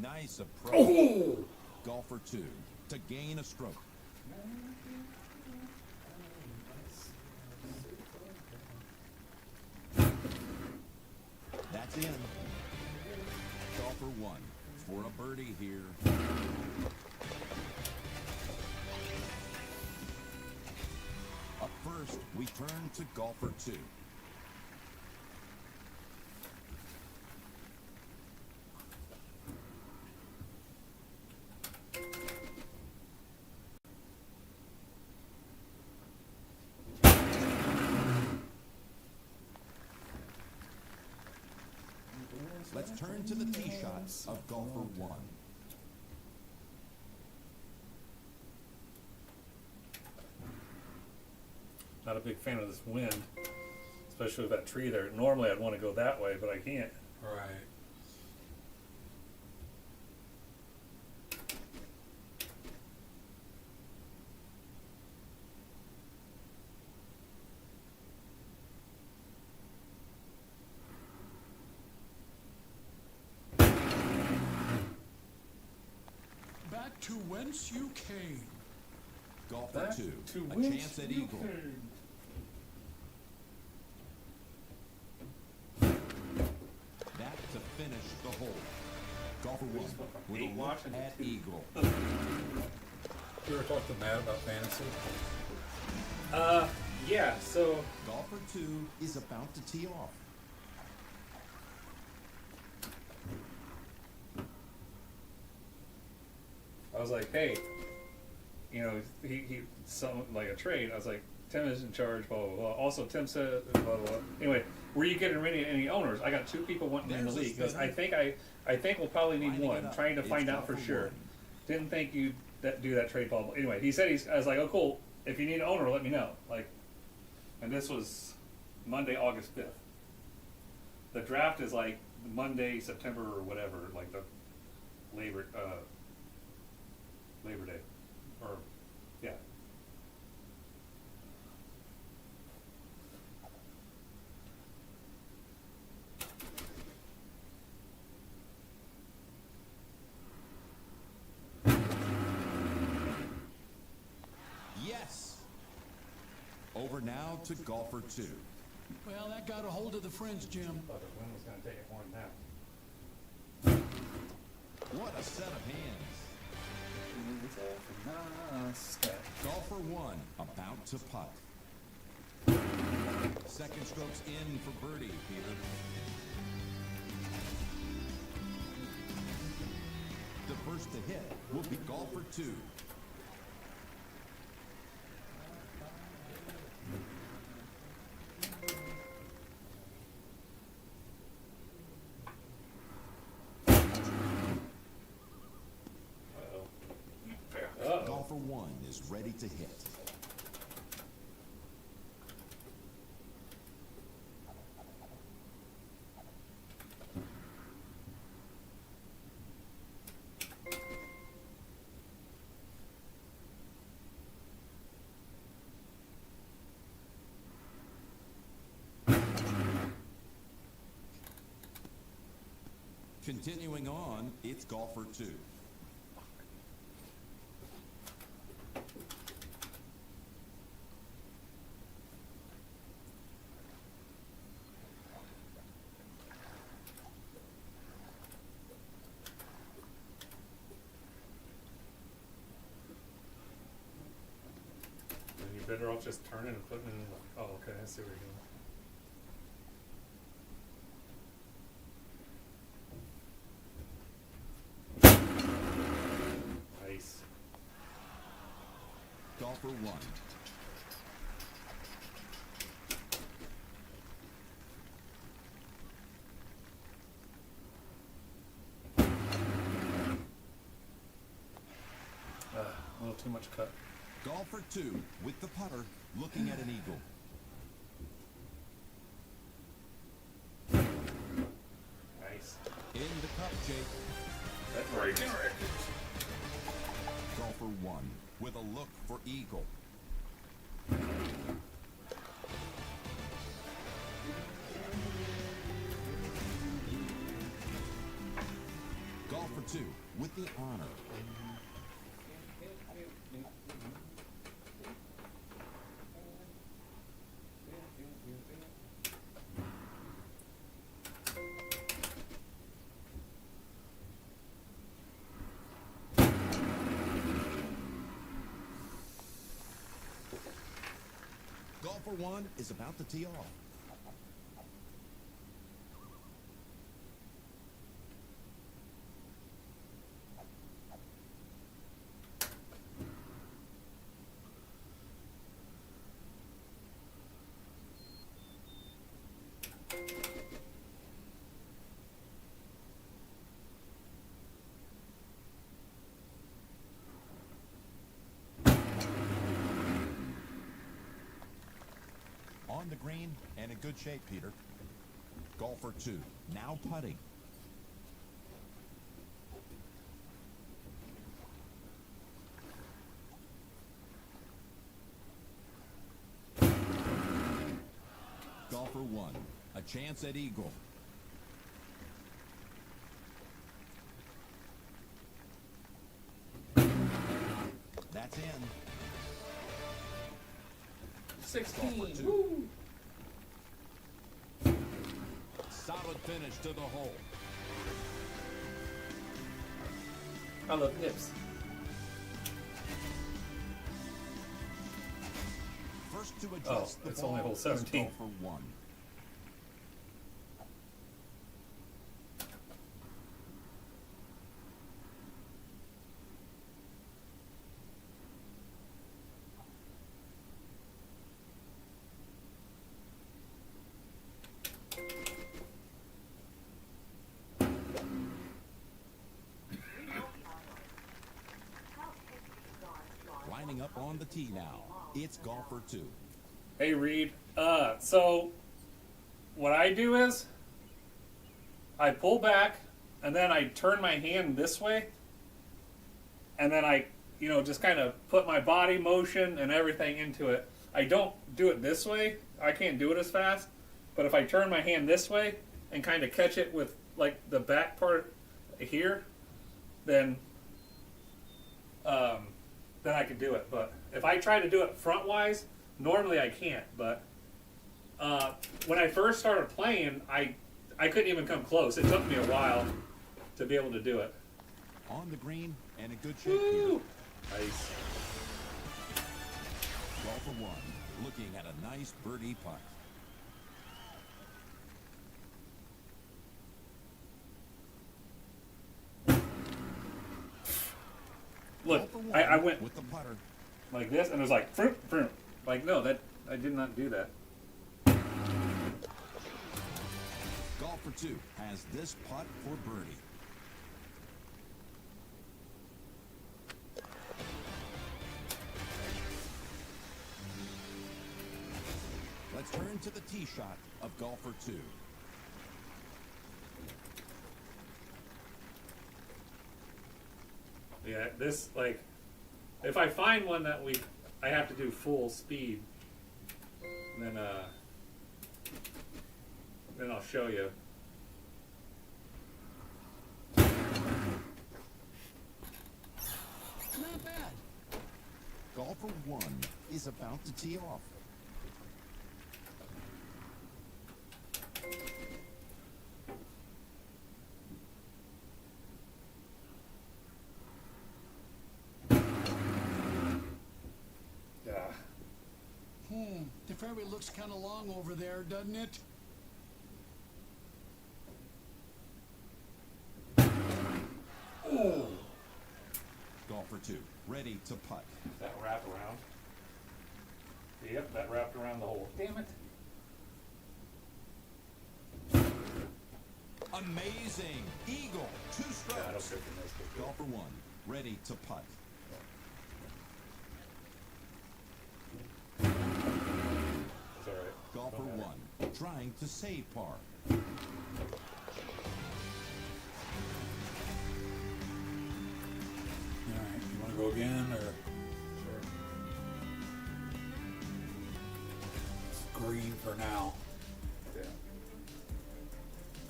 Nice approach. Oh! Golfer 2 to gain a stroke. in. Golfer 1 for a birdie here. Up first, we turn to golfer 2. Let's turn to the tee shots of golfer 1. Not a big fan of this wind, especially with that tree there. Normally I'd want to go that way, but I can't. Right. Back to whence you came. Golfer Back 2, to a whence chance at you eagle. came. That to finish the hole. Golfer 1 with Eight a look watching at two. eagle. You ever talk to Matt about fantasy? Yeah, so Golfer 2 is about to tee off. I was like, hey, you know, he something like a trade. I was like, Tim is in charge, blah blah blah. Also, Tim said blah blah blah. Anyway, were you getting rid of any owners? I got 2 people wanting in the There's a league. 'Cause I study. think we'll probably need Lining one. it up. Trying to It's find out for Golfer sure. 1. Didn't think you'd do that trade, Paul. Anyway, he said I was like, oh cool. If you need an owner, let me know. Like, and this was Monday, August 5th. The draft is like Monday, September or whatever, like the Labor Day, or yeah. Yes. Over now to golfer 2. Well, that got a hold of the French, Jim. Thought the wind was going to take it more than that. What a set of hands. Golfer 1 about to putt. Second stroke's in for birdie, Peter. The first to hit will be golfer 2. Uh-oh. Golfer 1 is ready to hit. Continuing on, it's golfer 2. And you're better off just turning and putting it in the, oh, okay, I see where you're going. Nice. Golfer 1. A little too much cut. Golfer 2 with the putter looking at an eagle. Nice. In the cup, Jake. That's breaking Golfer 1 with a look for eagle. Golfer 2 with the honor. Golfer 1 is about to tee off. On the green and in good shape, Peter. Golfer 2, now putting. Golfer 1, a chance at eagle. That's in. 16. Golfer 2. Woo. Solid finish to the hole. I love nips. First to adjust the it's ball only hole is 17. Golfer 1. Lining up on the tee now. It's Golfer 2. Hey Reed. So what I do is I pull back and then I turn my hand this way, and then I, just kind of put my body motion and everything into it. I don't do it this way. I can't do it as fast. But if I turn my hand this way and kind of catch it with like the back part here, then I can do it. But if I try to do it front-wise, normally I can't. But when I first started playing, I couldn't even come close. It took me a while to be able to do it. On the green and in good shape, Woo! Peter. Nice. Golfer 1, looking at a nice birdie putt. Look, Golfer 1 I went with the putter. like this, and it was like, fruit, fruit. Like, no, I did not do that. Golfer 2 has this putt for birdie. Let's turn to the tee shot of Golfer 2. Yeah, this, like, if I find one that I have to do full speed, then I'll show you. Not bad. Golfer 1 is about to tee off. Yeah. The fairway looks kind of long over there, doesn't it? Golfer 2, ready to putt. That wrap around. Yep, that wrapped around the hole. Damn it. Amazing. Eagle, 2 Yeah, I don't strokes. care for this. But Golfer 1, ready to putt. it's all right. Golfer Don't matter. 1, trying to save par. All right, you want to go again, or Sure. it's green for now? Yeah.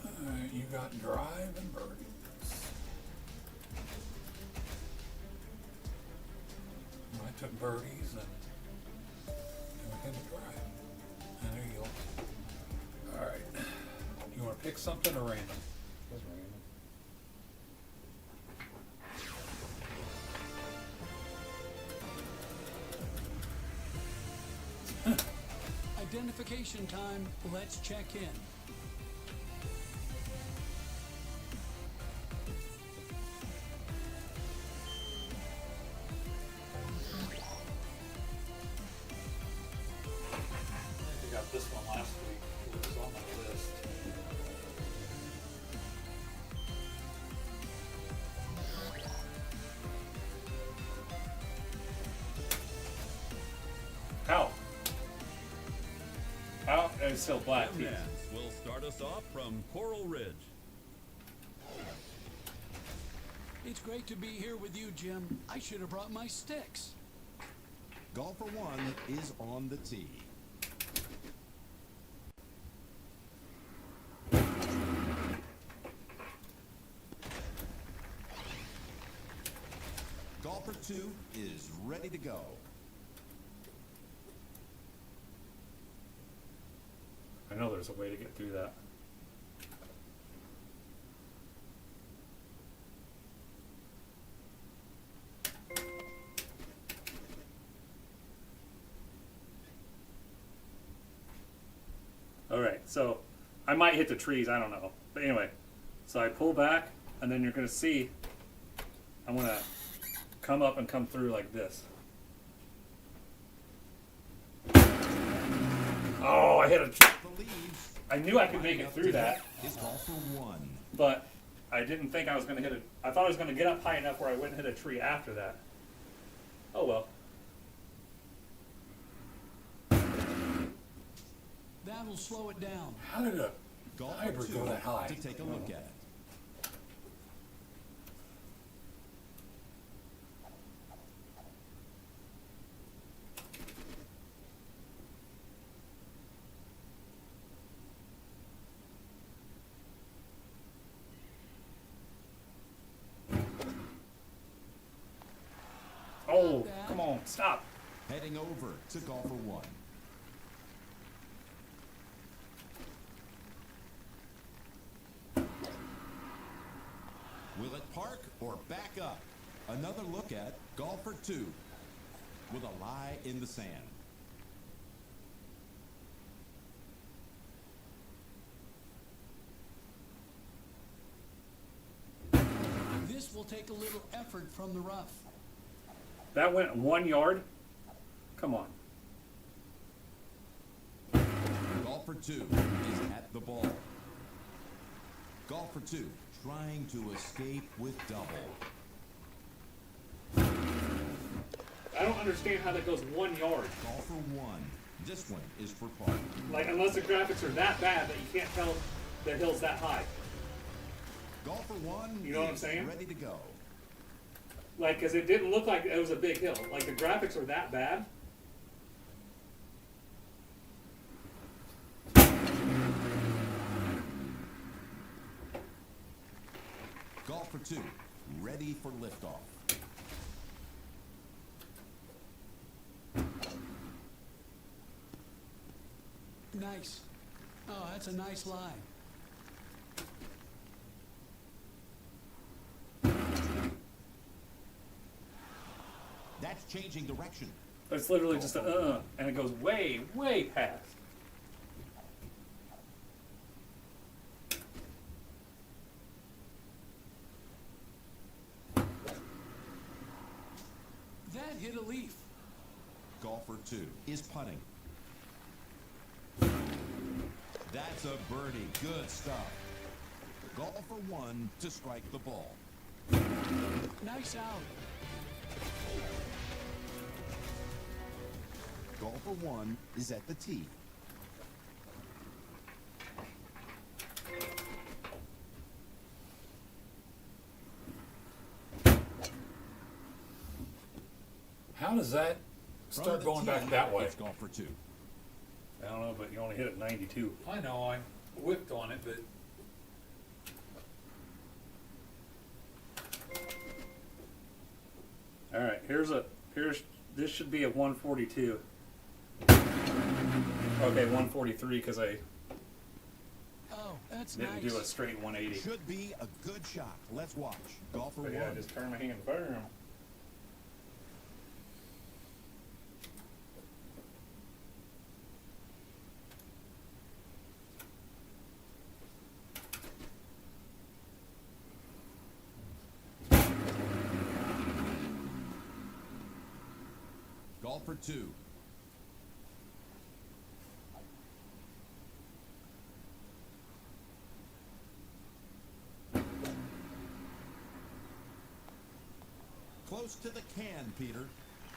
All right, you got drive and birdies. I took birdies and we had to drive. And there you go. All right, you want to pick something or random? That's random. qualification time. Let's check in. I got this one last week. It was on my list. How? How? And it's still black. Jim Nance will start us off from Coral Ridge. It's great to be here with you, Jim. I should have brought my sticks. Golfer 1 is on the tee. Golfer 2 is ready to go. I know there's a way to get through that. All right, so I might hit the trees, I don't know. But anyway, so I pull back, and then you're going to see I'm going to come up and come through like this. Oh, I hit a The leads I knew I could make it through that, is Golfer 1. but I didn't think I was going to hit it. I thought I was going to get up high enough where I wouldn't hit a tree after that. Oh well. That'll slow it down. How did a Golfer hybrid 2 go that high? to take a look at it. Oh, come on, stop. Heading over to Golfer 1. Will it park or back up? Another look at Golfer 2 with a lie in the sand. This will take a little effort from the rough. That went 1 yard. Come on. Golfer 2 is at the ball. Golfer 2 trying to escape with double. I don't understand how that goes 1 yard. Golfer 1. This one is for par. Like, unless the graphics are that bad that you can't tell the hill's that high. Golfer 1 You know what I'm is saying? ready to go. Like, because it didn't look like it was a big hill. Like, the graphics are that bad. Golfer 2 ready for liftoff. Nice. Oh, that's a nice lie. That's changing direction. It's literally just a and it goes way, way past. That hit a leaf. Golfer 2 is putting. That's a birdie. Good stuff. Golfer 1 to strike the ball. Nice out. Golfer 1 is at the tee. How does that From start the going tee, back that way? It's Golfer 2. I don't know, but you only hit it 92. I know, I whipped on it, but All right, here's this should be a 142. Okay, 143 because I Oh, that's didn't nice. do a straight 180. Should be a good shot. Let's watch. Golfer But 1. yeah, just turn my hand, boom. Golfer 2. Close to the can, Peter.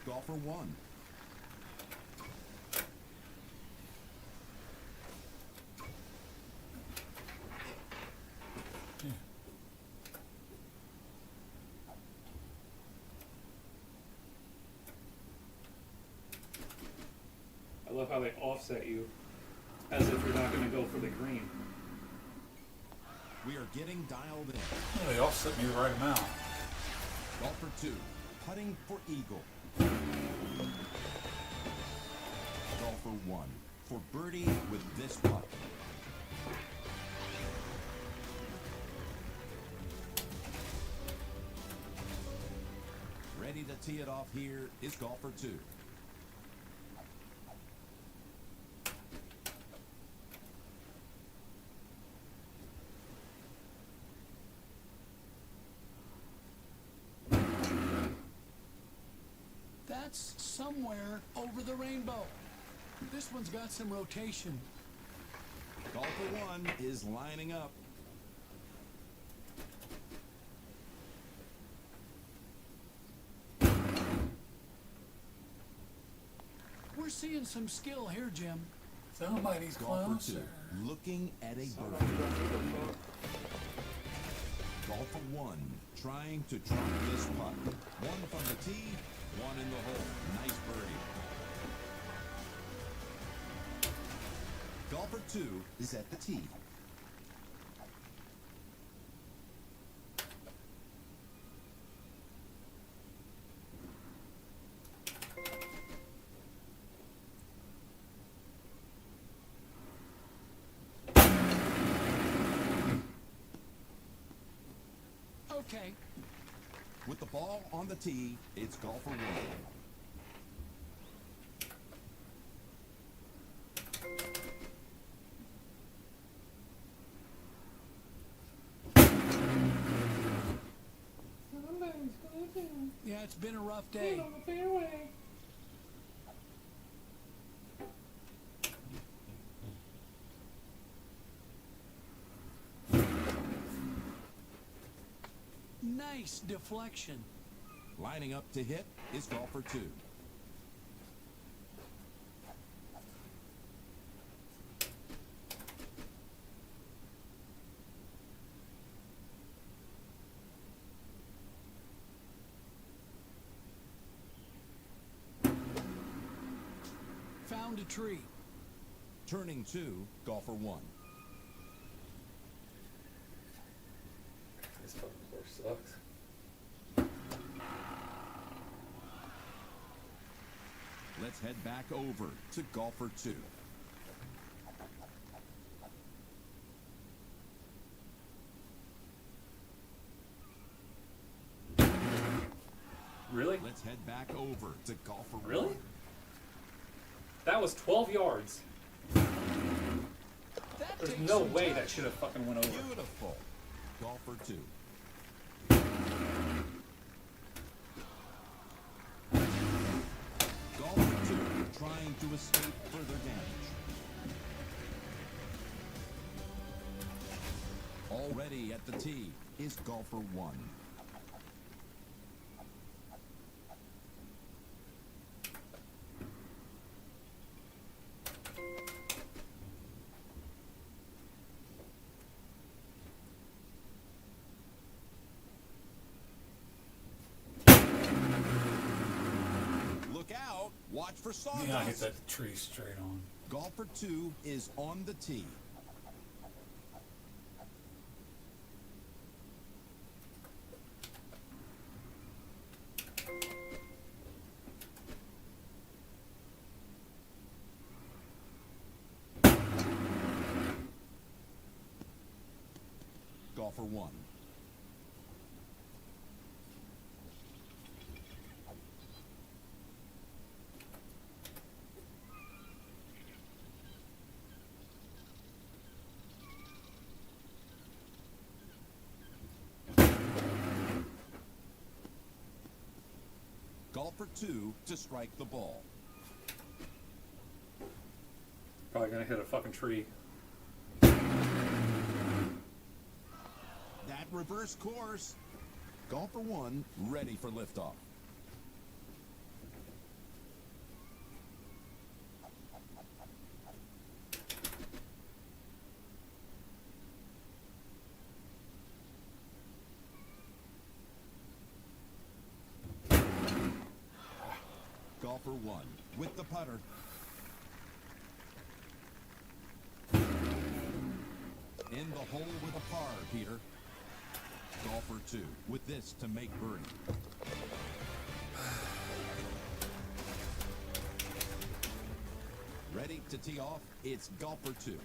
Golfer 1. I love how they offset you as if you're not going to go for the green. We are getting dialed in. Oh, they all set me the right amount. Golfer 2, putting for eagle. Golfer 1, for birdie with this putt. Ready to tee it off here is golfer 2. That's somewhere over the rainbow. This one's got some rotation. Golfer 1 is lining up. We're seeing some skill here, Jim. Somebody's Golfer closer. 2, looking at a birdie. Golfer 1, trying to drop this putt. One from the tee, one in the hole. Nice birdie. Golfer 2 is at the tee. Okay. With the ball on the tee, it's golfer 1. Yeah, it's been a rough day. Nice deflection. Lining up to hit is golfer 2. Found a tree. Turning 2, golfer 1. This fucking course sucks. Let's head back over to golfer 2. Really? Let's head back over to golfer 1. Really? That was 12 yards. That There's takes no some way touch. that should have fucking went over. Beautiful. Golfer 2. Golfer 2 trying to escape further damage. Already at the tee is golfer 1. Look out! Watch for sawdust. Yeah, I hit that tree straight on. Golfer 2 is on the tee. Golfer 1. Golfer 2 to strike the ball. Probably gonna hit a fucking tree. That reverse course. Golfer 1 ready for liftoff. Golfer 1 with the putter. In the hole with a par, Peter. Golfer 2 with this to make birdie. Ready to tee off? It's golfer 2.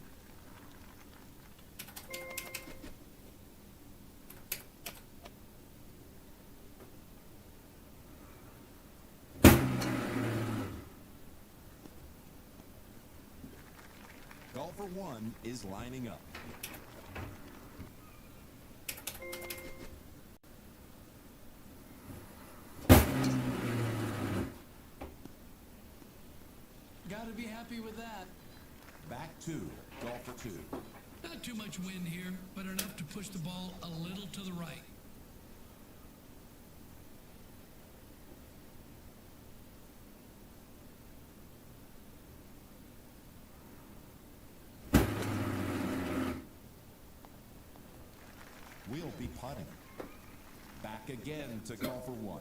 Golfer 1 is lining up. Gotta be happy with that. Back to golfer 2. Not too much wind here, but enough to push the ball a little to the right. We'll be putting. Back again to golfer 1.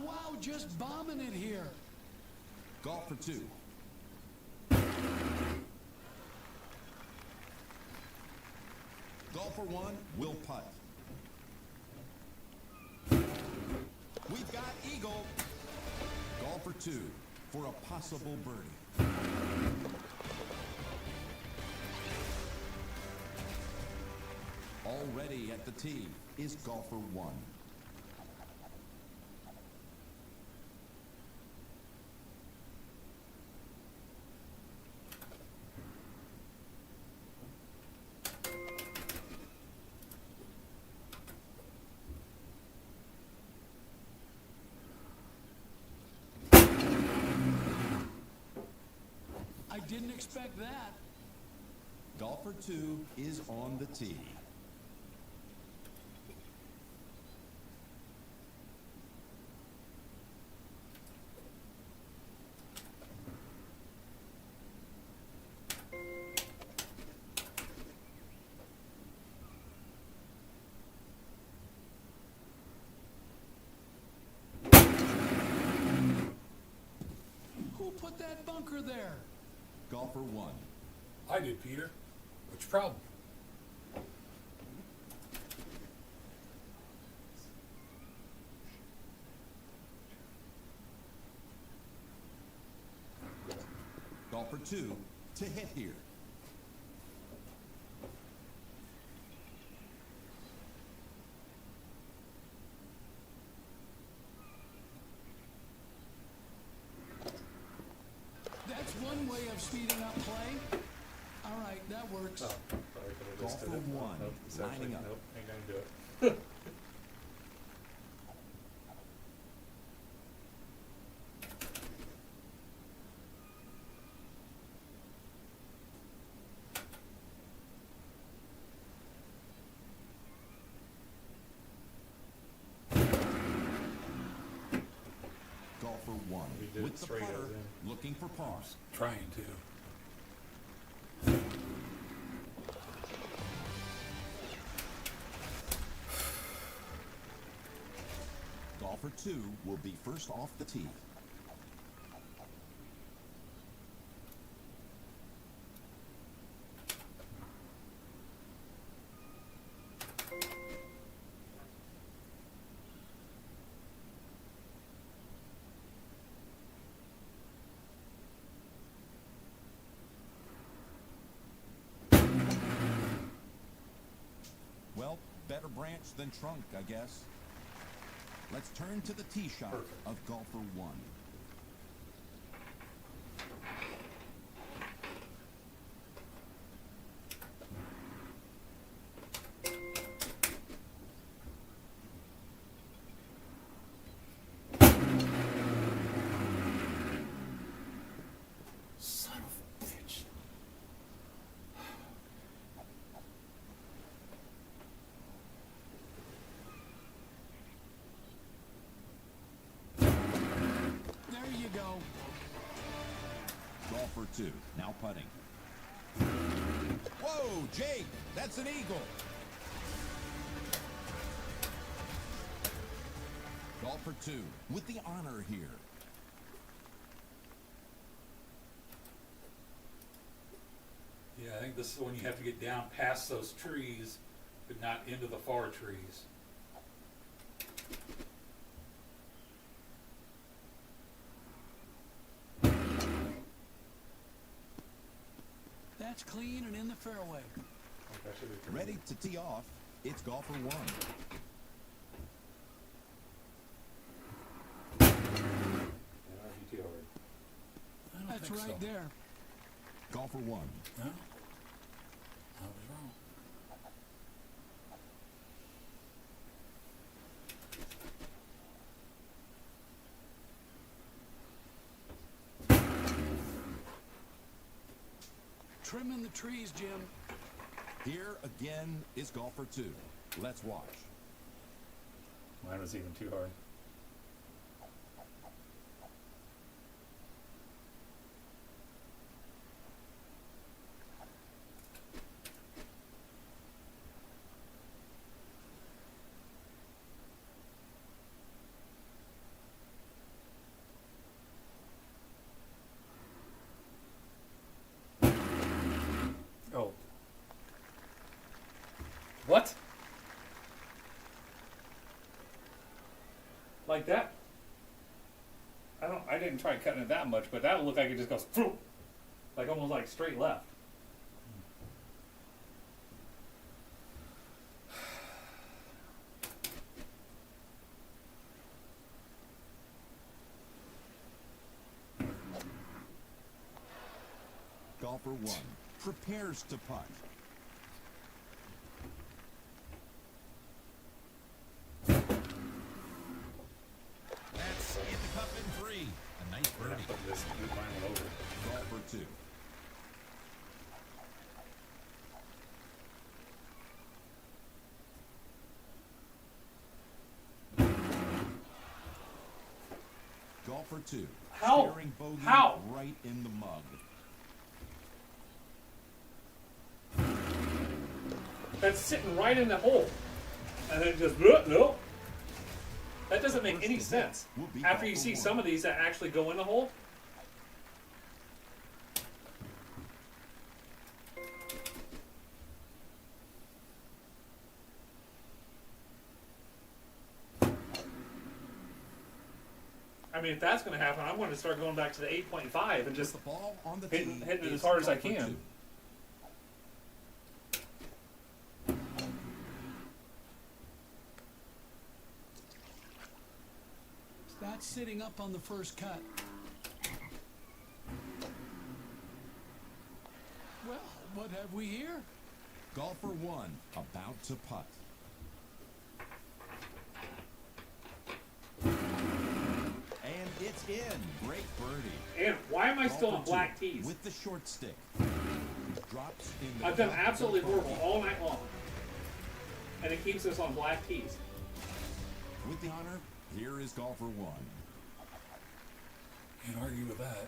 Wow, just bombing it here. Golfer 2. Golfer 1 will putt. We've got eagle. Golfer 2 for a possible birdie. Already at the tee is golfer 1. I didn't expect that. Golfer 2 is on the tee. Who put that bunker there? Golfer 1. I did, Peter. What's your problem? Golfer 2 to hit here. That's one way of speeding up play. All right, that works. Oh, sorry, but I just Golfer did it. 1 Nope, it's actually- lining up. Nope, ain't gonna do it. Golfer 1 We did with it the straight putter, as in. looking for par. Trying to. Golfer 2 will be first off the tee. Well, Better branch than trunk, I guess. Let's turn to the tee shot Perfect. of golfer 1. Son of a bitch. There you go. Golfer 2, now putting. Whoa, Jake, that's an eagle. Golfer 2 with the honor here. Yeah, I think this is when you have to get down past those trees, but not into the far trees. That's clean and in the fairway. Ready to tee off, it's golfer 1. I don't That's think right so. there. Golfer 1. No? I was wrong. Trimming the trees, Jim. Here again is golfer 2. Let's watch. Mine was even too hard. Oh. What? Like that? I didn't try cutting it that much, but that looked like it just goes through. Like almost like straight left. Golfer 1 prepares to putt. That's in the cup in 3. A nice birdie. This mine went over. Golfer 2. Golfer 2. How? Staring bogey How? right in the mug. That's sitting right in the hole. And then just, nope. That doesn't make any sense. Will be After you golfer see 1. some of these that actually go in the hole. I mean, if that's going to happen, I'm going to start going back to the 8.5 and just The ball on the hitting tee it as is hard as I golfer can. 2. That's sitting up on the first cut. Well, what have we here? Golfer 1 about to putt. And it's in. Great birdie. And why am I still on Golfer 2 black tees? with the short stick. Drops in the I've done cup absolutely for horrible bogey. all night long. And it keeps us on black tees. With the honor, here is golfer 1. Can't argue with that.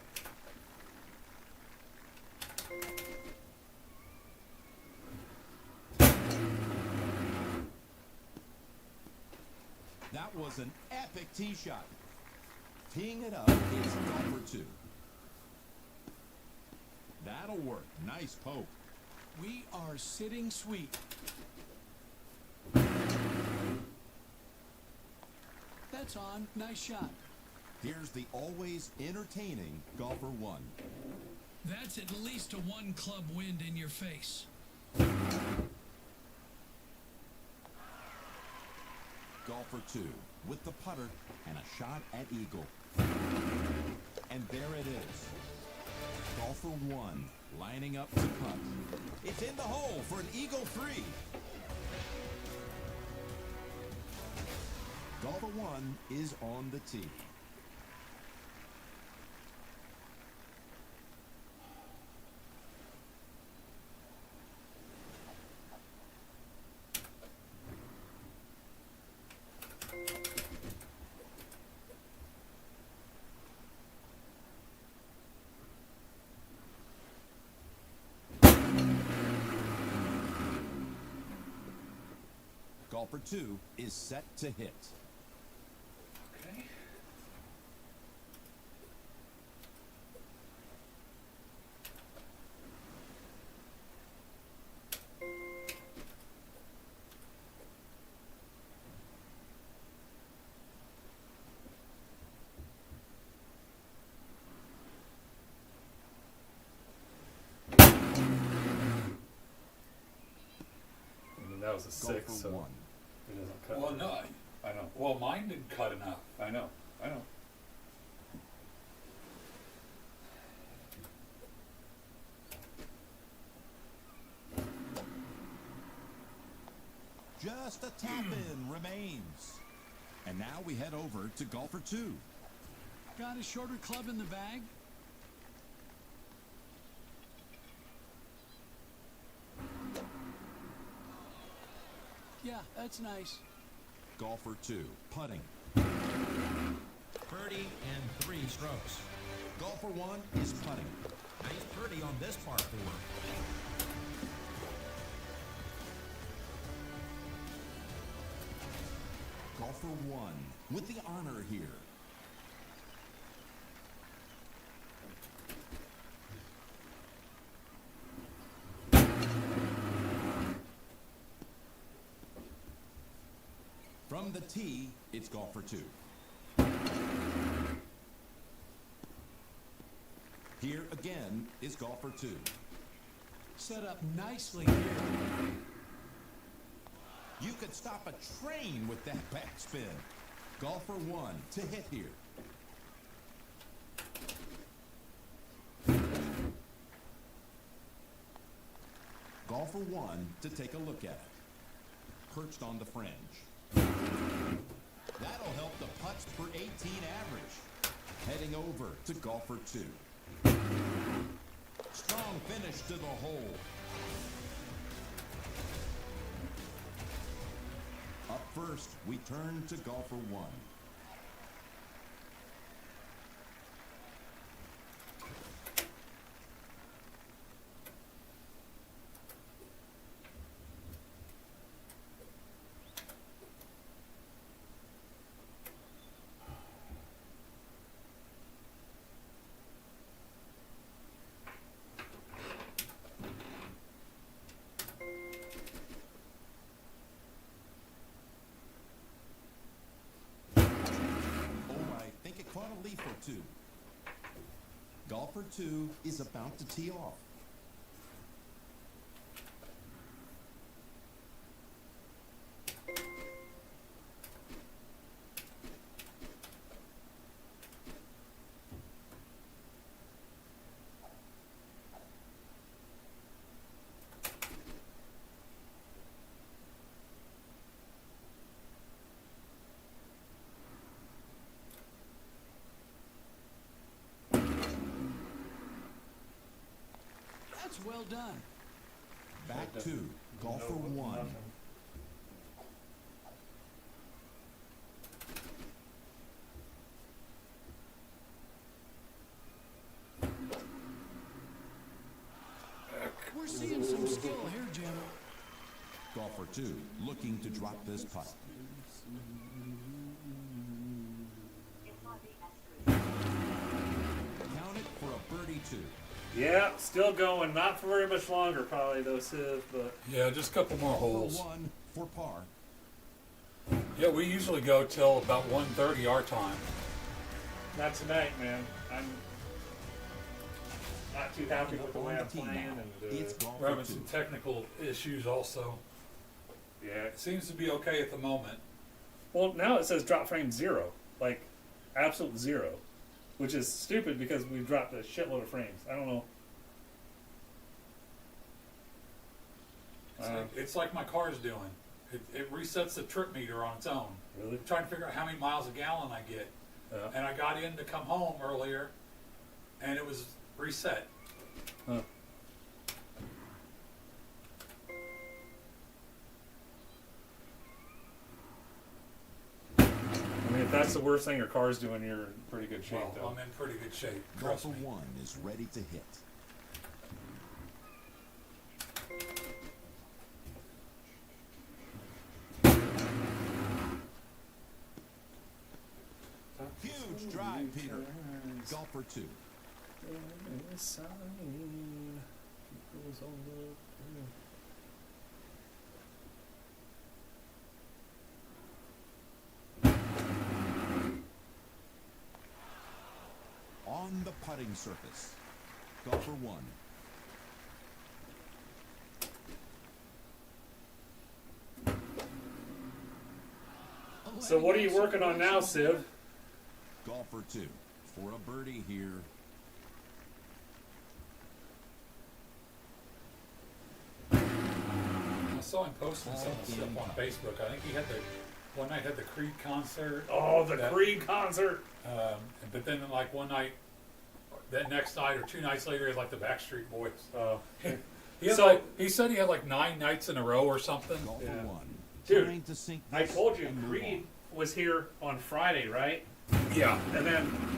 That was an epic tee shot. Teeing it up is golfer 2. That'll work. Nice poke. We are sitting sweet. That's on. Nice shot. Here's the always entertaining golfer 1. That's at least a one club wind in your face. golfer 2 with the putter and a shot at eagle. And there it is. Golfer 1 lining up to putt. It's in the hole for an eagle 3. Golfer 1 is on the tee. Golfer 2 is set to hit. Okay. I mean, that was a Golfer 6, so 1. it doesn't cut. Well, no. I know. Well, mine didn't cut enough. I know. Just a tap-in remains. And now we head over to golfer 2. Got a shorter club in the bag? Yeah, that's nice. Golfer 2 putting. Birdie and 3 strokes. Golfer 1 is putting. Nice birdie on this par 4. Golfer 1 with the honor here. From the tee, it's golfer 2. Here again is golfer 2. Set up nicely here. You could stop a train with that backspin. Golfer 1 to hit here. Golfer 1 to take a look at it. Perched on the fringe. That'll help the putts per 18 average. Heading over to golfer 2. Strong finish to the hole. Up first, we turn to golfer 1. Caught a leaf or 2. Golfer 2 is about to tee off. That's well done. Back to golfer 1. We're seeing some skill here, Jim. Golfer 2 looking to drop this putt. It might be asterisk. Count it for a birdie 2. Yeah, still going. Not for very much longer, probably, though, Civ, but... Yeah, just a couple more Golfer holes. 1 for par. Yeah, we usually go till about 1:30 our time. Not tonight, man. I'm not too happy with the way I'm Tee playing, now. and It's We're golfer having 2. some technical issues also. yeah, It seems to be okay at the moment. Well, now it says drop frame 0, like absolute 0, which is stupid because we dropped a shitload of frames. I don't know. It's like my car's doing. It resets the trip meter on its own. Really? I'm trying to figure out how many miles a gallon I get. Yeah. And I got in to come home earlier, and it was reset. Huh. I mean, if that's the worst thing your car's doing, you're in pretty good shape, Well, though. I'm in pretty good shape. Trust Golfer me. 1 is ready to hit. Huge drive, Peter. Golfer 2. On the putting surface. Golfer 1. So what are you working on now, Civ? Golfer 2. For a birdie here. I saw him posting some of the stuff on Facebook. I think he had one night had the Creed concert. Oh, the Creed concert. But then like one night, that next night or 2 nights later, he had like the Backstreet Boys. He said he had like 9 nights in a row or something. Golfer Yeah. 1. Dude, Trying to sink I this told you and move Creed on. was here on Friday, right? Yeah.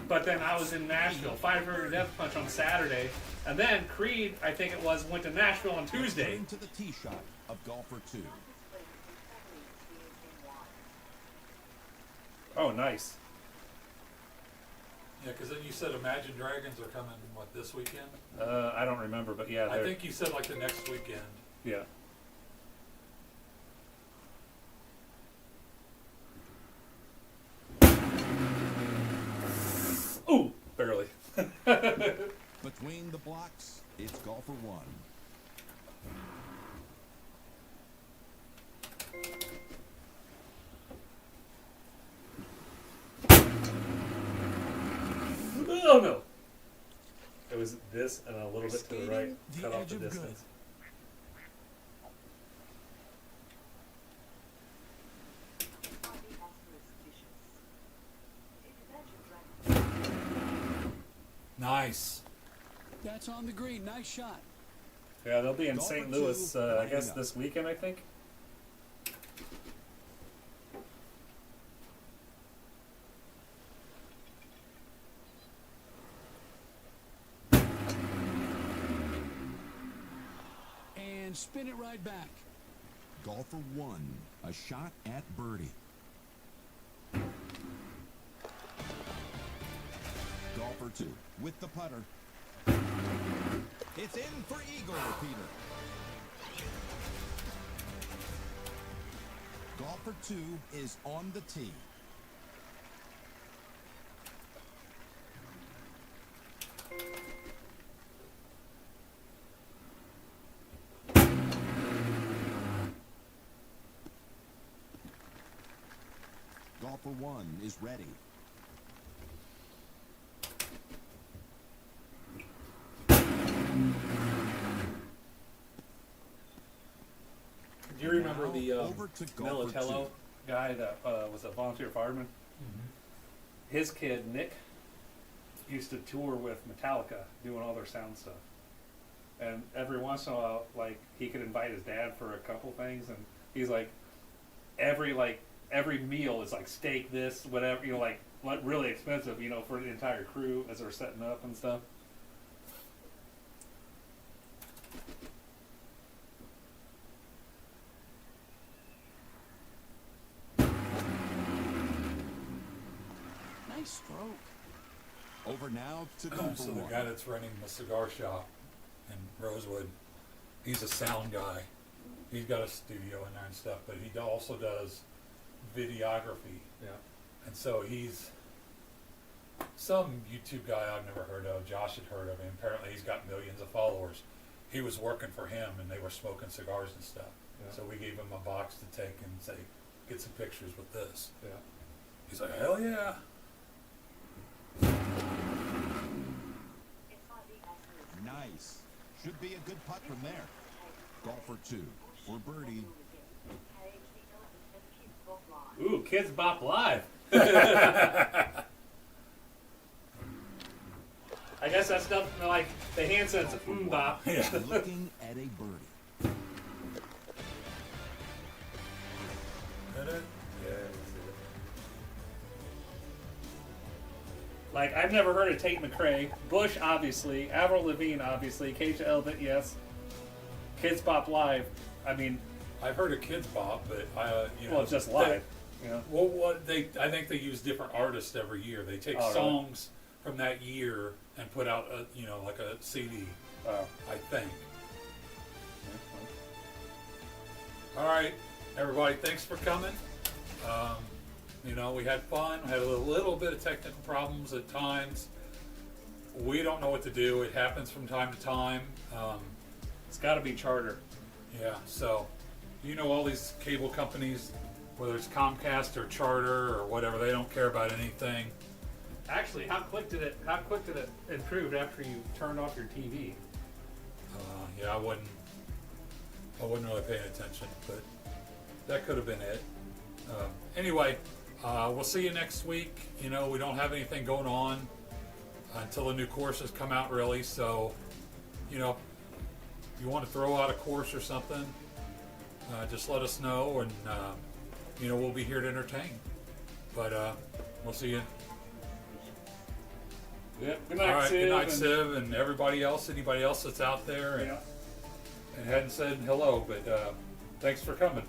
But then I was in Nashville, Five Finger Death Punch on Saturday, and then Creed, I think it was, went to Nashville on Tuesday. Return to the tee shot of golfer 2. Oh, nice. Yeah, because then you said Imagine Dragons are coming, what, this weekend? I don't remember, but yeah, I they're, think you said like the next weekend. yeah. Ooh, barely. Between the blocks, it's golfer 1. Oh no. It was this and a little bit to the right, The cut off edge the of good. distance. Might be asterisk vicious. If Imagine Dragons Nice. That's on the green. Nice shot. Yeah, they'll be in Golfer St. Louis, 2, I lining guess up. this weekend, I think. And spin it right back. Golfer 1. A shot at birdie. Golfer 2 with the putter. It's in for eagle, Peter. Golfer 2 is on the tee. Golfer 1 is ready. Do you remember Now the over to golfer Militello 2. guy that was a volunteer fireman? His kid, Nick, used to tour with Metallica doing all their sound stuff. And every once in a while, like, he could invite his dad for a couple things, and he's like, every meal is like steak, this, whatever, you know, like really expensive, you know, for the entire crew as they're setting up and stuff. Nice stroke. Over now to golfer So the 1. guy that's running the cigar shop in Rosewood, he's a sound guy. He's got a studio in there and stuff, but he also does videography. Yeah. And so he's some YouTube guy I've never heard of. Josh had heard of him. Apparently he's got millions of followers. He was working for him and they were smoking cigars and stuff. Yeah. So we gave him a box to take and say, get some pictures with this. Yeah. He's like, hell yeah. Nice. Should be a good putt from there. Golfer 2 for birdie. Ooh, Kids Bop Live. I guess that's nothing like the hand sense of bop. Yeah. Looking at a birdie. Like, I've never heard of Tate McRae. Bush, obviously. Avril Lavigne, obviously. Keisha Elbit, yes. Kids Bop Live. I mean, I've heard of Kids Bop, but you know, well, it's just live. You know? Well, I think they use different artists every year. They take Oh, really? songs from that year and put out like a CD. I think. All right, everybody, thanks for coming. We had fun. We had a little bit of technical problems at times. We don't know what to do. It happens from time to time. It's got to be Charter. Yeah, so all these cable companies, whether it's Comcast or Charter or whatever, they don't care about anything. Actually, how quick did it improve after you turned off your TV? Yeah, I wasn't really paying attention, but that could have been it. Anyway, we'll see you next week. We don't have anything going on until the new courses come out, really. So, if you want to throw out a course or something, just let us know, and we'll be here to entertain. But we'll see you. Yep. Good night, All right. Civ. Good night, Civ, and everybody else. Anybody else that's out there and hadn't said hello, but thanks for coming.